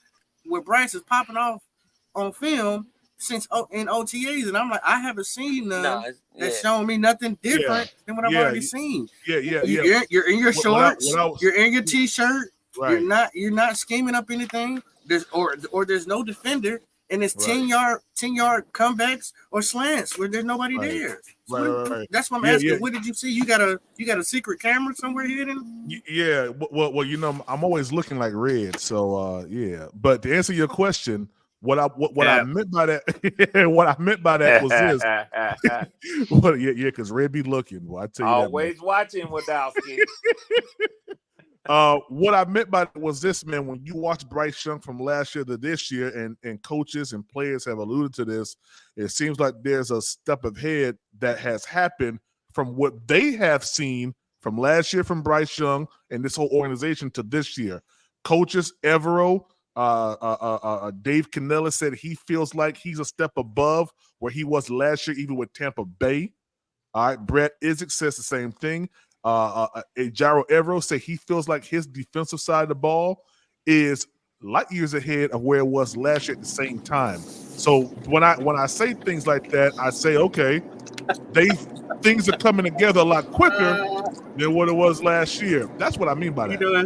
where Bryce is popping off on film since in OTAs, and I'm like, I haven't seen none that's showing me nothing different than what I've already seen. Yeah. You're in your shorts. You're in your t-shirt. Right. You're not scheming up anything. There's no defender, and it's 10-yard comebacks or slants where there's nobody there. Right. That's what I'm asking. What did you see? You got a secret camera somewhere hidden? Yeah. Well, I'm always looking like Red. So yeah. But to answer your question, what I meant by that was this. Well, because Red be looking. Well, I tell you always watching Wadowski. What I meant by it was this, man. When you watch Bryce Young from last year to this year, and coaches and players have alluded to this, it seems like there's a step ahead that has happened from what they have seen from last year from Bryce Young and this whole organization to this year. Coaches Evero, Dave Canella said he feels like he's a step above where he was last year, even with Tampa Bay. All right, Brett Isaac says the same thing. Jairo Evero said he feels like his defensive side of the ball is light years ahead of where it was last year at the same time. So when I say things like that, I say, okay, things are coming together a lot quicker than what it was last year. That's what I mean by that. You know,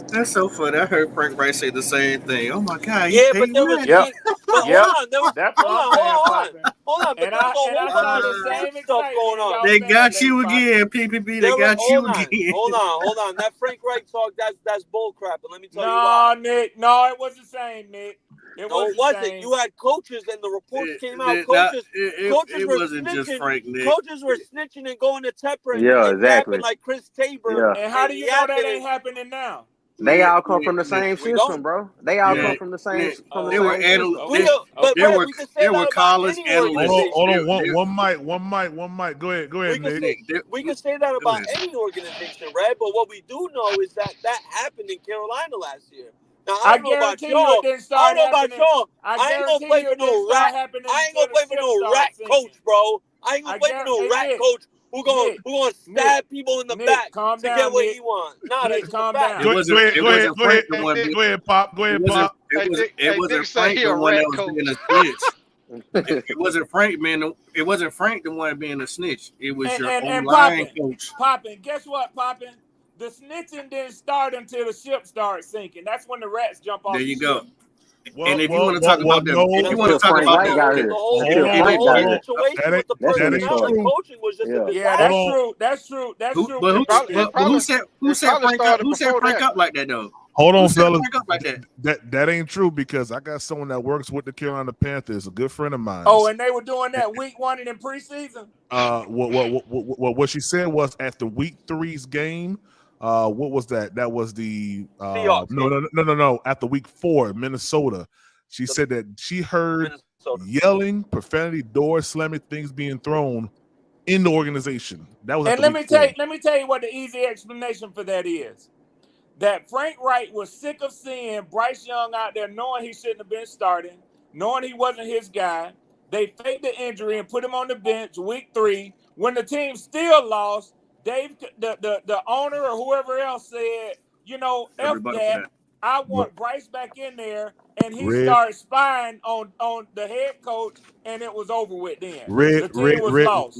that's so funny. I heard Frank Wright say the same thing. Oh my God, Yeah, but there was Yep. but hold on, there was That's what I'm saying, Poppin'. hold on, but And there was a I whole saw bunch the of same snitch stuff going excitement in on. y'all They fan got base, you Poppin'. again, PPP. They got you again. Hold on. That Frank Wright talk, that's bull crap. And let me tell you No, why. Nick. No, it was the same, Nick. It No, was it the wasn't. same. You had coaches, and the reports came out. It Coaches were wasn't just snitching. Frank, Nick. Coaches were snitching and going to Tepper and, Yeah, and exactly. yapping like Chris Tabor. Yeah. And how do you know that yapping ain't happening now? They all come from the same We system, don't. bro. They all come Nick, from the same Nick, from the they were same system. We don't, but there Brad, were we can say there that were about college any analysts. Hold organization. on, one mic. Go ahead, Nick. We can say that about any organization, right? But what we do know is that happened in Carolina last year. Now I I don't know about guarantee you it y'all. didn't I start don't know about happening. y'all. I I ain't gonna guarantee play you for it didn't no start rat. happening I ain't until gonna the play for ship no started rat sinking. coach, bro. I ain't gonna play for no Hey, rat Nick, coach who gonna stab Nick, people in the Nick, back calm to down, get what Nick. he wants. Nah, that's Nick, just a calm fact. down. It wasn't Frank the one being. Go ahead, Pop. Go ahead, Pop. It wasn't Nick say Frank he the a one that rat was coach. being a snitch. It wasn't Frank It wasn't Frank the one being a snitch. It was your online coach. Poppin'. Guess what, Poppin'? The snitching didn't start until the ship started sinking. That's when the rats jump off There the you ship. go. And if you want to talk about them, if you want to Until talk Frank about Wright them, got here. The whole situation with the That's when it personnel and started. coaching was just a disaster. Yeah, that's true. But who set Frank up? Who set Frank up like that though? Hold on, Who set fellas. Frank up like that? That ain't true because I got someone that works with the Carolina Panthers, a good friend of mine. Oh, and they were doing that week 1 and in preseason. What she said was at the week 3's game. What was that? That was the no. At the week 4, Minnesota. She said that she heard yelling, profanity, doors slamming, things being thrown in the organization. That was. And let me tell you what the easy explanation for that is. That Frank Wright was sick of seeing Bryce Young out there knowing he shouldn't have been starting, knowing he wasn't his guy. They faked the injury and put him on the bench week 3. When the team still lost, the owner or whoever else said, F that. I want Bryce back in there, and he started spying on the head coach, and it was over with then. The team was lost.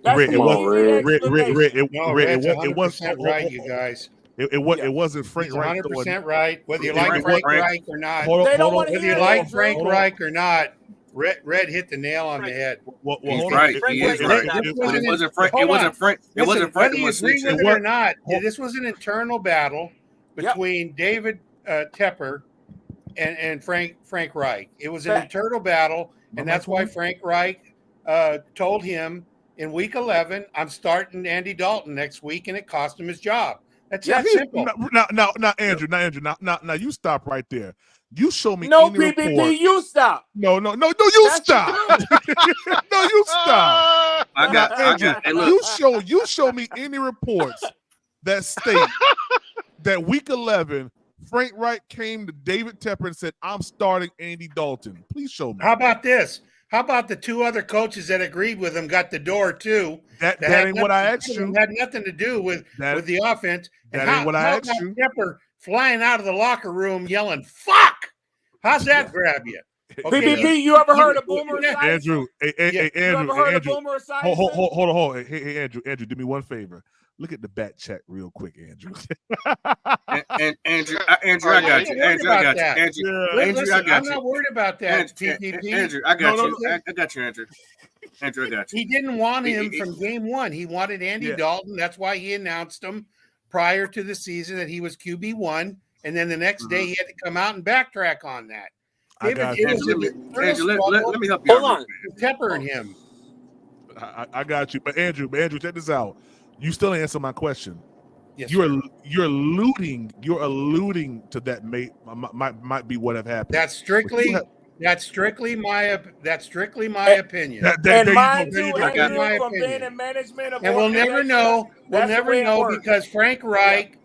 That's the easy explanation. No, Red's 100% right, you guys. It wasn't Frank Wright. He's 100% right. Whether you like Frank Reich or not, whether you like Frank Reich or not, Red hit the nail on the head. He's right. He is right. But it wasn't Frank. It wasn't Frank. It wasn't Frank. Whether you agree with it or not, this was an internal battle between David Tepper and Frank Reich. It was an internal battle, and that's why Frank Reich told him in week 11, "I'm starting Andy Dalton next week," and it cost him his job. That's that simple. Now, Andrew, now you stop right there. You show me no any PPP. report. You stop. No, you stop. No, you stop. Andrew, you show me any reports that state that week 11, Frank Wright came to David Tepper and said, "I'm starting Andy Dalton." Please show me. How about this? How about the 2 other coaches that agreed with him got the door too? That ain't what I asked you. Had nothing to do with the offense. That ain't what I asked you. Tepper flying out of the locker room yelling "fuck"? How's that grab you? Okay. PPP, you ever heard of Boomer Esiason? Andrew, you ever heard of Boomer Esiason? Hold on. Hey, Andrew, do me one favor. Look at the back check real quick, Andrew. Andrew, I got you. Andrew, I got you. Andrew, I got you. I'm not worried about that, PPP. Andrew, I got you. I got you, Andrew. Andrew, I got you. He didn't want him from game 1. He wanted Andy Dalton. That's why he announced him prior to the season that he was QB1. And then the next day he had to come out and backtrack on that. Andrew, let me help you. Hold on. Tepper and him. I got you. But Andrew, check this out. You still answer my question. Yes, you're alluding to that might be what have happened. That's strictly my opinion. And mine too, Andrew, from being in management of. And we'll never know. We'll never know because Frank Reich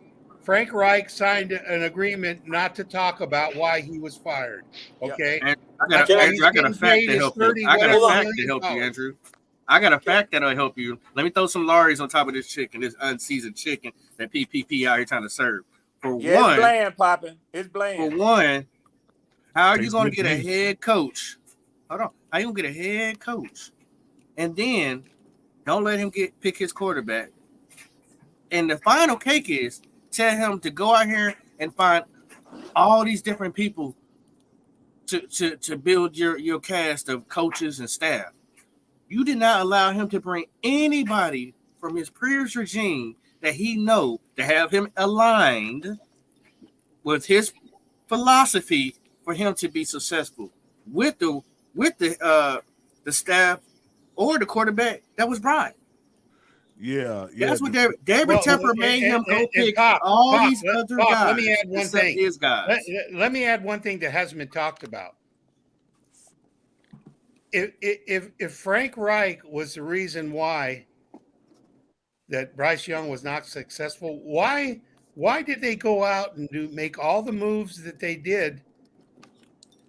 signed an agreement not to talk about why he was fired. Okay. And I got a fact to help you. I got a fact to help you, Andrew. I got a fact that'll help you. Let me throw some Laurie's on top of this chicken, this unseasoned chicken that PPP out here trying to serve. It's bland, popping. It's bland. For one, how are you going to get a head coach? Hold on. How you going to get a head coach? And then Don't let him pick his quarterback. And the final cake is tell him to go out here and find all these different people to build your cast of coaches and staff. You did not allow him to bring anybody from his previous regime that he know to have him aligned with his philosophy for him to be successful with the staff or the quarterback that was brought. Yeah. That's what David Tepper made him go pick all these other guys. Let me add one thing. His guys. Let me add one thing that hasn't been talked about. If Frank Reich was the reason why that Bryce Young was not successful, why did they go out and make all the moves that they did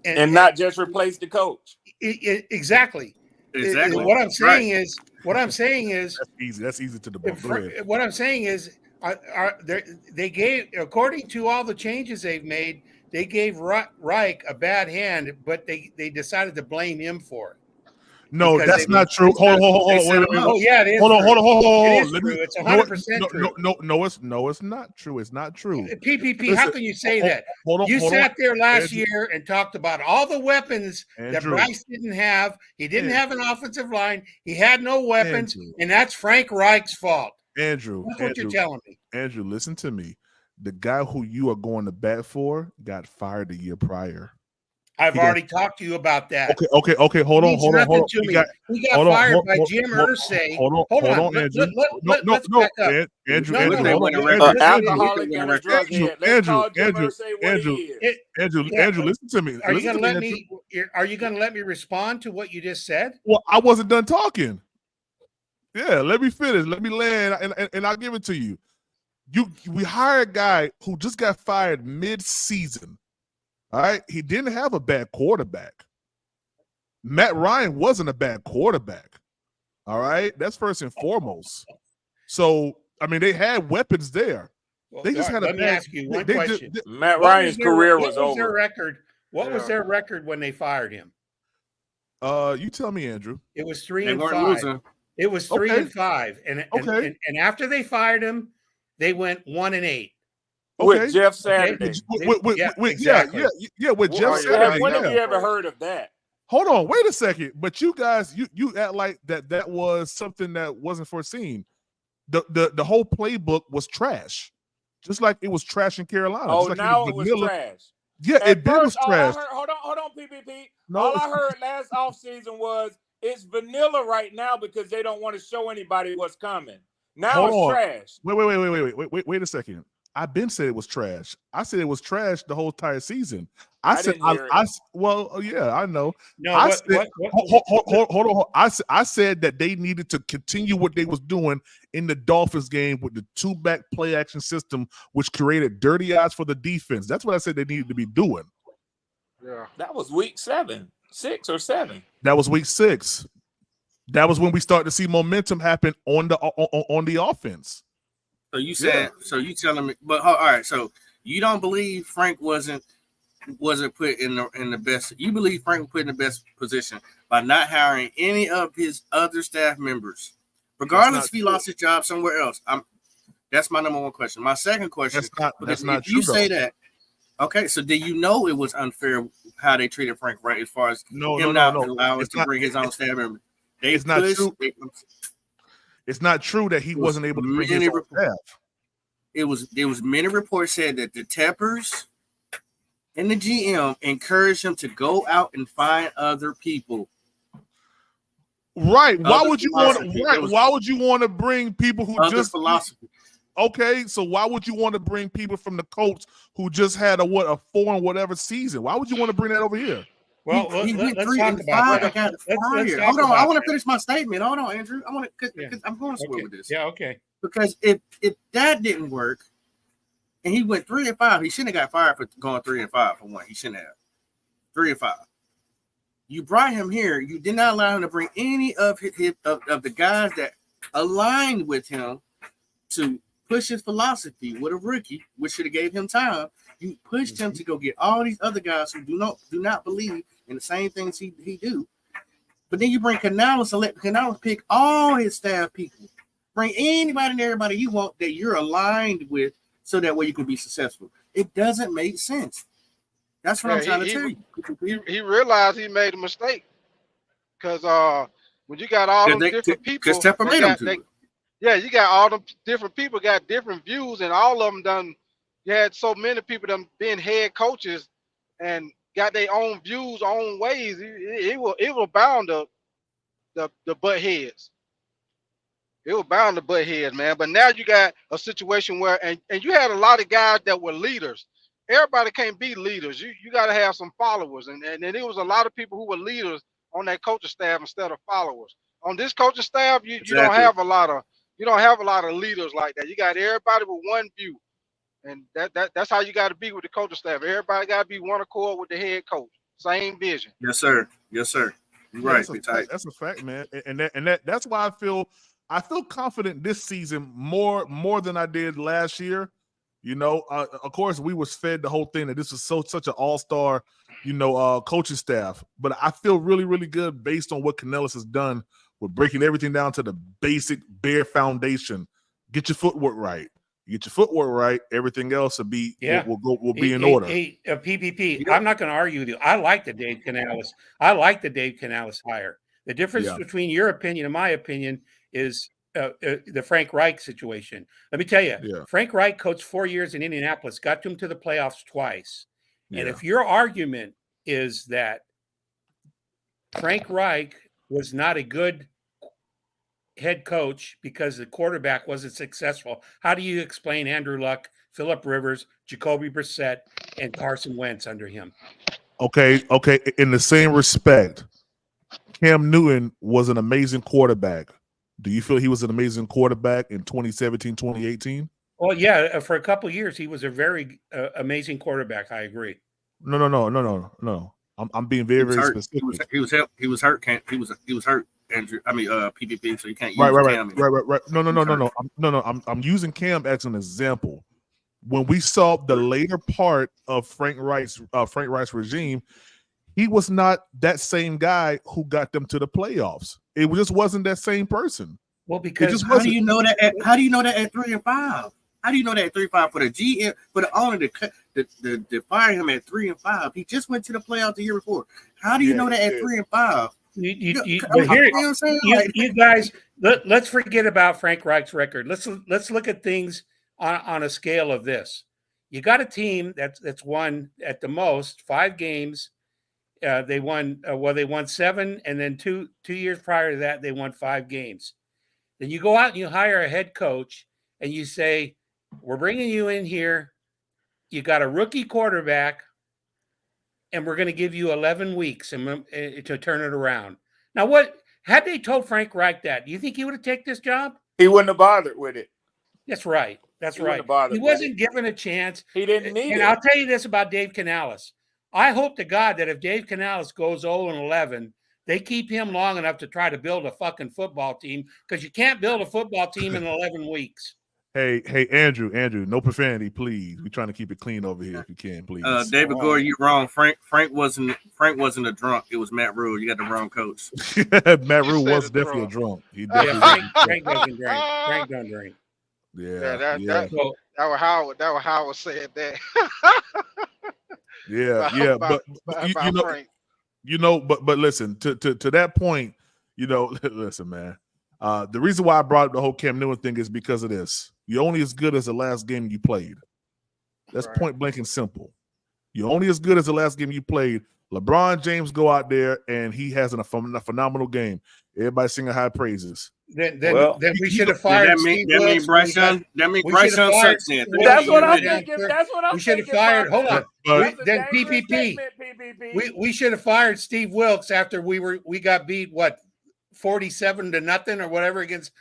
and not just replace the coach? Exactly. What I'm saying is that's easy to debunk. What I'm saying is, they gave, according to all the changes they've made, they gave Reich a bad hand, but they decided to blame him for it. No, that's not true. Hold on. Oh, yeah, it is. Hold on. It is true. It's 100% true. No, it's not true. It's not true. PPP, listen, how can you say that? You sat there last year and talked about all the weapons that Bryce didn't have. He didn't have an offensive line. He had no weapons, and that's Frank Reich's fault. Andrew, that's what you're telling me. Andrew, listen to me. The guy who you are going to bat for got fired the year prior. I've already talked to you about that. Okay. Hold on. He got fired by Jim Irsay. Hold on, Andrew. Let's back up. Andrew, alcoholic and a drug head. Let's call Jim Irsay what he is. Andrew, listen to me. Are you going to let me respond to what you just said? Well, I wasn't done talking. Yeah, let me finish. Let me land, and I'll give it to you. We hired a guy who just got fired mid-season. All right, he didn't have a bad quarterback. Matt Ryan wasn't a bad quarterback. All right, that's first and foremost. So, I mean, they had weapons there. Well, they just had a bad. Let me ask you one question. Matt Ryan's career was over. What was their record when they fired him? You tell me, Andrew. It was 3-5. It was 3-5, and after they fired him, they went 1-8. With Jeff Saturday. With Jeff Saturday. When have you ever heard of that? Hold on, wait a second. But you guys, you act like that was something that wasn't foreseen. The whole playbook was trash, just like it was trash in Carolina. Oh, like now it was trash. Yeah, it was trash. Hold on, PPP. No, all I heard last offseason was it's vanilla right now because they don't want to show anybody what's coming. Now it's trash. Wait a second. I've been said it was trash. I said it was trash the whole entire season. I said, well, yeah, I know. No, hold on. I said that they needed to continue what they was doing in the Dolphins game with the 2-back play action system, which created dirty eyes for the defense. That's what I said they needed to be doing. Yeah, that was week 6 or 7. That was week 6. That was when we started to see momentum happen on the offense. So you said, so you telling me, but all right. So you don't believe Frank wasn't put in the best. You believe Frank was put in the best position by not hiring any of his other staff members, regardless if he lost his job somewhere else. That's my number one question. My second question, that's not true. You say that, okay? So do you know it was unfair how they treated Frank Reich as far as him not allowing to bring his own staff members? It's not true. It's not true that he wasn't able to bring his own staff. There was many reports said that the Teppers and the GM encouraged him to go out and find other people. Right. Why would you want to bring people who just philosophy? Okay, so why would you want to bring people from the Colts who just had a 4 and whatever season? Why would you want to bring that over here? Well, let's talk about that. Hold on, I want to finish my statement. Hold on, Andrew. I'm going somewhere with this. Yeah, okay. Because if that didn't work, and he went 3-5, he shouldn't have got fired for going 3-5 for one. He shouldn't have 3-5. You brought him here. You did not allow him to bring any of the guys that aligned with him to push his philosophy with a rookie, which should have gave him time. You pushed him to go get all these other guys who do not believe in the same things he do, But then you bring Canales and let Canales pick all his staff people. Bring anybody and everybody you want that you're aligned with, so that way you can be successful. It doesn't make sense. That's what I'm trying to tell you. He realized he made a mistake because when you got all them different people, you got all them different people got different views, and all of them done. You had so many people done been head coaches and got their own views, own ways. It will bound the butt heads. It was bound to butt heads, man. But now you got a situation where, and you had a lot of guys that were leaders. Everybody can't be leaders. You got to have some followers, and there was a lot of people who were leaders on that coaching staff instead of followers. On this coaching staff, you don't have a lot of leaders like that. You got everybody with one view, and that's how you got to be with the coaching staff. Everybody got to be one accord with the head coach, same vision. Yes, sir. Yes, sir. You're right. That's a fact, man. And that's why I feel confident this season more than I did last year. You know, of course, we was fed the whole thing that this was such an all-star, coaching staff. But I feel really, really good based on what Canales has done with breaking everything down to the basic, bare foundation. Get your footwork right. You get your footwork right, everything else will be will be in order. PPP. I'm not going to argue with you. I like the Dave Canales. Hire. The difference between your opinion and my opinion is the Frank Reich situation. Let me tell you, Frank Reich coached 4 years in Indianapolis, got them to the playoffs twice. And if your argument is that Frank Reich was not a good head coach because the quarterback wasn't successful, how do you explain Andrew Luck, Phillip Rivers, Jacoby Brissett, and Carson Wentz under him? Okay. In the same respect, Cam Newton was an amazing quarterback. Do you feel he was an amazing quarterback in 2017, 2018? Well, yeah, for a couple of years, he was a very amazing quarterback. I agree. No. I'm being very specific. He was hurt. He was hurt. Andrew, PPP. So you can't use Cam. Right. No. I'm using Cam as an example. When we saw the later part of Frank Reich's regime, he was not that same guy who got them to the playoffs. It just wasn't that same person. Well, because how do you know that at 3-5? How do you know that at 3-5 for the GM, for the owner to fire him at 3-5? He just went to the playoffs the year before. How do you know that at 3-5? You guys, let's forget about Frank Reich's record. Let's look at things on a scale of this. You got a team that's won at the most 5 games. They won 7, and then two years prior to that, they won 5 games. Then you go out and you hire a head coach, and you say, "We're bringing you in here. You got a rookie quarterback, and we're going to give you 11 weeks to turn it around." Now, what had they told Frank Reich that? Do you think he would have taken this job? He wouldn't have bothered with it. That's right. He wasn't given a chance. He didn't need it. And I'll tell you this about Dave Canales. I hope to God that if Dave Canales goes 0-11, they keep him long enough to try to build a fucking football team, because you can't build a football team in 11 weeks. Hey, Andrew, no profanity, please. We're trying to keep it clean over here if you can, please. David Gore, you're wrong. Frank wasn't a drunk. It was Matt Rule. You got the wrong coach. Matt Rule was definitely a drunk. He definitely Frank doesn't drink. Frank don't drink. That was Howard said that. But listen, to that point, listen, man. The reason why I brought up the whole Cam Newton thing is because of this. You're only as good as the last game you played. That's point blank and simple. You're only as good as the last game you played. LeBron James go out there and he has a phenomenal game. Everybody singing high praises. Then we should have fired Steve Wilkes. That means Bryce Young sucks in. That's what I'm thinking. We should have fired. Hold on. Then PPP. We should have fired Steve Wilkes after we got beat 47-0 or whatever against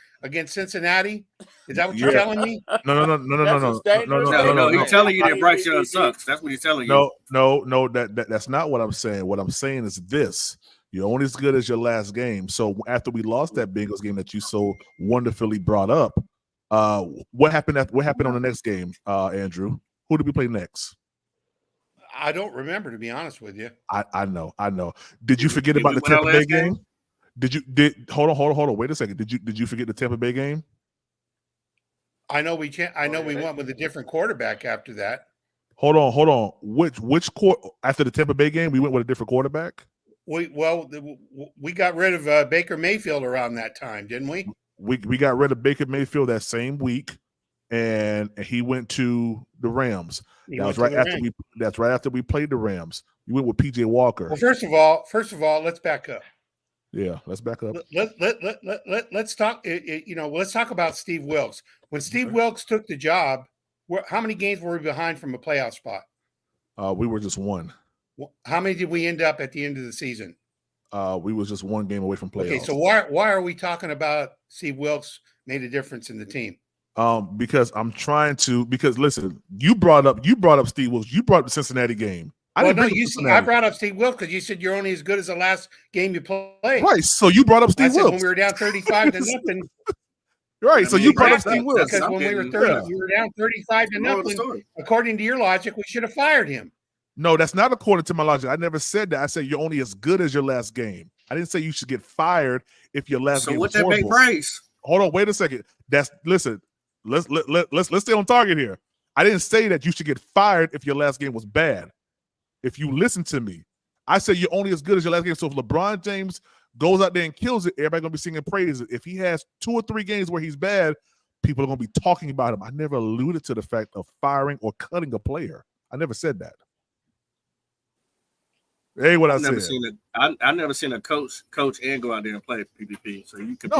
Cincinnati. Is that what you're telling me? No. He's telling you that Bryce Young sucks. That's what he's telling you. No. That's not what I'm saying. What I'm saying is this. You're only as good as your last game. So after we lost that Bengals game that you so wonderfully brought up, what happened on the next game, Andrew? Who did we play next? I don't remember, to be honest with you. I know. Did you forget about the Tampa Bay game? Hold on. Wait a second. Did you forget the Tampa Bay game? I know we went with a different quarterback after that. Hold on. Which after the Tampa Bay game we went with a different quarterback? We got rid of Baker Mayfield around that time, didn't we? We got rid of Baker Mayfield that same week, and he went to the Rams. That's right after we played the Rams. We went with PJ Walker. Well, first of all, let's back up. Yeah, let's back up. Let's talk. Let's talk about Steve Wilks. When Steve Wilks took the job, how many games were we behind from a playoff spot? We were just one. How many did we end up at the end of the season? We was just one game away from playoffs. Okay, so why are we talking about Steve Wilks made a difference in the team? Because I'm trying to. Because listen, you brought up Steve Wilks. You brought up the Cincinnati game. I brought up Steve Wilks because you said you're only as good as the last game you played. Right. So you brought up Steve Wilks when we were down 35 to nothing. Right. So you brought up Steve Wilks because when we were we were down 35 to nothing. According to your logic, we should have fired him. No, that's not according to my logic. I never said that. I said you're only as good as your last game. I didn't say you should get fired if your last game was horrible. So what that make Bryce? Hold on, wait a second. Listen. Let's stay on target here. I didn't say that you should get fired if your last game was bad. If you listen to me, I said you're only as good as your last game. So if LeBron James goes out there and kills it, everybody's gonna be singing praises. If he has 2 or 3 games where he's bad, people are gonna be talking about him. I never alluded to the fact of firing or cutting a player. I never said that. Hey, what I said. I've never seen a coach and go out there and play PPP. So you could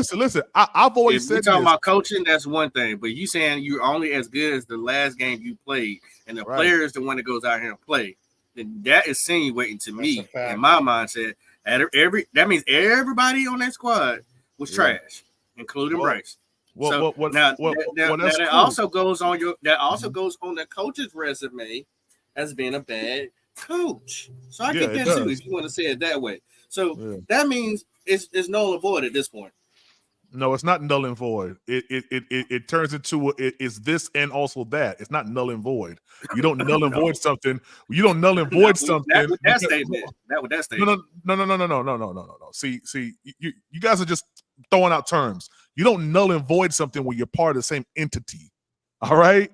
listen. I've always said talking about coaching. That's one thing, but you saying you're only as good as the last game you played, and the player is the one that goes out here and play. Then that is insinuating to me, in my mindset, that means everybody on that squad was trash, including Bryce. That also goes on the coach's resume as being a bad coach. So I get that too, if you want to say it that way. So that means it's null and void at this point. No, it's not null and void. It turns into it's this and also that. It's not null and void. You don't null and void something. You don't null and void something. That statement. No. See, you guys are just throwing out terms. You don't null and void something when you're part of the same entity. All right?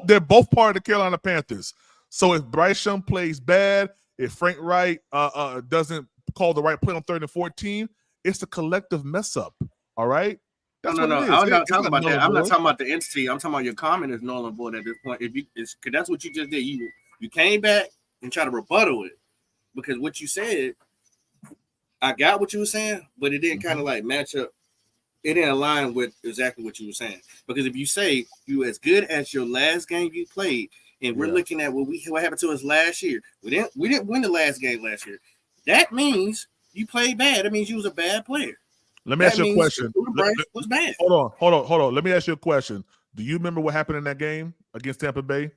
They're both part of the Carolina Panthers. So if Bryce Young plays bad, if Frank Wright doesn't call the right play on 3rd and 14, it's a collective mess up. All right? No. I'm not talking about that. I'm not talking about the entity. I'm talking about your comment is null and void at this point. Because that's what you just did. You came back and tried to rebuttal it because what you said, I got what you were saying, but it didn't kind of like match up. It didn't align with exactly what you were saying. Because if you say you as good as your last game you played, and we're looking at what happened to us last year. We didn't win the last game last year. That means you played bad. That means you was a bad player. Let me ask you a question. Was bad. Hold on. Let me ask you a question. Do you remember what happened in that game against Tampa Bay?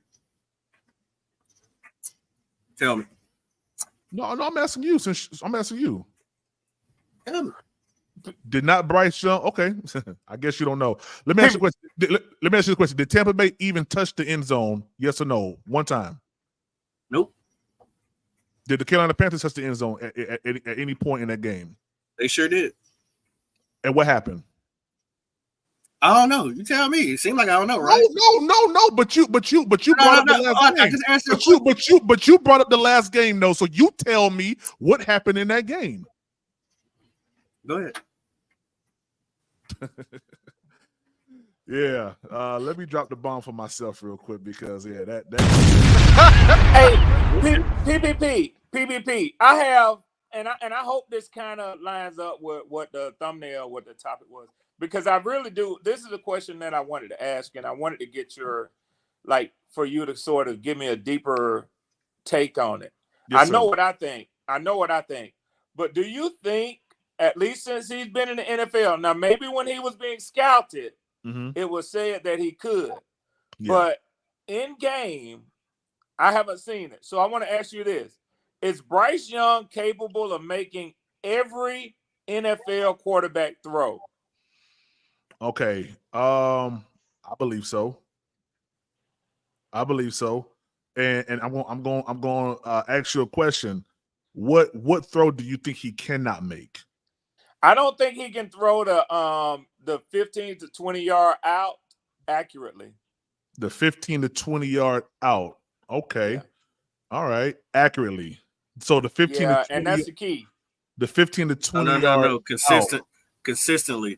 Tell me. No, I'm asking you. I'm asking you. Tell me. Did not Bryce Young? Okay, I guess you don't know. Let me ask you a question. Let me ask you a question. Did Tampa Bay even touch the end zone? Yes or no? One time? Nope. Did the Carolina Panthers touch the end zone at any point in that game? They sure did. And what happened? I don't know. You tell me. It seemed like I don't know, right? No. But you brought up the last game. I just But you brought up the last game, though. So you tell me what happened in that game. Go ahead. Yeah, let me drop the bomb for myself real quick because that. Hey, PPP. I have, and I hope this kind of lines up with what the thumbnail, what the topic was, because I really do. This is a question that I wanted to ask, and I wanted to get for you to sort of give me a deeper take on it. Yes, I know what I think. But do you think, at least since he's been in the NFL, now maybe when he was being scouted, it was said that he could. Yeah. But in game, I haven't seen it. So I want to ask you this. Is Bryce Young capable of making every NFL quarterback throw? Okay. I believe so. And I'm going to ask you a question. What throw do you think he cannot make? I don't think he can throw the 15 to 20 yard out accurately. The 15 to 20 yard out. Okay. Yeah. All right. Accurately. So the 15 to 20, and that's the key. The 15 to 20 No. Consistently.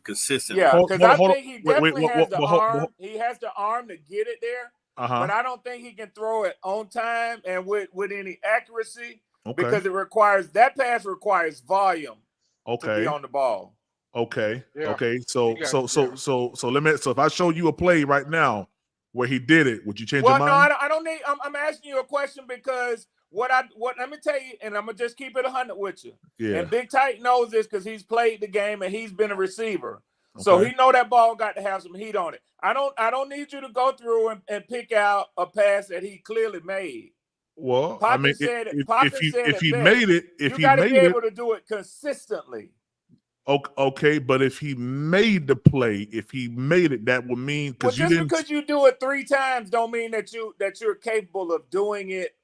Yeah, because I think he definitely has the arm. He has the arm to get it there. But I don't think he can throw it on time and with any accuracy because that pass requires volume to be on the ball. Okay. Yeah. Okay. So if I show you a play right now where he did it, would you change your mind? Well, no, I don't need. I'm asking you a question because what let me tell you, and I'm gonna just keep it 100 with you. Yeah. And Big Tight knows this because he's played the game and he's been a receiver, so he know that ball got to have some heat on it. I don't need you to go through and pick out a pass that he clearly made. Well, Poppy I mean, said if he made it, you got to be able to do it consistently. Okay, but if he made the play, that would mean because because you do it 3 times don't mean that you're capable of doing it,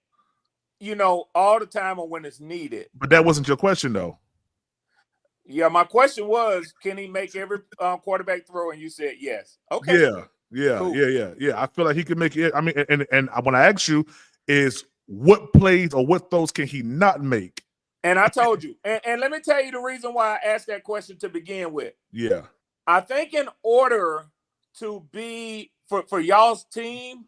all the time or when it's needed. But that wasn't your question, though. Yeah, my question was, can he make every quarterback throw? And you said yes. Okay. Yeah. Cool. Yeah. I feel like he can make it. I mean, and when I ask you is what plays or what throws can he not make? And I told you. And let me tell you the reason why I asked that question to begin with. Yeah. I think in order to be for y'all's team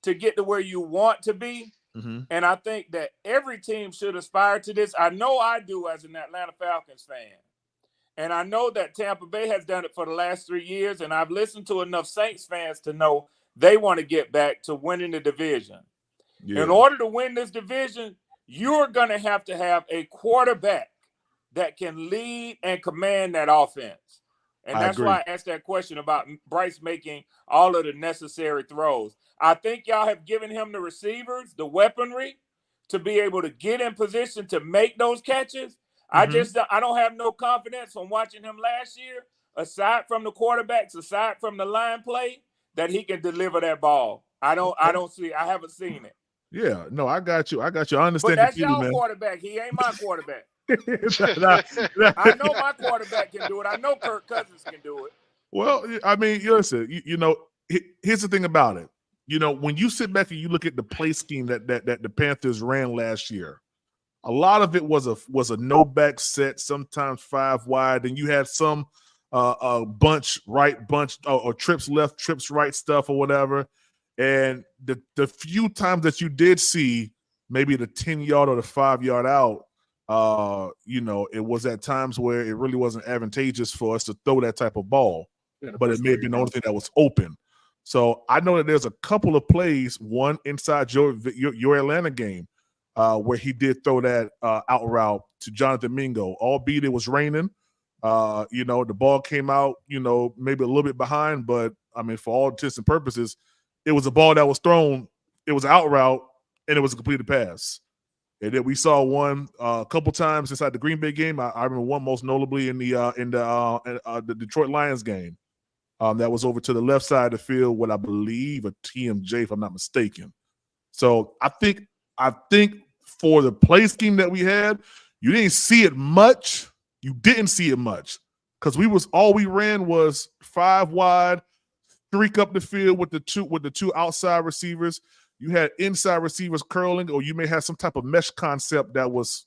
to get to where you want to be, and I think that every team should aspire to this. I know I do as an Atlanta Falcons fan. And I know that Tampa Bay has done it for the last 3 years, and I've listened to enough Saints fans to know they want to get back to winning the division. Yeah. In order to win this division, you're going to have a quarterback that can lead and command that offense. And that's why I asked that question about Bryce making all of the necessary throws. I think y'all have given him the receivers, the weaponry, to be able to get in position to make those catches. I don't have no confidence from watching him last year, aside from the quarterbacks, aside from the line play, that he can deliver that ball. I haven't seen it. Yeah, no, I got you. I understand. But that's y'all quarterback. He ain't my quarterback. I know my quarterback can do it. I know Kirk Cousins can do it. Well, I mean, listen, here's the thing about it. When you sit back and you look at the play scheme that the Panthers ran last year, a lot of it was a no back set, sometimes 5 wide, and you had some bunch right, bunch or trips left, trips right stuff or whatever. And the few times that you did see maybe the 10-yard or the 5-yard out, it was at times where it really wasn't advantageous for us to throw that type of ball, but it may have been the only thing that was open. So I know that there's a couple of plays, one inside your Atlanta game, where he did throw that out route to Jonathan Mingo, albeit it was raining. The ball came out, maybe a little bit behind, but I mean, for all intents and purposes, it was a ball that was thrown. It was an out route, and it was a completed pass. And then we saw one a couple times inside the Green Bay game. I remember one most notably in the Detroit Lions game. That was over to the left side of the field, what I believe a TMJ, if I'm not mistaken. So I think for the play scheme that we had, you didn't see it much. You didn't see it much because all we ran was 5 wide, streak up the field with the two outside receivers. You had inside receivers curling, or you may have some type of mesh concept that was.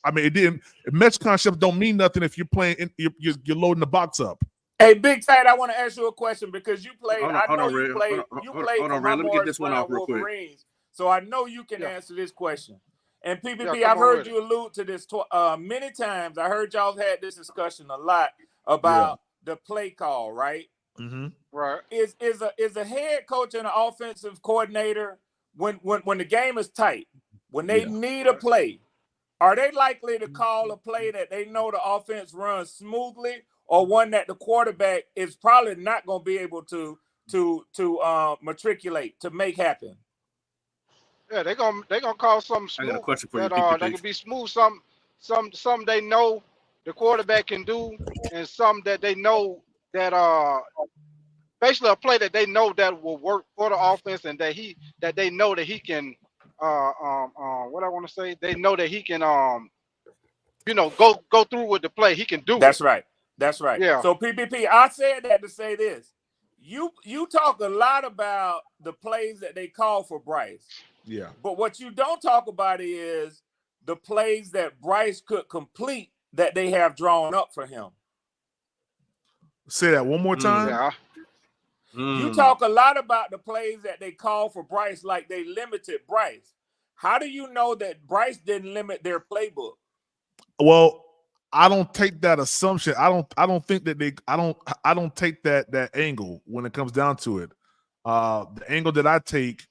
I mean, mesh concepts don't mean nothing if you're playing. You're loading the box up. Hey, Big Tight, I want to ask you a question because you played. You played for my Wolverines, so I know you can answer this question. And PPP, I've heard you allude to this many times. I heard y'all had this discussion a lot about the play call, right? Mm-hmm. Right. Is a head coach and an offensive coordinator when the game is tight, when they need a play, are they likely to call a play that they know the offense runs smoothly, or one that the quarterback is probably not going to be able to matriculate to make happen? Yeah, they're gonna call something smooth. I got a question for you. That can be smooth. Some they know the quarterback can do, and some that they know that basically a play that they know that will work for the offense, and that they know that he can what I want to say, they know that he can go through with the play. He can do it. That's right. That's right. Yeah. So PPP, I said that to say this. You talk a lot about the plays that they call for Bryce. Yeah. But what you don't talk about is the plays that Bryce could complete that they have drawn up for him. Say that one more time. Yeah. You talk a lot about the plays that they call for Bryce like they limited Bryce. How do you know that Bryce didn't limit their playbook? Well, I don't take that assumption. I don't think that I don't take that angle when it comes down to it. The angle that I take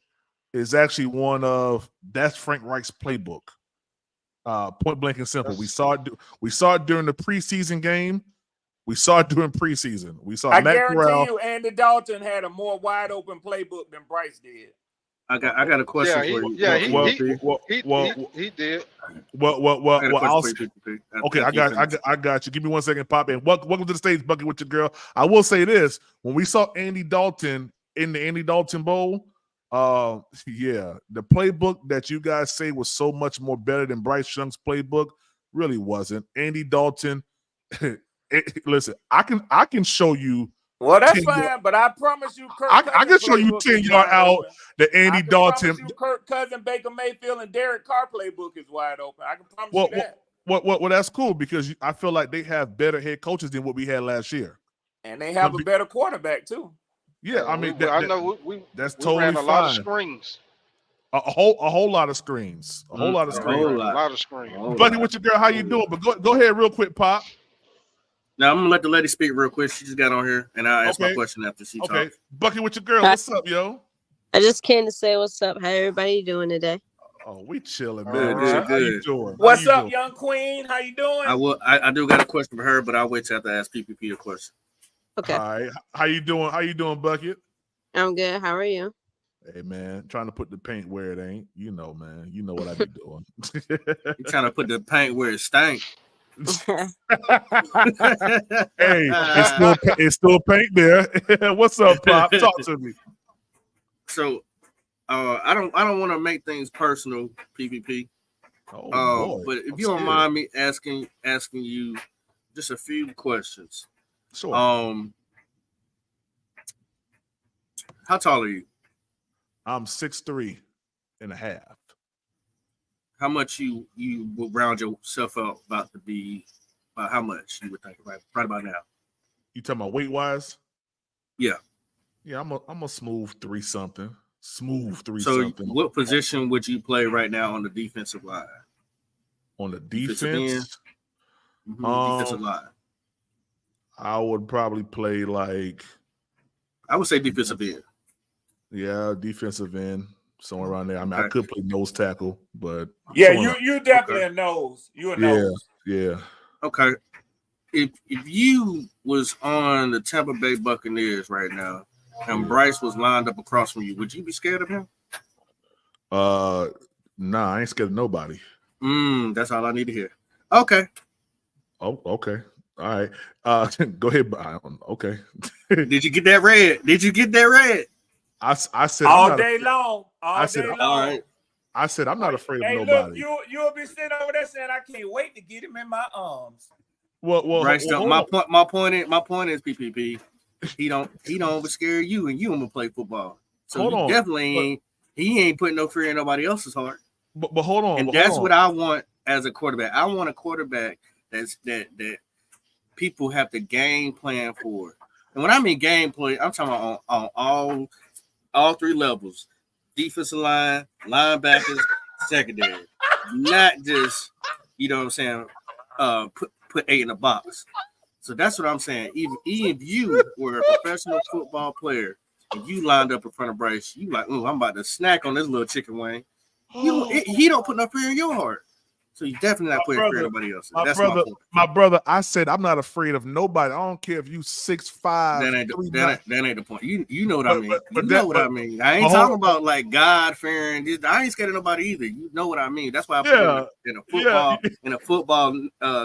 is actually one of that's Frank Reich's playbook. Point blank and simple. We saw it during the preseason game. We saw it during preseason. We saw I Matt guarantee Corral. you Andy Dalton had a more wide open playbook than Bryce did. I got a question for you. Yeah, he did. Well, okay, I got you. Give me 1 second, Pop. And welcome to the stage, Bucky, with your girl. I will say this: when we saw Andy Dalton in the Andy Dalton Bowl, yeah, the playbook that you guys say was so much more better than Bryce Young's playbook really wasn't. Andy Dalton. Listen, I can show you. Well, that's fine, but I promise you, Kirk I can show you 10-yard out the Andy Dalton. You Kirk Cousins, Baker Mayfield, and Derek Carr playbook is wide open. I can promise you that. Well, that's cool because I feel like they have better head coaches than what we had last year, and they have a better quarterback too. Yeah, I mean, I know that's we totally ran a fine. lot of screens. A whole lot of screens. A whole lot of screens. A lot of screens. Buddy, with your girl, how you doing? But go ahead real quick, Pop. Now I'm gonna let the lady speak real quick. She just got on here, and I'll ask my question after she talks. Okay, Bucky with your girl. What's up, yo? I just came to say what's up. How everybody doing today? Oh, we chilling, man. Good. How you doing? What's up, young queen? How you doing? I do got a question for her, but I'll wait till after I ask PPP a question. Okay. All right. How you doing? How you doing, Bucket? I'm good. How are you? Hey, man, trying to put the paint where it ain't. You know, man. You know what I be doing. You trying to put the paint where it stank. Hey, it's still paint there. What's up, Pop? Talk to me. So, I don't want to make things personal, PPP. Boy. But if you don't mind me asking you just a few questions. Sure. How tall are you? I'm 6'3.5". How much you would round yourself up about to be? About how much you would think right about now? You talking about weight wise? Yeah. Yeah, I'm a smooth 3-something. Smooth 3-something. So, what position would you play right now on the defensive line? On the defense? Defensive line. I would probably play like. I would say defensive end. Yeah, defensive end. Somewhere around there. I mean, I could play nose tackle, but yeah, you definitely a nose. You a nose. Yeah. Okay. If you was on the Tampa Bay Buccaneers right now, and Bryce was lined up across from you, would you be scared of him? Nah, I ain't scared of nobody. That's all I need to hear. Okay. Oh, okay. All right. Go ahead. Okay. Did you get that red? I said all day long. All right. I said I'm not afraid of nobody. Look, you'll be sitting over there saying, "I can't wait to get him in my arms." Well, Bryce, my point is, PPP. He don't scare you, and you don't play football. So he definitely ain't putting no fear in nobody else's heart. But hold on, and that's what I want as a quarterback. I want a quarterback that people have to game plan for. And when I mean game play, I'm talking about on all three levels: defensive line, linebackers, secondary. Not just, you know what I'm saying, put 8 in the box. So that's what I'm saying. Even if you were a professional football player and you lined up in front of Bryce, you like, I'm about to snack on this little chicken wing. He don't put no fear in your heart. So you definitely not putting fear in nobody else. My brother, I said I'm not afraid of nobody. I don't care if you 6'5". That ain't the point. You know what I mean. I mean. I ain't talking about like God fearing. I ain't scared of nobody either. You know what I mean. That's why I put it in a football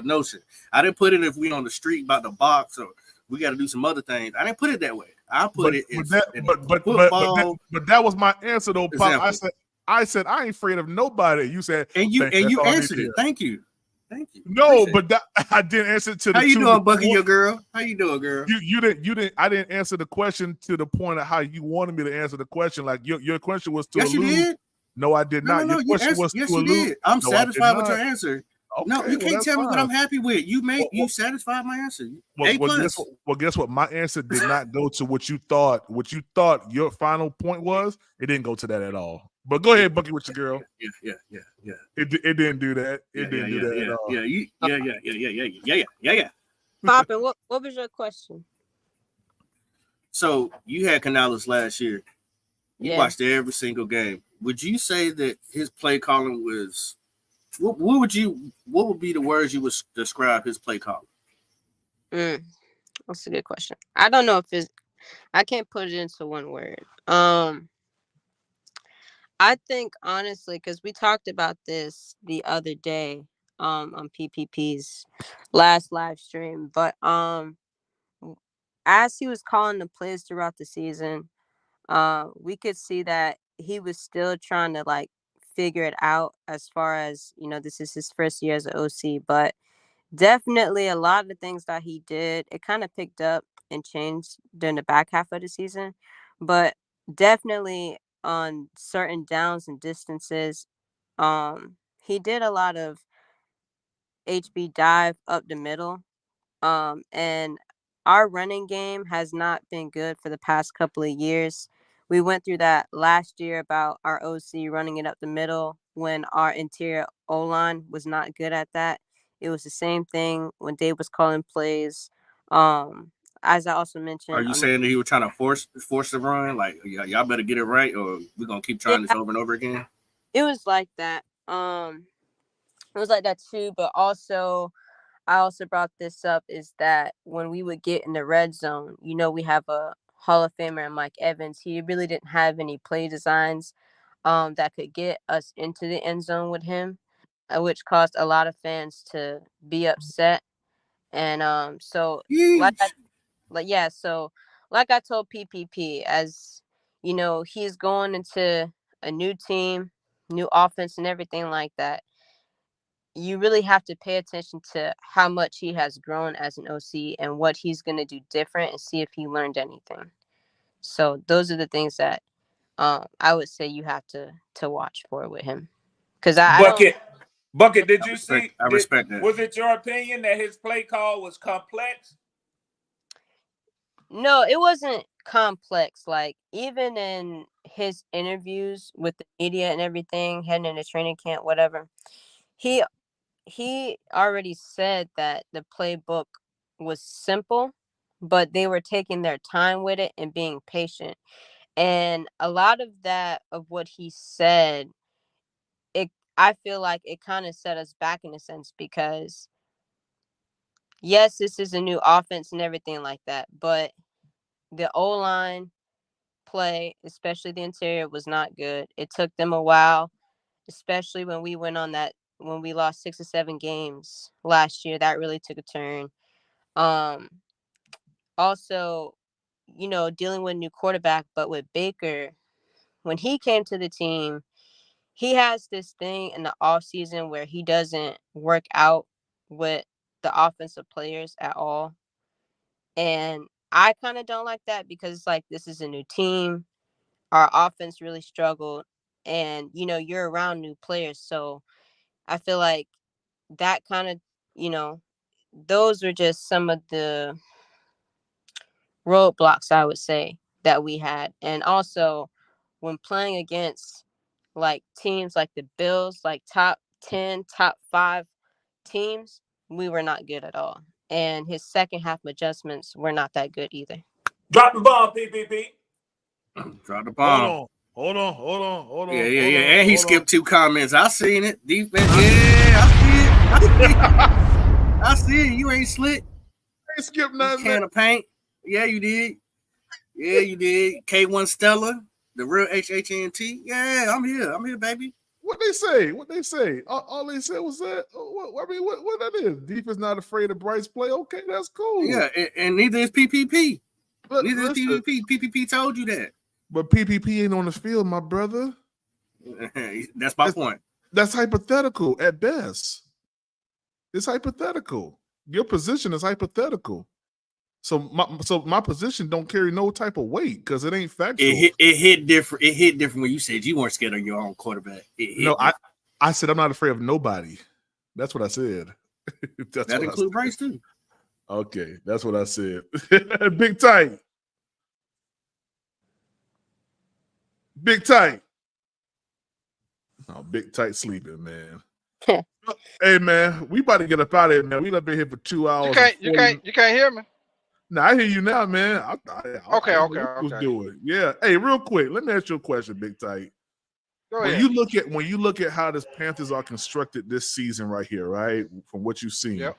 notion. I didn't put it if we on the street about the box or we got to do some other things. I didn't put it that way. I put it in football. But that was my answer though, Pop. I said I ain't afraid of nobody. You said, and you answered it. Thank you. Thank you. No, but I didn't answer to the. How you doing, Bucky? Your girl? How you doing, girl? You didn't. I didn't answer the question to the point of how you wanted me to answer the question. Like your question was to yes, allude. You did. No, I did not. No, your question was yes, to you allude. did. I'm satisfied with your answer. Okay, no, you can't tell me what I'm happy with. You satisfied my answer. Guess what? My answer did not go to what you thought. What you thought your final point was. It didn't go to that at all. But go ahead, Bucky, with your girl. Yeah. It didn't do that. It didn't do that at all. Yeah. Poppin', what was your question? So you had Canales last year. You watched every single game. Would you say that his play calling was? What would be the words you would describe his play calling? That's a good question. I don't know if I can't put it into one word. I think honestly, because we talked about this the other day on PPP's last live stream, but as he was calling the plays throughout the season, we could see that he was still trying to like figure it out as far as, this is his first year as an OC, but definitely a lot of the things that he did, it kind of picked up and changed during the back half of the season, but definitely on certain downs and distances, he did a lot of HB dive up the middle, and our running game has not been good for the past couple of years. We went through that last year about our OC running it up the middle when our interior O-line was not good at that. It was the same thing when Dave was calling plays. As I also mentioned, are you saying that he was trying to force the run? Like, y'all better get it right, or we're gonna keep trying this over and over again? It was like that. It was like that too, but also I also brought this up is that when we would get in the red zone, we have a Hall of Famer in Mike Evans. He really didn't have any play designs that could get us into the end zone with him, which caused a lot of fans to be upset. And so like I told PPP, as he's going into a new team, new offense and everything like that. You really have to pay attention to how much he has grown as an OC and what he's going to do different and see if he learned anything. So those are the things that I would say you have to watch for with him. Because Bucket, did you see? I respect that. Was it your opinion that his play call was complex? No, it wasn't complex. Like, even in his interviews with the media and everything, heading into training camp, whatever, he already said that the playbook was simple, but they were taking their time with it and being patient. And a lot of what he said, I feel like it kind of set us back in a sense, because yes, this is a new offense and everything like that, but the O-line play, especially the interior, was not good. It took them a while, especially when we lost 6 or 7 games last year. That really took a turn. Also, dealing with a new quarterback, but with Baker, when he came to the team, he has this thing in the off season where he doesn't work out with the offensive players at all. And I kind of don't like that, because it's like, this is a new team. Our offense really struggled, and you're around new players. So I feel like that kind of, those are just some of the roadblocks, I would say, that we had. And also, when playing against like teams like the Bills, like top 10, top 5 teams, we were not good at all. And his second half adjustments were not that good either. Drop the bomb, PPP. Drop the bomb. Hold on. Yeah. And he skipped 2 comments. I seen it. Defense. Yeah, I see it. You ain't slick. I ain't skipped nothing. Can of paint. Yeah, you did. K1 Stella, the real HHNT. Yeah, I'm here, baby. What they say? All they said was that. What that is? Defense not afraid of Bryce play. Okay, that's cool. Yeah, and neither is PPP. Neither is PPP. PPP told you that. But PPP ain't on the field, my brother. That's my point. That's hypothetical at best. It's hypothetical. Your position is hypothetical. So my position don't carry no type of weight because it ain't factual. It hit different. It hit different when you said you weren't scared of your own quarterback. No, I said I'm not afraid of nobody. That's what I said. That includes Bryce too. Okay, that's what I said. Big tight. Big tight. Oh, big tight sleeping, man. Hey man, we about to get up out of here, man. We been here for 2 hours. You can't hear me. No, I hear you now, man. Okay. Was doing. Yeah. Hey, real quick, let me ask you a question, Big Tight. Go ahead. When you look at how the Panthers are constructed this season, right here, right, from what you've seen, yep.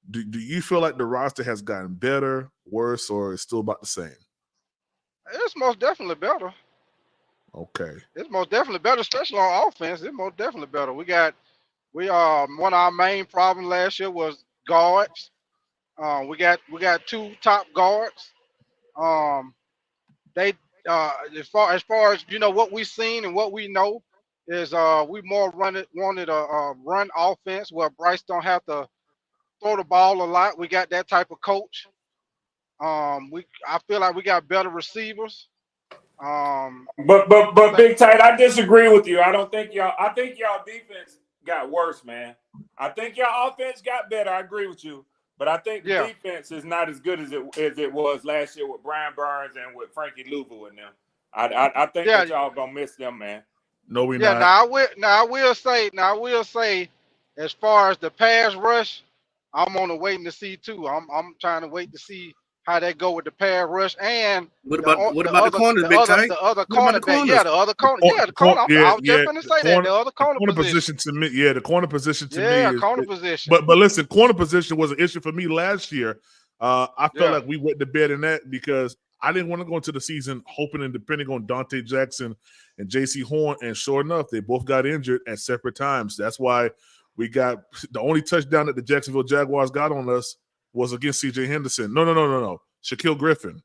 Do you feel like the roster has gotten better, worse, or is still about the same? It's most definitely better. Okay. It's most definitely better, especially on offense. It's most definitely better. We one of our main problems last year was guards. We got 2 top guards. They as far as what we've seen and what we know is we more wanted a run offense where Bryce don't have to throw the ball a lot. We got that type of coach. I feel like we got better receivers. But Big Tight, I disagree with you. I think y'all defense got worse, man. I think y'all offense got better. I agree with you. But I think the defense is not as good as it was last year with Brian Burns and with Frankie Louvu and them. I think that y'all gonna miss them, man. No, we not. I will say, as far as the pass rush, I'm on the waiting to see too. I'm trying to wait to see how they go with the pass rush and what about the corners, Big Tight? The other cornerback. Yeah, the other corner. Yeah, the corner. I was just going to say that. The other corner position. To me, the corner position to me. Yeah, corner position. But listen, corner position was an issue for me last year. I felt like we went to bed in that because I didn't want to go into the season hoping and depending on Dante Jackson and J.C. Horn, and sure enough, they both got injured at separate times. That's why we got the only touchdown that the Jacksonville Jaguars got on us was against C.J. Henderson. No. Shaquille Griffin.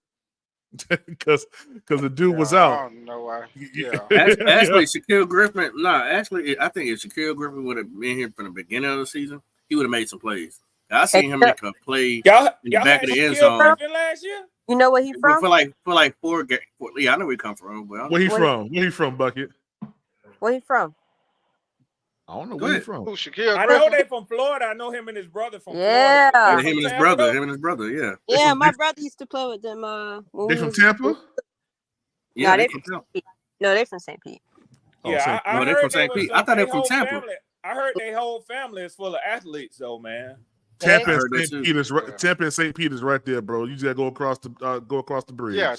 Because the dude was out. I don't know why. Yeah. Actually, Shaquille Griffin. I think if Shaquille Griffin would have been here from the beginning of the season, he would have made some plays. I seen him make a play in the back of the end zone. Last year? You know where he from? For like 4 games. Yeah, I know where he come from. Where he from? Where he from, Bucket? Where he from? I don't know where he's from. I know they from Florida. I know him and his brother from Florida. Yeah, him and his brother. Yeah. Yeah, my brother used to play with them. They from Tampa? Yeah, they from St. Pete. Yeah, they're from St. Pete. I thought they were from Tampa. I heard their whole family is full of athletes, though, man. Tampa and St. Pete is right there, bro. You just gotta go across the bridge. Yeah,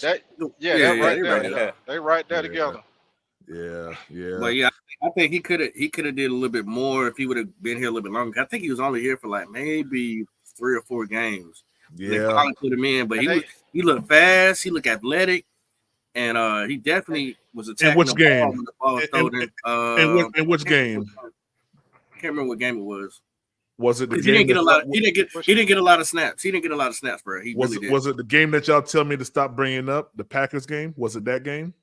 they're right there. They right there together. Yeah. But yeah, I think he could have did a little bit more if he would have been here a little bit longer. I think he was only here for like maybe 3 or 4 games. Yeah, they probably put him in, but he looked fast, he looked athletic, and he definitely was attacking. In which game? In which game? I can't remember what game it was. Was it the game? He didn't get a lot of snaps. He didn't get a lot of snaps, bro. Was it the game that y'all tell me to stop bringing up? The Packers game? Was it that game?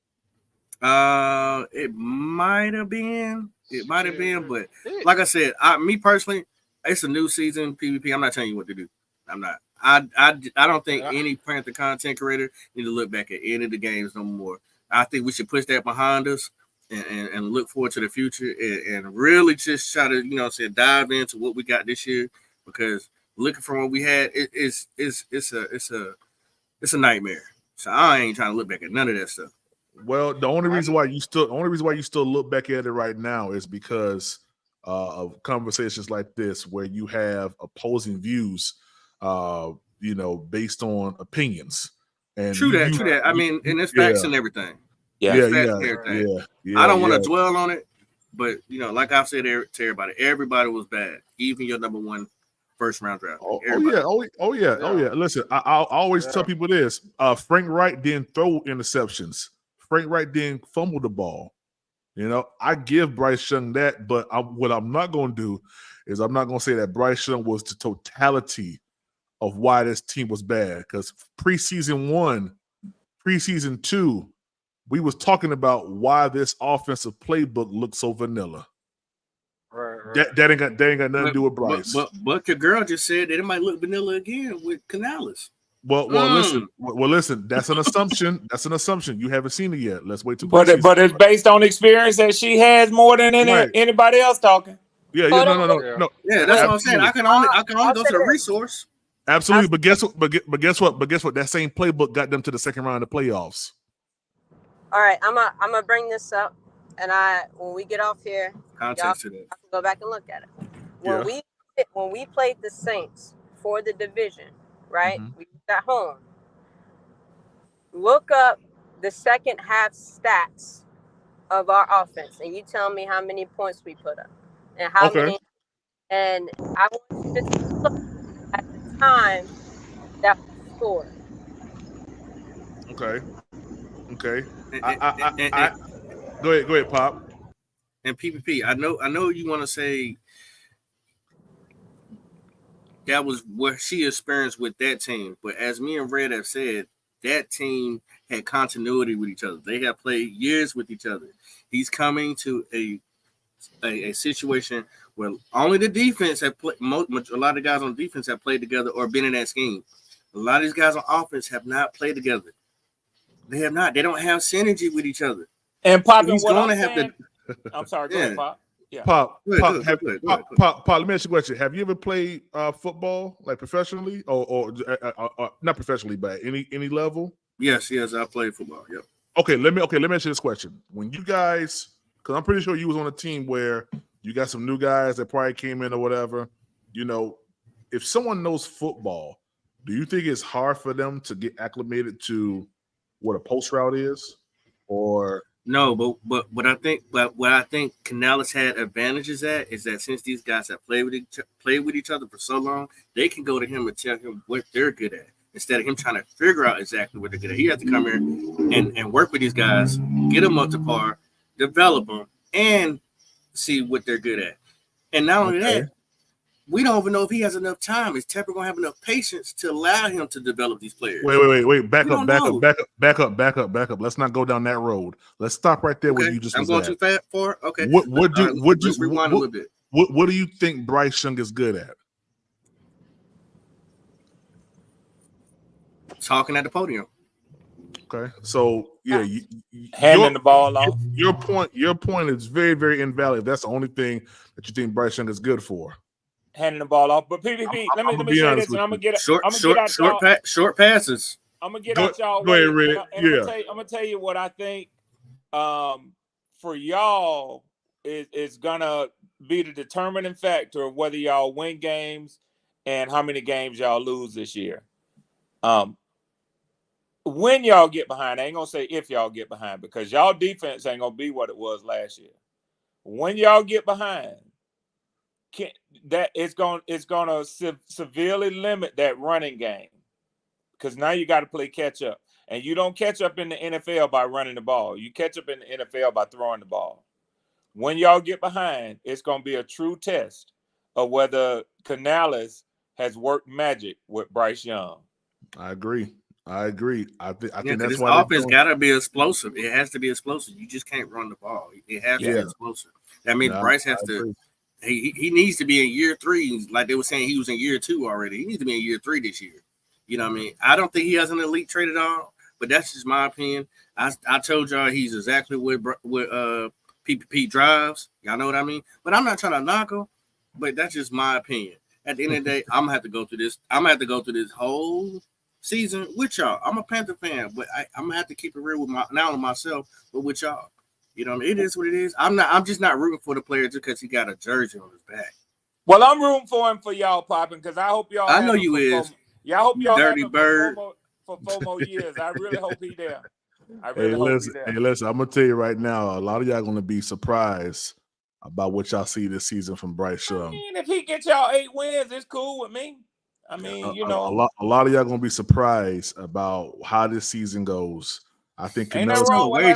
It might have been. But like I said, me personally, it's a new season. PvP. I'm not telling you what to do. I'm not. I don't think any Panther content creator need to look back at any of the games no more. I think we should push that behind us and look forward to the future and really just try to dive into what we got this year, because looking from what we had, it's a nightmare. So I ain't trying to look back at none of that stuff. Well, the only reason why you still look back at it right now is because of conversations like this, where you have opposing views, based on opinions. And true that. I mean, and it's facts and everything. Yeah. I don't want to dwell on it, but like I've said to everybody was bad, even your number 1 first round draft. Oh yeah. Listen, I always tell people this: Frank Wright didn't throw interceptions. Frank Wright didn't fumble the ball. I give Bryce Young that, but what I'm not going to do is I'm not going to say that Bryce Young was the totality of why this team was bad. Because preseason 1, preseason 2, we was talking about why this offensive playbook looked so vanilla. Right. That ain't got nothing to do with Bryce. But your girl just said that it might look vanilla again with Canales. Well, listen. That's an assumption. That's an assumption. You haven't seen it yet. Let's wait till. But it's based on experience that she has more than anybody else talking. Yeah, no. Yeah, that's what I'm saying. I can only go to the resource. Absolutely, but guess what? But guess what? That same playbook got them to the second round of the playoffs. All right, I'm gonna bring this up, and when we get off here, context to that, I can go back and look at it. When we played the Saints for the division, right? Mm-hmm. We were at home. Look up the second half stats of our offense, and you tell me how many points we put up, and how many. And I want you to look at the time that we scored. Okay. I go ahead, Pop. And PPP, I know you want to say that was what she experienced with that team, but as me and Red have said, that team had continuity with each other. They have played years with each other. He's coming to a situation where only the defense have played. A lot of guys on defense have played together or been in that scheme. A lot of these guys on offense have not played together. They have not. They don't have synergy with each other. And Pop, he's going to have to. I'm sorry. Go ahead, Pop. Yeah. Pop, let me ask you a question. Have you ever played football, like professionally, or not professionally, but any level? Yes, I played football. Yep. Okay, let me ask you this question. When you guys, because I'm pretty sure you was on a team where you got some new guys that probably came in or whatever. You know, if someone knows football, do you think it's hard for them to get acclimated to what a post route is, or no? But what I think Canales had advantages at is that since these guys have played with each other for so long, they can go to him and tell him what they're good at instead of him trying to figure out exactly what they're good at. He has to come here and work with these guys, get them up to par, develop them, and see what they're good at. And not only that, we don't even know if he has enough time. Is Tepper going to have enough patience to allow him to develop these players? Wait. Back up. Let's not go down that road. Let's stop right there where you just. I'm going too fast for. Okay. Let's rewind a little bit. What do you think Bryce Young is good at? Talking at the podium. Okay, so yeah, handing the ball off. Your point is very, very invalid. That's the only thing that you think Bryce Young is good for. Handing the ball off, but PPP. Let me say this, and I'm gonna get short passes. I'm gonna get out y'all. Go ahead, Red. I'm gonna tell you what I think. For y'all, is gonna be the determining factor of whether y'all win games and how many games y'all lose this year. When y'all get behind, I ain't gonna say if y'all get behind because y'all defense ain't gonna be what it was last year. When y'all get behind, it's gonna severely limit that running game because now you got to play catch up, and you don't catch up in the NFL by running the ball. You catch up in the NFL by throwing the ball. When y'all get behind, it's gonna be a true test of whether Canales has worked magic with Bryce Young. I agree. I think that's this why offense gotta be explosive. It has to be explosive. You just can't run the ball. It has to be explosive. That means Bryce has to. He needs to be in year 3. Like they were saying, he was in year 2 already. He needs to be in year 3 this year. You know what I mean? I don't think he has an elite trait at all, but that's just my opinion. I told y'all he's exactly what PPP drives. Y'all know what I mean? But I'm not trying to knock him, but that's just my opinion. At the end of the day, I'm gonna have to go through this. I'm gonna have to go through this whole season with y'all. I'm a Panther fan, but I'm gonna have to keep it real with not only myself, but with y'all. You know what I mean? It is what it is. I'm just not rooting for the player just because he got a jersey on his back. Well, I'm rooting for him for y'all, Popping, because I hope y'all. I know you is. I hope y'all dirty bird for 4 more years. I really hope he there. Hey, listen. I'm gonna tell you right now. A lot of y'all gonna be surprised about what y'all see this season from Bryce Young. I mean, if he gets y'all 8 wins, it's cool with me. I mean, a lot of y'all gonna be surprised about how this season goes. I think Canales. I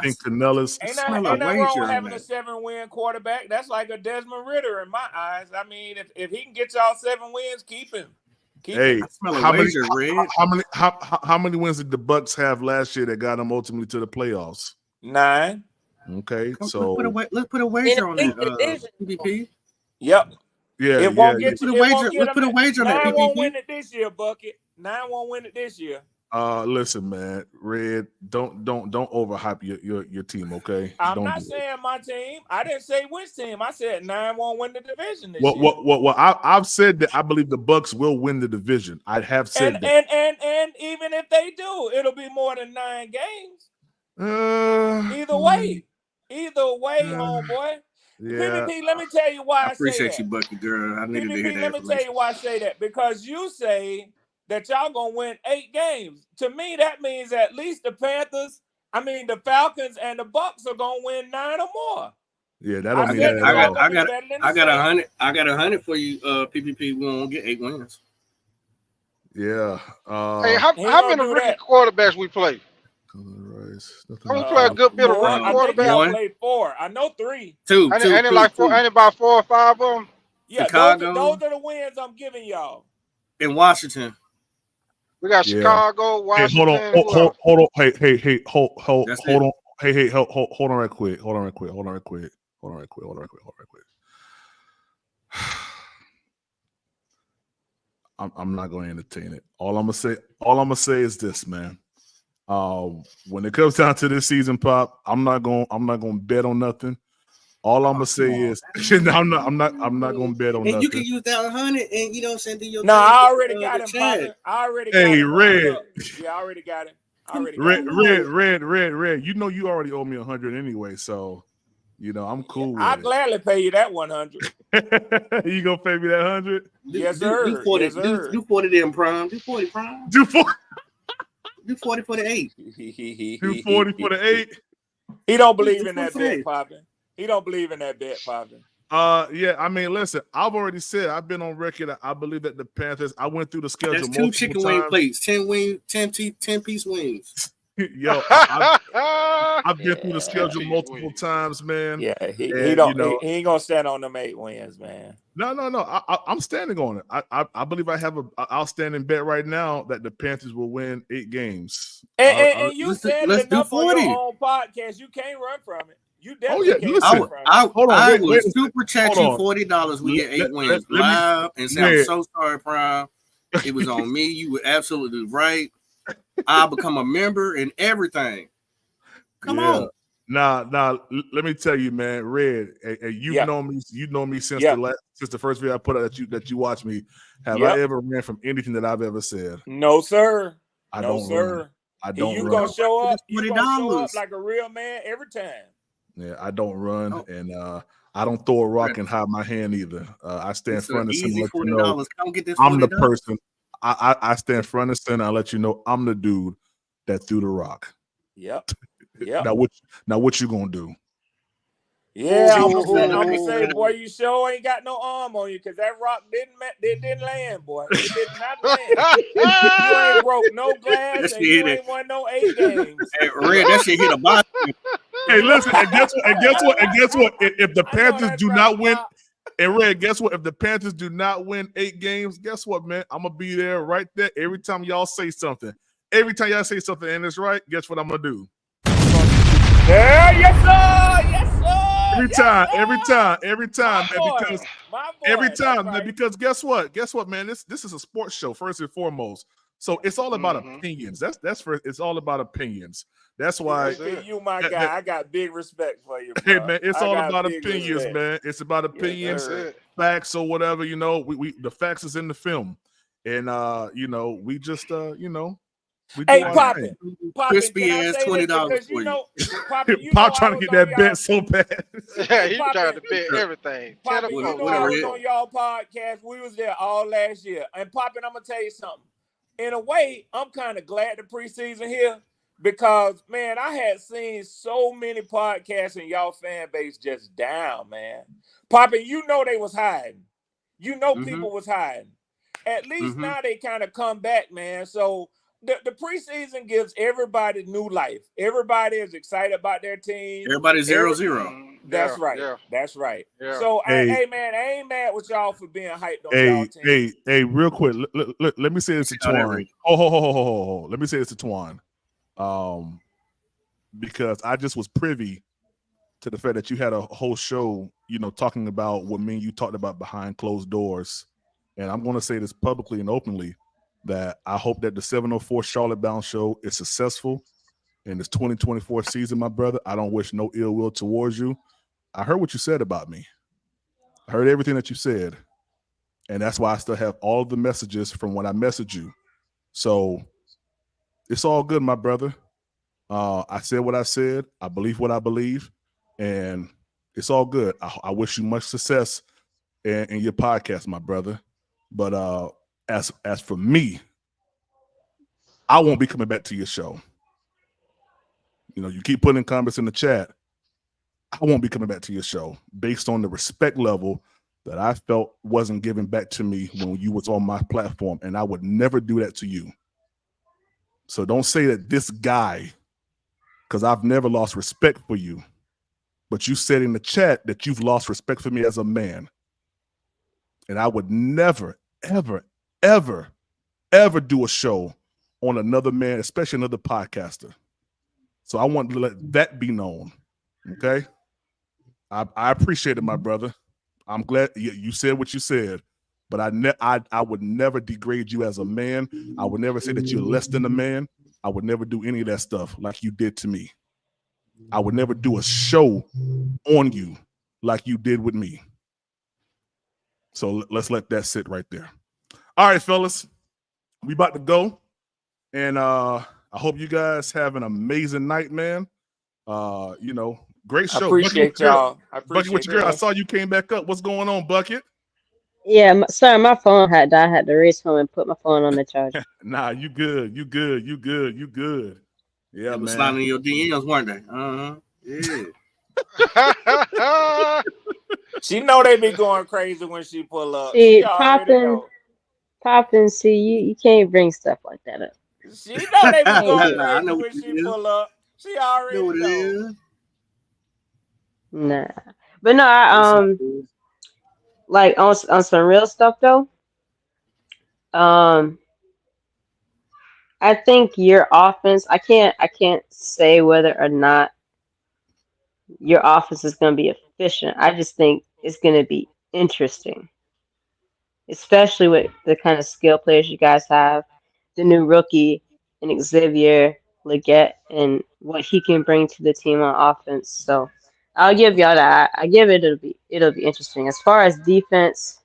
think Canales. Ain't nothing wrong with having a 7-win quarterback. That's like a Desmond Ritter in my eyes. I mean, if he can get y'all 7 wins, keep him. How many wins did the Bucks have last year that got them ultimately to the playoffs? 9. Okay, Let's so put a wager on that. PPP. Yep. Yeah, It won't yeah. get you. It won't get Let's put a wager on that. 9 won't PPP. win it this year, Bucket. 9 won't win it this year. Listen, man, Red, don't overhype your team, okay? I'm don't not do saying my team. I didn't say which team. I said 9 won't win the division this it. year. Well, I've said that I believe the Bucks will win the division. I have said that. And even if they do, it'll be more than 9 games. Either way, homeboy. Yeah. PPP, let me tell you why I say that. Appreciate you, Bucky girl. I needed to hear that. Let me tell you why I say that. Because you say that y'all gonna win 8 games. To me, that means at least the Falcons and the Bucks are gonna win 9 or more. Yeah, that don't mean that at all. I got 100. I got 100 for you, PPP. We won't get 8 wins. Yeah. Hey, how many rookie quarterbacks we play? We play a good bit of rookie quarterbacks. I think played 4. I know 3. 2. Ain't it like 4? Ain't it about 4 or 5 of them? Yeah, Chicago. Those are the wins I'm giving y'all. In Washington. We got Chicago, Washington. Hey, hold on. Hold on. Hey, hold on right quick. Hold on right quick. I'm not going to entertain it. All I'm gonna say is this, man. When it comes down to this season, Pop, I'm not gonna bet on nothing. All I'm gonna say is I'm not gonna bet on nothing. And you can use that 100, and you don't send in your. No, I already got him. I already got him. Red. Yeah, I already got him. Red. You know you already owe me 100 anyway, so I'm cool. I'll gladly pay you that 100. You gonna pay me that 100? Yes, sir. Do 40. Yes, sir. Do 40 then prime. Do 40 prime. Do 40. Do 40 for the 8. Do 40 for the 8. He don't believe in that bet, Poppin'. He don't believe in that bet, Poppin'. Yeah, I mean, listen, I've already said, I've been on record. I believe that the Panthers, I went through the schedule. That's 2 chicken wing plates, 10 piece wings. Yo, I've been through the schedule multiple times, man. Yeah, he ain't gonna stand on them 8 wins, man. No. I'm standing on it. I believe I have an outstanding bet right now that the Panthers will win 8 games. And you said it enough on your own podcast. You can't run from it. You definitely can't run from it. I will super chat you $40. We get 8 wins live and say, I'm so sorry, Prime. It was on me. You were absolutely right. I'll become a member and everything. Come on. Nah. Let me tell you, man, Red. You know me since the first video I put out that you watched me. Have I ever ran from anything that I've ever said? No, sir. I don't run. You gonna show up? You gonna show up like a real man every time? Yeah, I don't run, and I don't throw a rock and hide my hand either. I stand front and center. I'm the person. I stand front and center. I let you know I'm the dude that threw the rock. Yep. Now what you gonna do? Yeah, I'm gonna say, boy, you sure ain't got no arm on you because that rock didn't land, boy. It did not land. You ain't broke no glass and you ain't won no 8 games. Hey, Red, that shit hit a box. Hey, listen, and guess what? If the Panthers do not win, and Red, guess what? If the Panthers do not win 8 games, guess what, man? I'm gonna be there right there every time y'all say something. Every time y'all say something and it's right, guess what I'm gonna do? Yeah, yes, sir. Every time, man, because guess what, man? This is a sports show first and foremost. So it's all about opinions. That's first. It's all about opinions. That's why you, my guy, I got big respect for you, bro. Hey, man, it's all about opinions, man. It's about opinions, facts, or whatever. We the facts is in the film, and we just Hey, Poppin', crispy ass $20 for you. Pop trying to get that bet so bad. Yeah, he trying to bet everything. Poppin', I was on y'all podcast. We was there all last year. And Poppin', I'm gonna tell you something. In a way, I'm kind of glad the preseason here because, man, I had seen so many podcasts and y'all fan base just down, man. Poppin', they was hiding. People was hiding. At least now they kind of come back, man. So the preseason gives everybody new life. Everybody is excited about their team. Everybody's 0-0. That's right. Yeah. That's right. Yeah. So, hey, man, I ain't mad with y'all for being hyped on y'all team. Hey, real quick. Let me say this to Twan. Let me say this to Twan. Because I just was privy to the fact that you had a whole show, talking about what me and you talked about behind closed doors. And I'm going to say this publicly and openly, that I hope that the 704 Charlotte Bound show is successful in this 2024 season, my brother. I don't wish no ill will towards you. I heard what you said about me. I heard everything that you said. And that's why I still have all the messages from when I messaged you. So it's all good, my brother. I said what I said. I believe what I believe. And it's all good. I wish you much success in your podcast, my brother. But as for me, I won't be coming back to your show. You keep putting comments in the chat. I won't be coming back to your show based on the respect level that I felt wasn't given back to me when you was on my platform, and I would never do that to you. So don't say that this guy, because I've never lost respect for you, but you said in the chat that you've lost respect for me as a man. And I would never, ever, ever, ever do a show on another man, especially another podcaster. So I want to let that be known, okay? I appreciate it, my brother. I'm glad you said what you said, but I would never degrade you as a man. I would never say that you're less than a man. I would never do any of that stuff like you did to me. I would never do a show on you like you did with me. So let's let that sit right there. All right, fellas, we about to go. And I hope you guys have an amazing night, man. Great show. I appreciate y'all. Bucket with your girl. I saw you came back up. What's going on, Bucket? Yeah, sorry, my phone had died. I had to race home and put my phone on the charger. Nah, you good. You good. Yeah, man. Sliding in your DMs, weren't they? Yeah. She know they be going crazy when she pull up. See, popping. See, you can't bring stuff like that up. She know they be going crazy when she pull up. She already know. Nah, but no, I like on some real stuff though. I think your offense. I can't say whether or not your offense is going to be efficient. I just think it's going to be interesting, especially with the kind of skill players you guys have, the new rookie and Xavier Leggett, and what he can bring to the team on offense. So I'll give y'all that. I give it. It'll be interesting. As far as defense,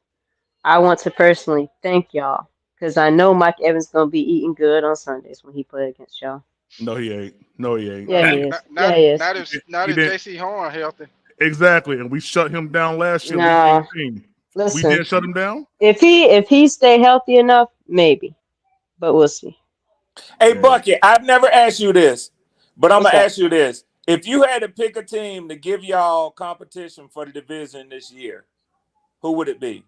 I want to personally thank y'all because I know Mike Evans gonna be eating good on Sundays when he play against y'all. No, he ain't. Yeah, he is. Not if JC Horn healthy. Exactly, and we shut him down last year. No, listen, we did shut him down. If he stay healthy enough, maybe, but we'll see. Hey, Bucket, I've never asked you this, but I'm gonna ask you this: if you had to pick a team to give y'all competition for the division this year, who would it be?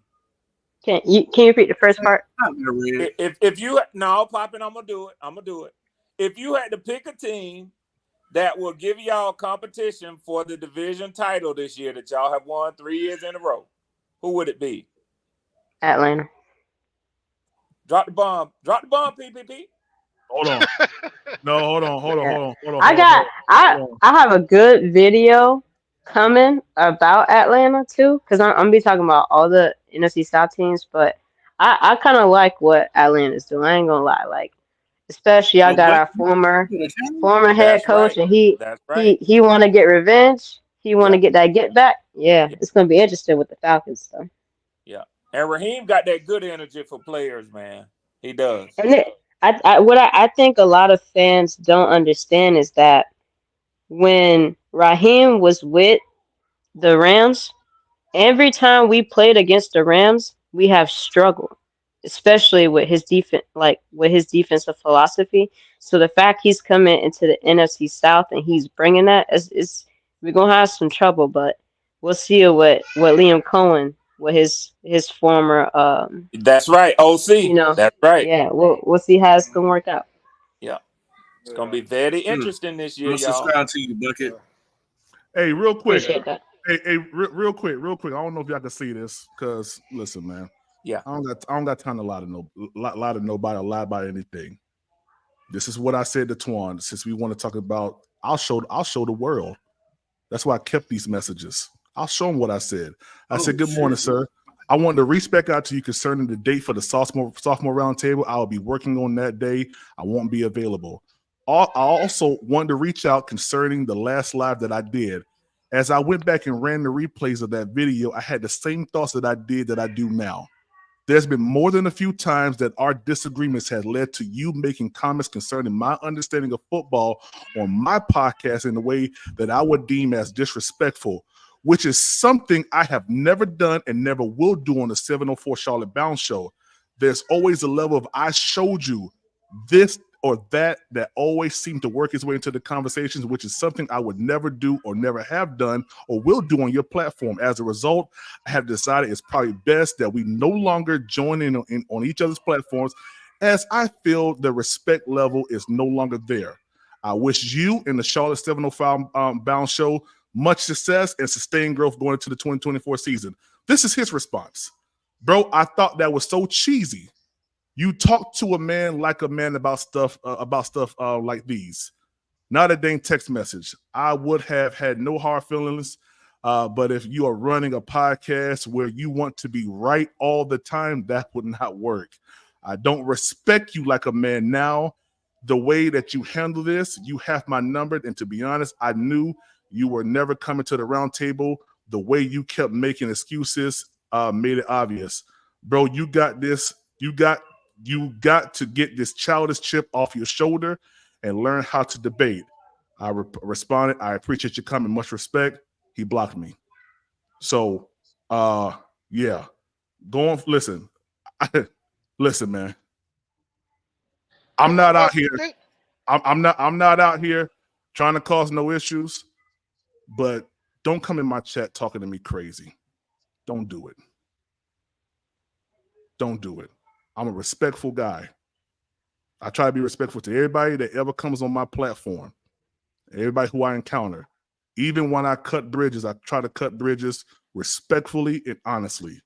Can you repeat the first part? If you Poppin', I'm gonna do it. If you had to pick a team that will give y'all competition for the division title this year that y'all have won 3 years in a row, who would it be? Atlanta. Drop the bomb, PPP. Hold on. No, hold on. I have a good video coming about Atlanta too, because I'm gonna be talking about all the NFC South teams, but I kind of like what Atlanta's doing. I ain't gonna lie, like especially I got our former head coach, and he want to get revenge. He want to get that get back. Yeah, it's gonna be interesting with the Falcons stuff. Yeah, and Raheem got that good energy for players, man. He does. And what I think a lot of fans don't understand is that when Raheem was with the Rams, every time we played against the Rams, we have struggled, especially with his defensive philosophy. So the fact he's coming into the NFC South and he's bringing that is we're gonna have some trouble, but we'll see what Liam Cohen, with his former that's right, OC. That's right. Yeah, we'll see how it's gonna work out. Yeah, it's gonna be very interesting this year, y'all. Subscribe to you, Bucket. Hey, real quick. Appreciate that. Hey, real quick. I don't know if y'all can see this, because listen, man. Yeah, I don't got time to lie to nobody or lie about anything. This is what I said to Twan. Since we want to talk about, I'll show the world That's why I kept these messages. I'll show him what I said. I said, good morning, sir. I wanted to reach back out to you concerning the date for the sophomore roundtable. I will be working on that day. I won't be available. I also wanted to reach out concerning the last live that I did. As I went back and ran the replays of that video, I had the same thoughts that I do now. There's been more than a few times that our disagreements had led to you making comments concerning my understanding of football on my podcast in a way that I would deem as disrespectful, which is something I have never done and never will do on the 704 Charlotte Bounce Show. There's always a level of I showed you this or that always seemed to work its way into the conversations, which is something I would never do or never have done or will do on your platform. As a result, I have decided it's probably best that we no longer join in on each other's platforms, as I feel the respect level is no longer there. I wish you and the Charlotte 705 Bounce Show much success and sustained growth going into the 2024 season. This is his response. Bro, I thought that was so cheesy. You talk to a man like a man about stuff like these. Not a dang text message. I would have had no hard feelings, but if you are running a podcast where you want to be right all the time, that would not work. I don't respect you like a man now. The way that you handle this, you have my number, and to be honest, I knew you were never coming to the round table. The way you kept making excuses made it obvious. Bro, you got this. You got to get this childish chip off your shoulder and learn how to debate. I responded, I appreciate you coming. Much respect. He blocked me. So, yeah. Go on. Listen. Listen, man. I'm not out here. I'm not out here trying to cause no issues, but don't come in my chat talking to me crazy. Don't do it. Don't do it. I'm a respectful guy. I try to be respectful to everybody that ever comes on my platform, everybody who I encounter. Even when I cut bridges, I try to cut bridges respectfully and honestly.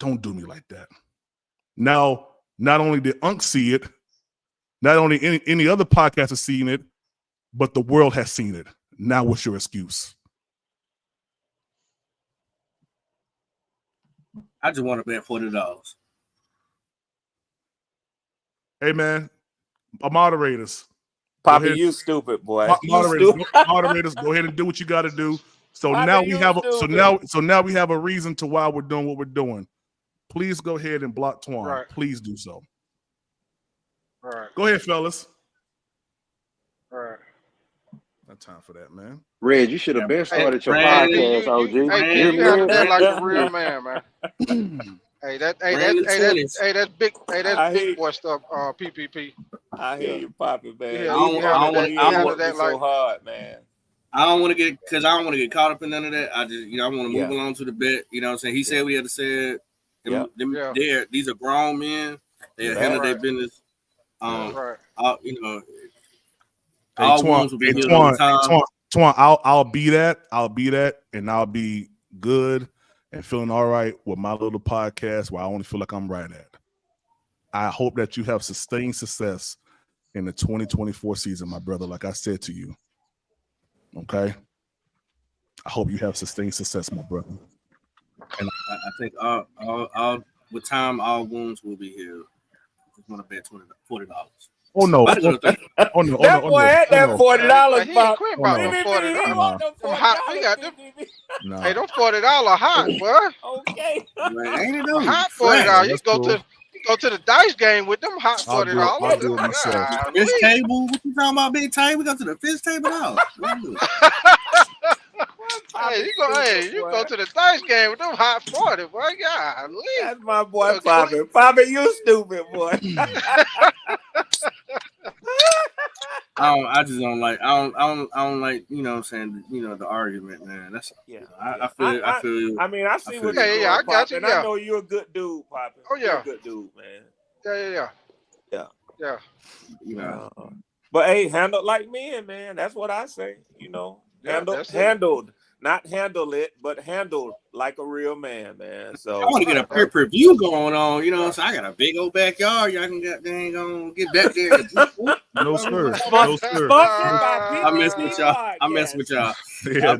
Don't do me like that. Now, not only did Unc see it, not only any other podcast has seen it, but the world has seen it. Now what's your excuse? I just want to bet $40. Hey, man, moderators. Poppy, you stupid boy. Moderators, go ahead and do what you got to do. So Poppy, now we have now we have a reason to why we're doing what we're doing. Please go ahead and block Twan. Right. Please do so. All right. Go ahead, fellas. All right. No time for that, man. Reg, you should have been started your Brandon, podcast, OG. Hey, you got that like a real man, man. That's big boy stuff. PPP. I hear you, Poppy, man. I don't want that so hard, man. I don't want to get caught up in none of that. I just, I want to move along to the bet. You know what I'm saying? He said we had to say it. These are grown men. They handle their business. Hey, all wounds will be healed over time. Twan, I'll be that, and I'll be good and feeling all right with my little podcast where I only feel like I'm right at. I hope that you have sustained success in the 2024 season, my brother, like I said to you. Okay? I hope you have sustained success, my brother. And I think all with time, all wounds will be healed. I just want to bet $40. Oh no! That boy had that $40. He ain't quit about them $40. Hey, them $40 hot, boy. Okay. Ain't it hot $40? You go to the dice game with them hot $40. I'll do it myself. Fish table? What you talking about, big table? We go to the fish table now. Hey, you go to the dice game with them hot 40, boy. God, that's my boy, Poppy. Poppy, you stupid boy. I just don't like. I don't like. You know what I'm saying? The argument, man. That's I feel you. I mean, I see what you're doing, I got you. And I know you're a good dude, Poppy. Oh yeah, you're a good dude, man. Yeah. But hey, handle like men, man. That's what I say. Handled. Not handle it, but handled like a real man, man. So I want to get a pay-per-view going on, so I got a big old backyard. Y'all can get back there. No sir. I mess with y'all. Yeah,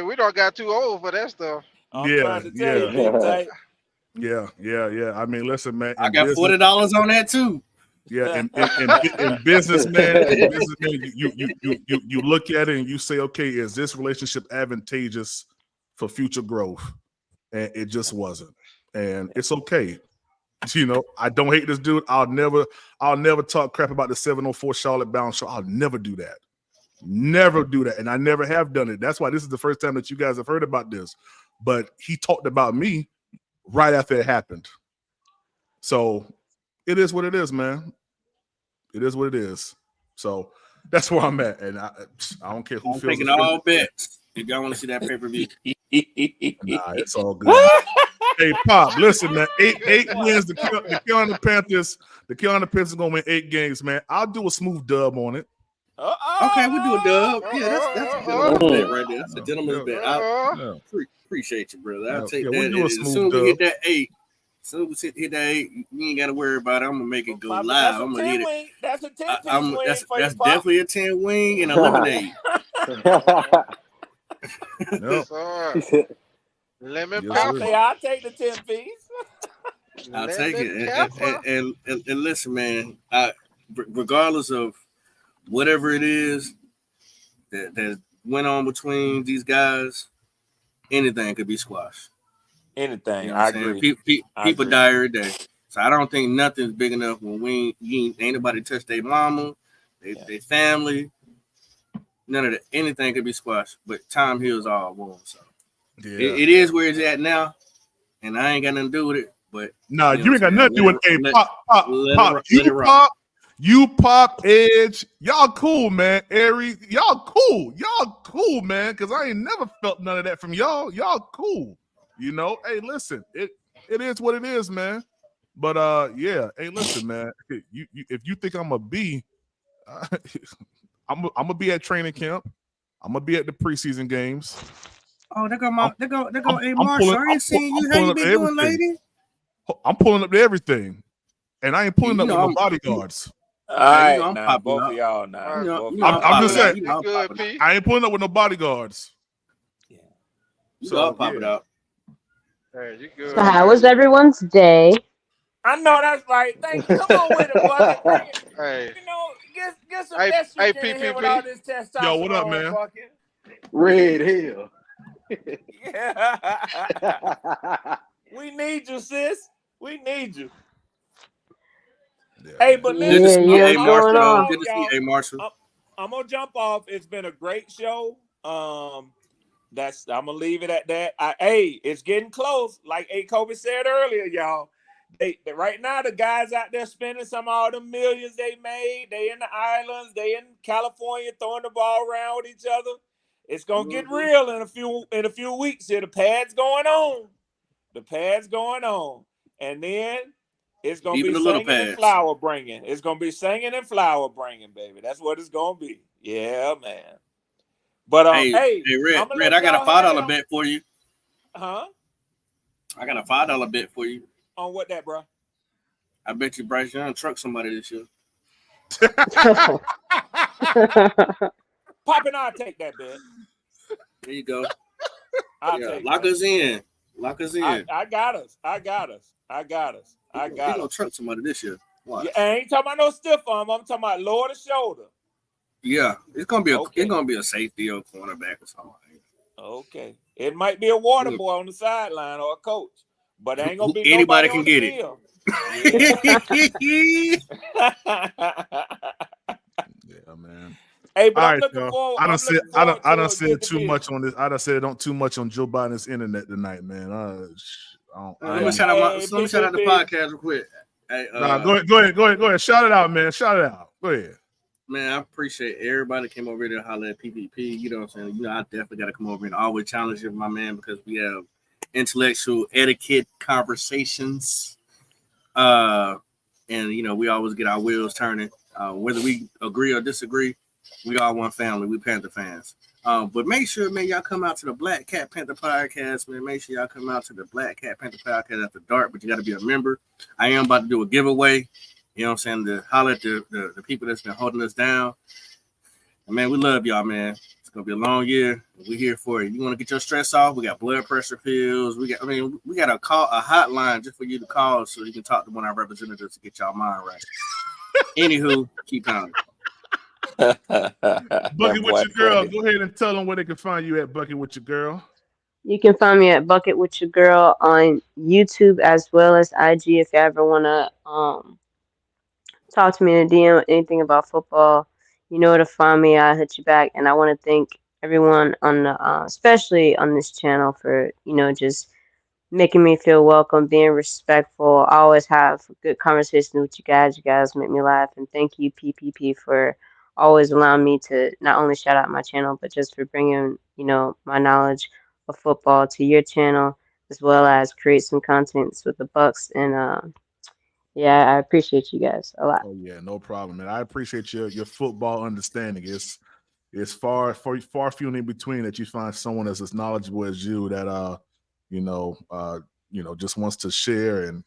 we don't got too old for that stuff. I'm trying to tell you, Big Tight. Yeah. I mean, listen, man. I got $40 on that too. Yeah, in business, man, you look at it and you say, okay, is this relationship advantageous for future growth? And it just wasn't. And it's okay. You know, I don't hate this dude. I'll never talk crap about the 704 Charlotte Bound show. I'll never do that. Never do that. And I never have done it. That's why this is the first time that you guys have heard about this. But he talked about me right after it happened. So it is what it is, man. It is what it is. So that's where I'm at. And I don't care who I'm feels taking all bets. If y'all want to see that pay-per-view. Nah, it's all good. Hey, Pop, listen, man. Eight wins. The Carolina Panthers. The Carolina Panthers are gonna win 8 games, man. I'll do a smooth dub on it. Okay, we'll do a dub. Yeah, that's a gentleman's bet right there. That's a gentleman's bet. I appreciate you, brother. I'll take that. We'll do a as smooth soon as we dub. hit that 8, hit that 8, you ain't got to worry about it. I'm gonna make it go live. I'm gonna hit it. That's a 10-piece wing. That's definitely a 10 wing and a lemonade. Lemon pepper. I'll take the 10-piece. I'll take it. And listen, man. Regardless of whatever it is that went on between these guys, anything could be squashed. Anything, you know I agree. People die every day, so I don't think nothing's big enough when ain't nobody touch their mama, their family. None of that. Anything could be squashed, but time heals all wounds. So it is where it's at now, and I ain't got nothing to do with it. But no, you ain't got nothing to do with it. Pop. You Pop, Edge, y'all cool, man. Aries, y'all cool, man. Because I ain't never felt none of that from y'all. Y'all cool, you know. Hey, listen, it is what it is, man. But yeah. Hey, listen, man. You if you think I'm a B, I'm gonna be at training camp. I'm gonna be at the preseason games. Oh, they go hey Marshall. I ain't seen you. How you been doing, lady? I'm pulling up to everything, and I ain't pulling up with no bodyguards. All right, now both of y'all now. I'm just saying, I ain't pulling up with no bodyguards. Yeah, so pop it out. Hey, you good? So how was everyone's day? I know that's right. Thank you. Come on with it, Bucket. Bring it. Hey, you know, get some estrogen in here with all this testosterone. Yo, what up, man? Bucket. Red Hill. Yeah. We need you, sis. We need you. Yeah. Hey, but listen, hey, Marshall. Good to see you, hey, Marshall. I'm gonna jump off. It's been a great show. I'm gonna leave it at that. It's getting close. Like Kobe said earlier, y'all. They right now the guys out there spending some of all the millions they made. They in the islands. They in California throwing the ball around with each other. It's gonna get real in a few weeks here. The pad's going on. And then it's gonna be singing and flower bringing. It's gonna be singing and flower bringing, baby. That's what it's gonna be. Yeah, man. But hey, Red, I got a $5 bet for you. Huh? I got a $5 bet for you. On what that, bro? I bet you Bryce Young truck somebody this year. Poppin', I'll take that bet. There you go. Lock us in. Lock us in. I got us. He gonna truck somebody this year. Yeah, I ain't talking about no stiff arm. I'm talking about lower the shoulder. Yeah, it's gonna be a safety or cornerback or something. Okay, it might be a water boy on the sideline or a coach, but it ain't gonna be anybody can get it. Yeah, man. Hey, but I'm looking forward. I don't said too much on this. I done said don't too much on Joe Biden's internet tonight, man. Let me shout out the podcast real quick. Hey, go ahead. Shout it out, man. Shout it out. Go ahead. Man, I appreciate everybody that came over here to holler at PPP. You know what I'm saying? You know, I definitely got to come over and always challenge you, my man, because we have intellectual etiquette conversations. And, you know, we always get our wheels turning. Whether we agree or disagree, we all one family. We Panther fans. But make sure, man, y'all come out to the Black Cat Panther podcast, man. Make sure y'all come out to the Black Cat Panther podcast after dark, but you got to be a member. I am about to do a giveaway. You know what I'm saying? To holler at the people that's been holding us down. Man, we love y'all, man. It's gonna be a long year. We're here for it. You want to get your stress off? We got blood pressure pills. We got a hotline just for you to call so you can talk to one of our representatives to get y'all mind right. Anywho, keep pounding. Bucket with your girl. Go ahead and tell them where they can find you at Bucket with your girl. You can find me at Bucket with Your Girl on YouTube as well as IG if you ever want to talk to me in a DM, anything about football. You know where to find me. I'll hit you back. And I want to thank everyone on the, especially on this channel for, just making me feel welcome, being respectful. I always have good conversations with you guys. You guys make me laugh. And thank you, PPP, for always allowing me to not only shout out my channel, but just for bringing, my knowledge of football to your channel, as well as create some contents with the Bucks. And yeah, I appreciate you guys a lot. Oh yeah, no problem, man. I appreciate your football understanding. It's far few and in between that you find someone that's as knowledgeable as you that just wants to share and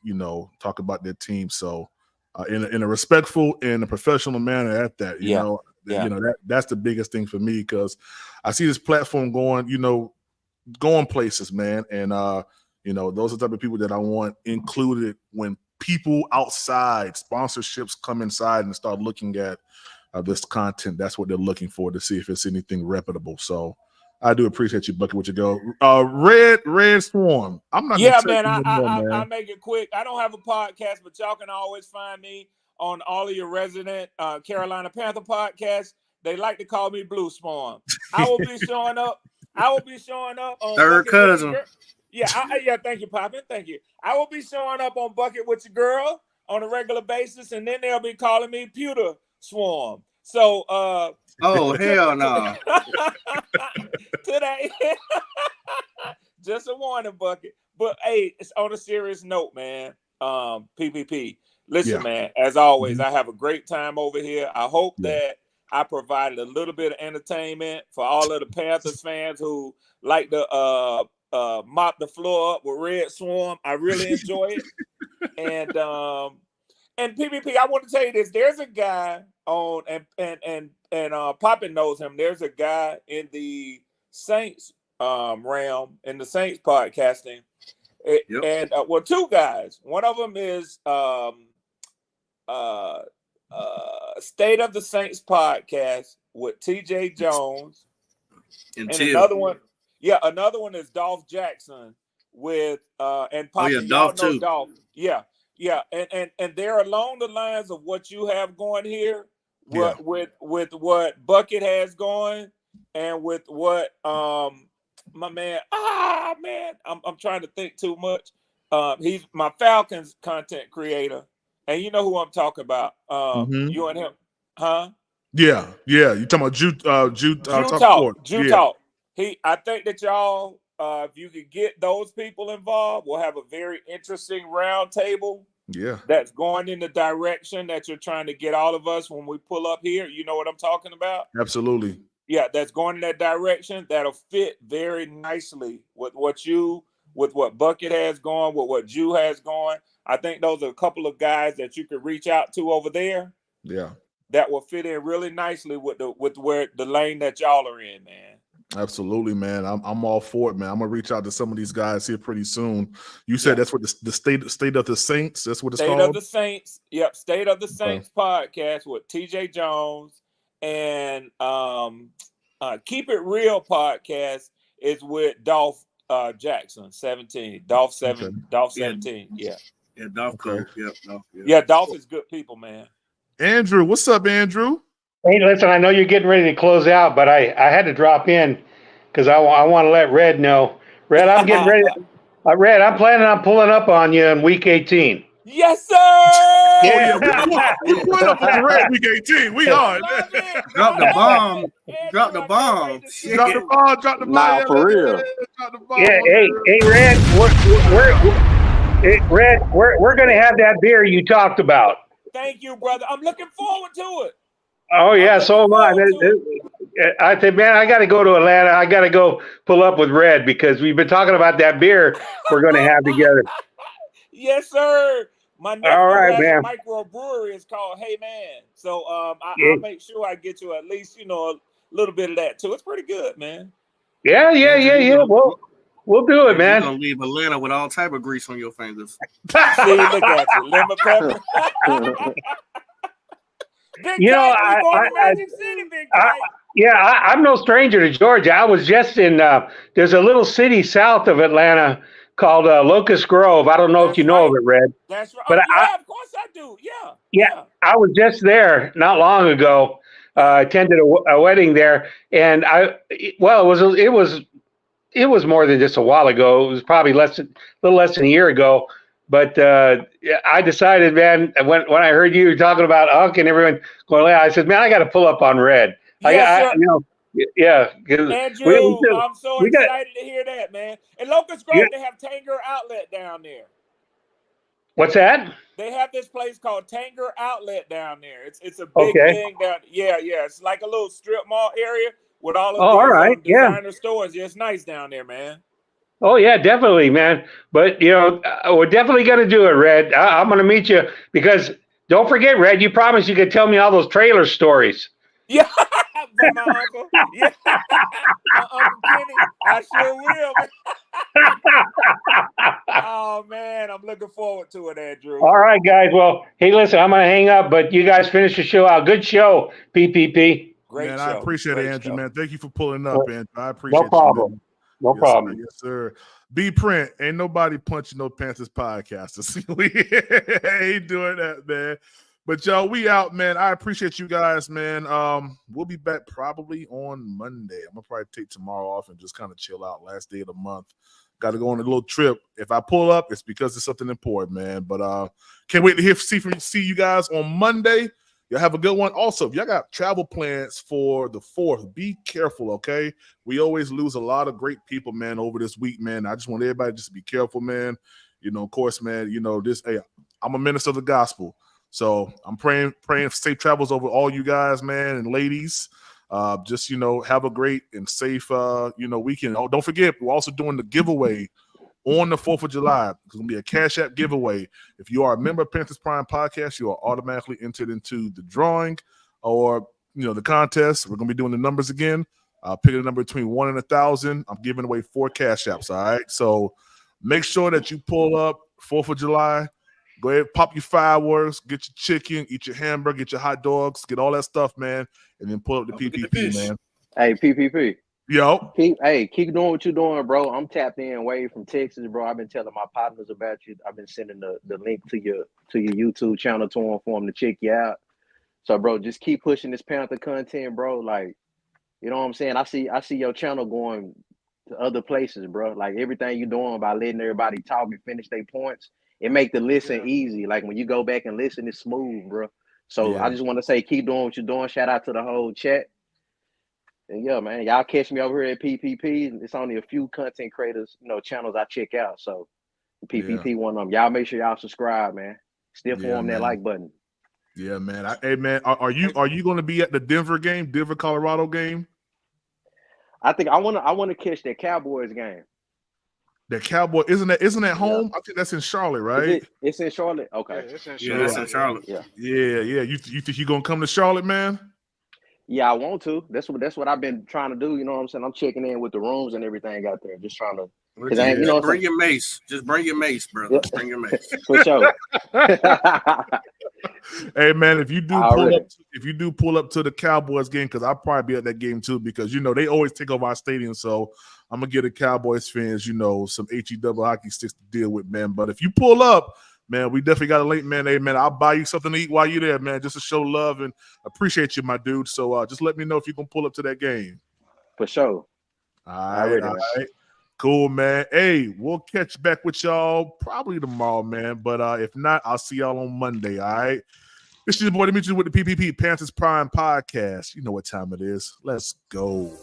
talk about their team. So in a respectful and a professional manner at that, that's the biggest thing for me because I see this platform going places, man, and those are the type of people that I want included when people outside sponsorships come inside and start looking at this content. That's what they're looking for to see if it's anything reputable. So I do appreciate you, Bucket, with your go. Red Swarm. I'm not. Yeah, man. I'll make it quick. I don't have a podcast, but y'all can always find me on all of your resident Carolina Panther podcasts. They like to call me Blue Swarm. I will be showing up. On Third cousin. Yeah, thank you, Poppin. Thank you. I will be showing up on Bucket with Your Girl on a regular basis, and then they'll be calling me Pewter Swarm. So oh hell no. Today just a warning, Bucket. But hey, it's on a serious note, man. PPP. Listen, man, as always, I have a great time over here. I hope that I provided a little bit of entertainment for all of the Panthers fans who like to mop the floor up with Red Swarm. I really enjoy it. And PPP, I want to tell you this. There's a guy on and Poppin knows him. There's a guy in the Saints realm, in the Saints podcasting. And two guys. One of them is State of the Saints podcast with TJ Jones. And another one. Yeah, another one is Dolph Jackson with and Poppin, Dolph too. Dolph. Yeah. And they're along the lines of what you have going here, with what Bucket has going, and with what my man. I'm trying to think too much. He's my Falcons content creator, and you know who I'm talking about. You and him, huh? Yeah. You talking about Jew Talk. I think that y'all, if you could get those people involved, we'll have a very interesting round table. Yeah. That's going in the direction that you're trying to get all of us when we pull up here. You know what I'm talking about? Absolutely. Yeah, that's going in that direction. That'll fit very nicely with what Bucket has going, with what Jew has going. I think those are a couple of guys that you could reach out to over there. Yeah. That will fit in really nicely with where the lane that y'all are in, man. Absolutely, man. I'm all for it, man. I'm gonna reach out to some of these guys here pretty soon. You said that's what the state of the Saints. That's what it's called. State of the Saints. Yep, State of the Saints podcast with TJ Jones, and Keep It Real podcast is with Dolph Jackson 17. Dolph 17. Yeah, Dolph. Okay. Yeah, Dolph is good people, man. Andrew, what's up, Andrew? Hey, listen, I know you're getting ready to close out, but I had to drop in because I want to let Red know. Red, I'm getting ready. Red, I'm planning on pulling up on you in week 18. Yes, sir. Yeah. We're pulling up on Red week 18. We are. Drop the bomb. Drop the bomb. Drop the bomb. Nah, for real. Drop the bomb. Yeah. Hey, Red, we're going to have that beer you talked about. Thank you, brother. I'm looking forward to it. Oh, yeah, so am I. I think, man, I got to go to Atlanta. I got to go pull up with Red because we've been talking about that beer we're going to have together. Yes, sir. My nephew has a microbrewery. It's called Hey Man. So I'll make sure I get you at least, little bit of that too. It's pretty good, man. Yeah. We'll do it, man. You're gonna leave Atlanta with all type of grease on your fingers. See, look at you, lemon pepper. Big You know, Kite, we going to Magic City, Big Kite. I'm no stranger to Georgia. I was just in. There's a little city south of Atlanta called Locust Grove. I don't know if you know of it, Red. That's right. But of course I do. Yeah. I was just there not long ago. Attended a wedding there, and it was more than just a while ago. It was probably a little less than a year ago. But I decided, man, when I heard you talking about Unc and everyone going, I said, man, I got to pull up on Red. Andrew, We I'm so excited to hear that, man. In Locust Grove, they have Tanger Outlet down there. What's that? They have this place called Tanger Outlet down there. It's a big thing down. Yeah. It's like a little strip mall area with all of these designer stores. Yeah, it's nice down there, man. Oh, yeah, definitely, man. But, we're definitely going to do it, Red. I'm going to meet you because don't forget, Red, you promised you could tell me all those trailer stories. Yeah, from my uncle. Yeah, my Uncle Kenny. I sure will. Oh, man, I'm looking forward to it, Andrew. All right, guys. Well, hey, listen, I'm going to hang up, but you guys finish the show out. Good show, PPP. Great man, show. I appreciate it, Andrew, man. Thank you for pulling up, Andrew. I appreciate it. No problem. You, no problem. Yes, sir. B Print, ain't nobody punching no Panthers podcasters. We ain't doing that, man. But y'all, we out, man. I appreciate you guys, man. We'll be back probably on Monday. I'm gonna probably take tomorrow off and just kind of chill out. Last day of the month. Got to go on a little trip. If I pull up, it's because it's something important, man. But can't wait to see you guys on Monday. Y'all have a good one. Also, if y'all got travel plans for the 4th, be careful, okay? We always lose a lot of great people, man, over this week, man. I just want everybody just to be careful, man. Of course, man, hey, I'm a minister of the gospel. So I'm praying for safe travels over all you guys, man, and ladies. Just, have a great and safe, weekend. Oh, don't forget, we're also doing the giveaway on the 4th of July. It's going to be a Cash App giveaway. If you are a member of Panthers Prime Podcast, you are automatically entered into the drawing or, the contest. We're going to be doing the numbers again. Pick a number between 1 and 1,000. I'm giving away 4 Cash Apps, all right? So make sure that you pull up 4th of July. Go ahead, pop your fireworks, get your chicken, eat your hamburger, get your hot dogs, get all that stuff, man, and then pull up the PPP, man. Hey, PPP. Yo. Keep doing what you're doing, bro. I'm tapped in way from Texas, bro. I've been telling my partners about you. I've been sending the link to your YouTube channel to them for them to check you out. So, bro, just keep pushing this Panther content, bro. Like, you know what I'm saying? I see your channel going to other places, bro. Like everything you're doing by letting everybody talk and finish their points, it make the listen easy. Like when you go back and listen, it's smooth, bro. So I just want to say, keep doing what you're doing. Shout out to the whole chat. And yeah, man, y'all catch me over here at PPP. It's only a few content creators, channels I check out. So PPP one of them. Y'all make sure y'all subscribe, man. Still form that like button. Yeah, man. Hey, man, are you going to be at the Denver Colorado game? I think I want to catch that Cowboys game. The Cowboy isn't that home? I think that's in Charlotte, right? It's in Charlotte. Okay. Yeah, it's in Charlotte. Yeah, it's in Charlotte. Yeah. You think you're gonna come to Charlotte, man? Yeah, I want to. That's what I've been trying to do. You know what I'm saying? I'm checking in with the rooms and everything out there. Just trying to. Bring your mace. Just bring your mace, brother. Yeah. Bring your mace. For sure. Hey, man, if you do pull up to the Cowboys game, because I'll probably be at that game too, because they always take over our stadium. So I'm gonna get the Cowboys fans, some HE double hockey sticks to deal with, man. But if you pull up, man, we definitely got a link, man. Hey, man, I'll buy you something to eat while you're there, man, just to show love and appreciate you, my dude. So just let me know if you can pull up to that game. For sure. All right. Cool, man. Hey, we'll catch back with y'all probably tomorrow, man. But if not, I'll see y'all on Monday, all right? This is your boy Dimitri with the PPP Panthers Prime Podcast. You know what time it is. Let's go.